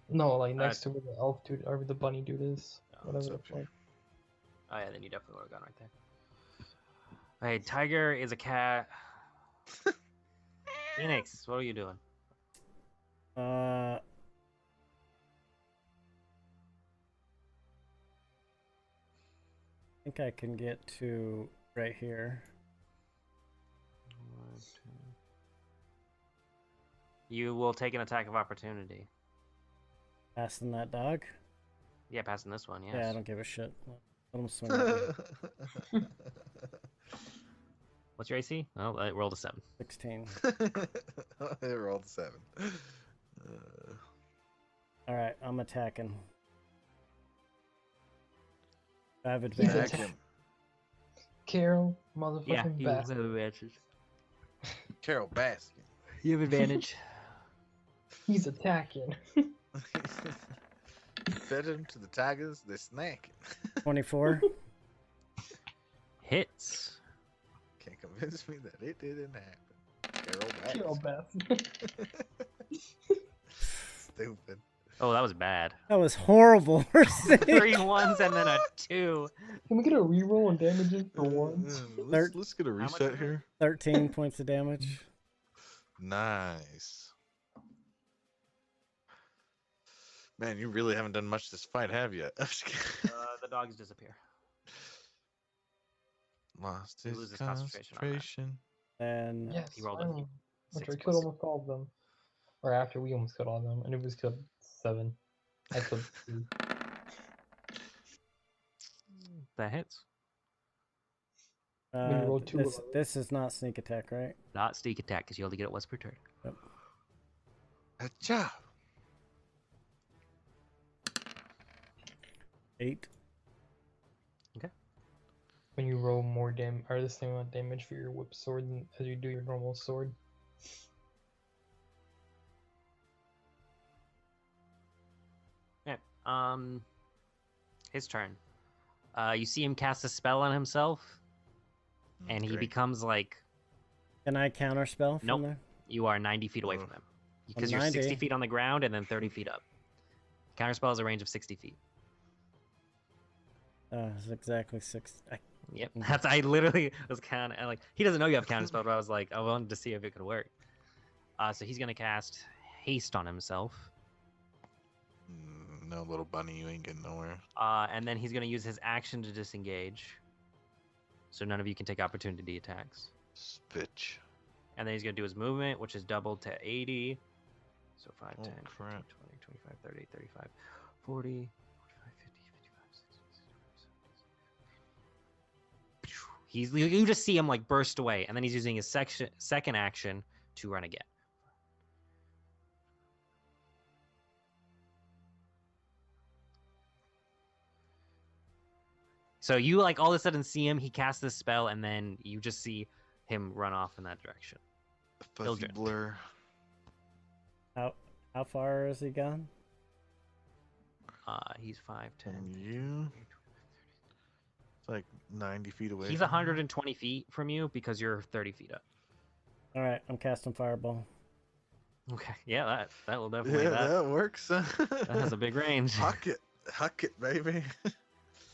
No, like next to where the elf dude or the bunny dude is. Oh, Whatever it's the up here. fuck. Oh yeah, then you definitely would have gone right there. Hey, Tiger is a cat. Phoenix, what are you doing? I think I can get to right here. You will take an attack of opportunity. Passing that dog? Yeah, passing this one, yes. Yeah, I don't give a shit. Let him swing at me. What's your AC? Oh, I rolled a 7. 16. It rolled 7. Alright, I'm attacking. I have He's advantage. Attack him. Carol, Yeah, motherfucking you bastard. have advantage. Carol Baskin. You have advantage. He's attacking. Fed him to the tigers, they're snacking. 24. Hits. Can't convince me that it didn't happen. Carol Carol Baskin. bastard. Stupid. Oh, that was bad. That was horrible. We're 3 ones and then a 2. Can we get a reroll on damages for once? Let's get a much reset is it? here. 13 points of damage. Nice. Man, you really haven't done much this fight, have you? I'm just kidding. The dogs disappear. Lost He his loses concentration on that. concentration. And Yes, He rolled a finally. After 6 I killed plus almost all of them. Or after we almost killed all of them. And it was killed 7. I killed 2. That hits. When you roll 2 this, this is not sneak attack, right? Not sneak attack because you only get it once per turn. Achoo. 8. when you roll more or the same amount of damage for your whip sword as you do your normal sword. Yeah. His turn. You see him cast a spell on himself, and he Okay. becomes like Can I counterspell from Nope. there? you are 90 feet away from him because you're 60 90. feet on the ground and then 30 feet up. Counterspell has a range of 60 feet. It's exactly 6. Yep. I literally was kind of like he doesn't know you have counterspell, but I was like I wanted to see if it could work. So he's gonna cast haste on himself. No, little bunny, you ain't getting nowhere. And then he's going to use his action to disengage. So none of you can take opportunity attacks. Spitch. And then he's going to do his movement, which is doubled to 80. So 5, Oh, 10, 15, crap. 20, 25, 30, 35, 40, 45, 50, 55, 60, 65. You just see him like burst away. And then he's using his second action to run again. So you like all of a sudden see him, he casts this spell, and then you just see him run off in that direction. Fuzzy Children. blur. How far is he gone? He's 5, 10. And you? It's like 90 feet away. He's from you. 120 feet from you because you're 30 feet up. All right, I'm casting Fireball. Okay, yeah, that will definitely Yeah, that works. that has a big range. Huck it, baby.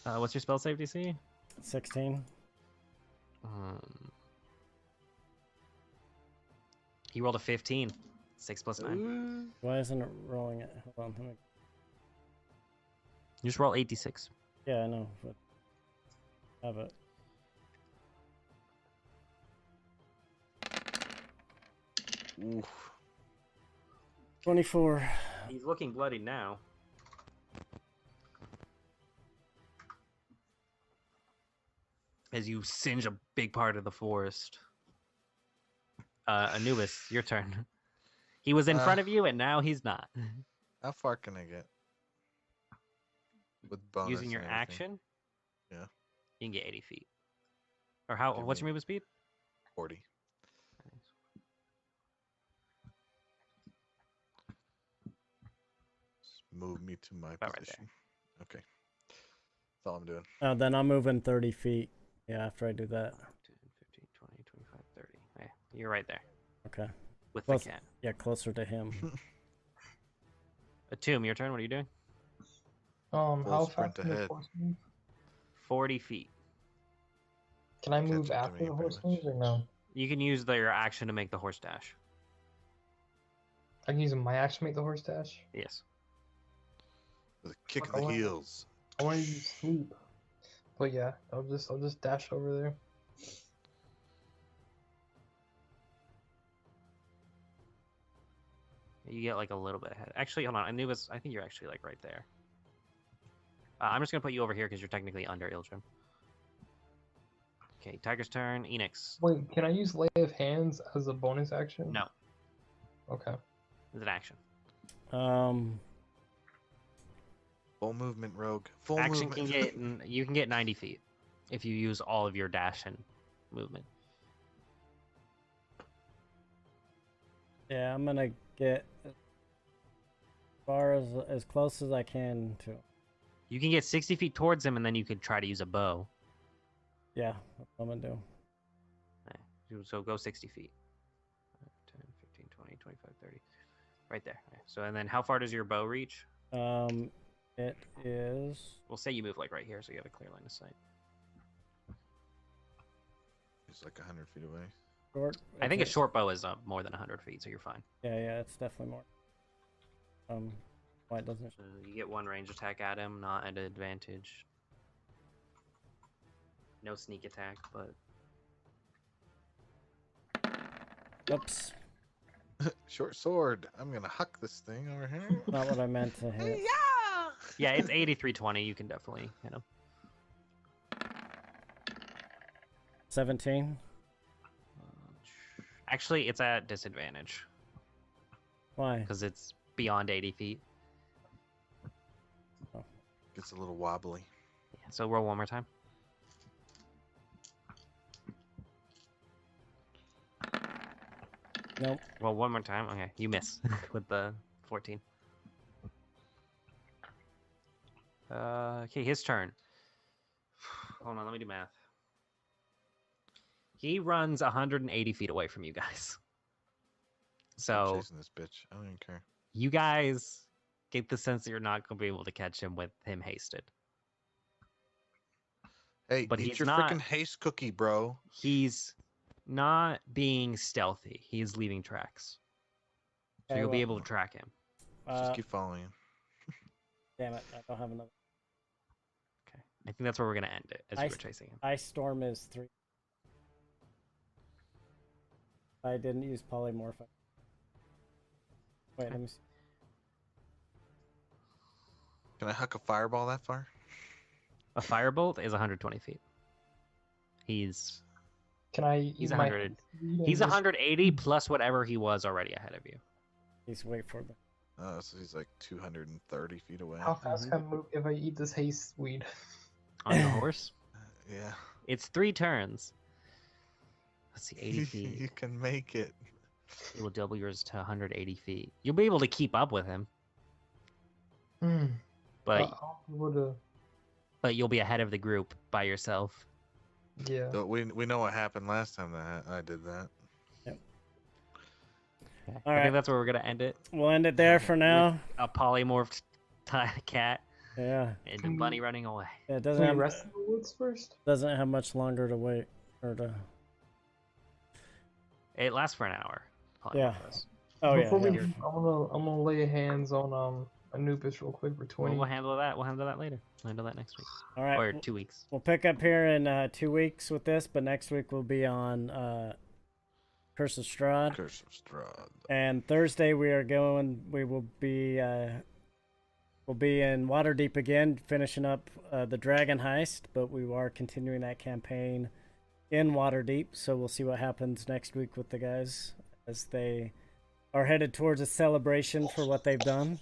What's your spell save DC? 16. He rolled a 15. 6 plus 9. Why isn't it rolling it? Hold on. You just roll 86. Yeah, I know. But have it. Oof. 24. He's looking bloody now. As you singe a big part of the forest. Anubis, your turn. He was in front of you, and now he's not. How far can I get? With bonus Using your and everything. action? Yeah. You can get 80 feet. Or how? Give What's me- your movement speed? 40. Just move me to my About right position. Okay. That's all I'm doing. Oh, then I'm moving 30 feet. Yeah, after I do that. 10, 15, 20, 25, 30. Yeah, you're right there. Okay. With Close- the cat. Yeah, closer to him. Tomb, your turn. What are you doing? How sprint fast can the ahead. horse move? 40 feet. Can I Catch move up to after me, the pretty horse much. moves or no? You can use your action to make the horse dash. I can use my action to make the horse dash. Yes. With a kick Fuck, in I the wanna- heels. I want to use sleep. But yeah, I'll just dash over there. You get like a little bit ahead. Actually, hold on. I think you're actually like right there. I'm just gonna put you over here because you're technically under Ildrim. Okay, Tiger's turn. Enix. Wait, can I use lay of hands as a bonus action? No, Okay. it's an action. Full movement, rogue. Full Action movement. can get you can get 90 feet if you use all of your dash and movement. Yeah, I'm gonna get as far as close as I can to. You can get 60 feet towards him, and then you could try to use a bow. Yeah, that's what I'm gonna do. Okay, so go 60 feet. 10, 15, 20, 25, 30. Right there. Okay, so, and then how far does your bow reach? It is. We'll say you move like right here, so you have a clear line of sight. He's like 100 feet away. Short. I think a it's short bow is more than 100 feet, so you're fine. Yeah, it's definitely more. Why it doesn't? So you get one range attack at him, not at an advantage. No sneak attack, but Oops, Short sword. I'm gonna huck this thing over here. not what I meant to hit. yeah, it's 8320. You can definitely hit him. 17. Actually, it's at disadvantage Why? because it's beyond 80 feet. Gets a little wobbly. Yeah, so roll one more time. Nope. Roll one more time. Okay, you miss with the 14. Okay, his turn. Hold on, let me do math. He runs 180 feet away from you guys. I'm So chasing this bitch. I don't even care. you guys get the sense that you're not going to be able to catch him with him hasted. Hey, But eat he's your not- freaking haste cookie, bro. He's not being stealthy. He's leaving tracks. So Okay, you'll be well, able to track him. Just keep following him. Damn it! I don't have another. Okay. I think that's where we're going to end it as I we were s- chasing him. Ice Storm is 3. I didn't use polymorph. Wait, let me see. Can I huck a fireball that far? A firebolt is 120 feet. He's Can I He's use my 100. speed and he's just- 180 plus whatever he was already ahead of you. Please wait for the. So he's like 230 feet away. How fast can I move if I eat this haste weed? On your horse, Yeah. it's 3 turns. Let's see, 80 you feet. can make it. It will double yours to 180 feet. You'll be able to keep up with him, Hmm. but I'll be able to. but you'll be ahead of the group by yourself. Yeah. So we know what happened last time that I did that. Okay. All I right. think that's where we're gonna end it. We'll end it there for now. A polymorphed cat Yeah. and a Can bunny we- running away. Yeah, it Can doesn't we have, rest in the woods first? doesn't have much longer to wait or to. It lasts for an hour. Yeah. polymorph does. Oh yeah. Before we yeah. leave, I'm gonna lay hands on Anubis real quick for Well, 20. we'll handle that. We'll handle that later. We'll handle that next week All right. or 2 weeks. We'll pick up here in 2 weeks with this, but next week we'll be on Curse of Strahd. Curse of Strahd. And Thursday we will be in Waterdeep again, finishing up the Dragon Heist, but we are continuing that campaign in Waterdeep, so we'll see what happens next week with the guys as they are headed towards a celebration for what they've done.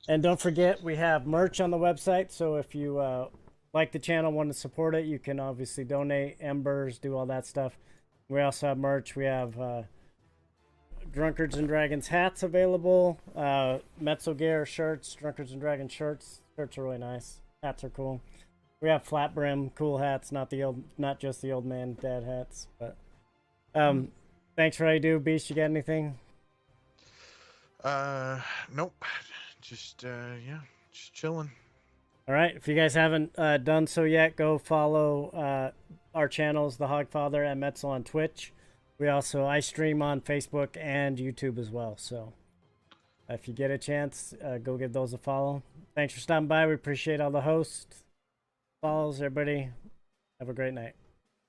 And don't forget, we have merch on the website, so if you like the channel, want to support it, you can obviously donate, embers, do all that stuff. We also have merch. We have Drunkards and Dragons hats available, Metzelgear shirts, Drunkards and Dragons shirts. Shirts are really nice. Hats are cool. We have flat brim, cool hats, not just the old man dad hats. But thanks for all you do, Beast. You got anything? Nope. Just just chilling. All right. If you guys haven't done so yet, go follow our channels, The Hogfather and Metzel on Twitch. I stream on Facebook and YouTube as well. So if you get a chance, go give those a follow. Thanks for stopping by. We appreciate all the hosts, follows, everybody. Have a great night.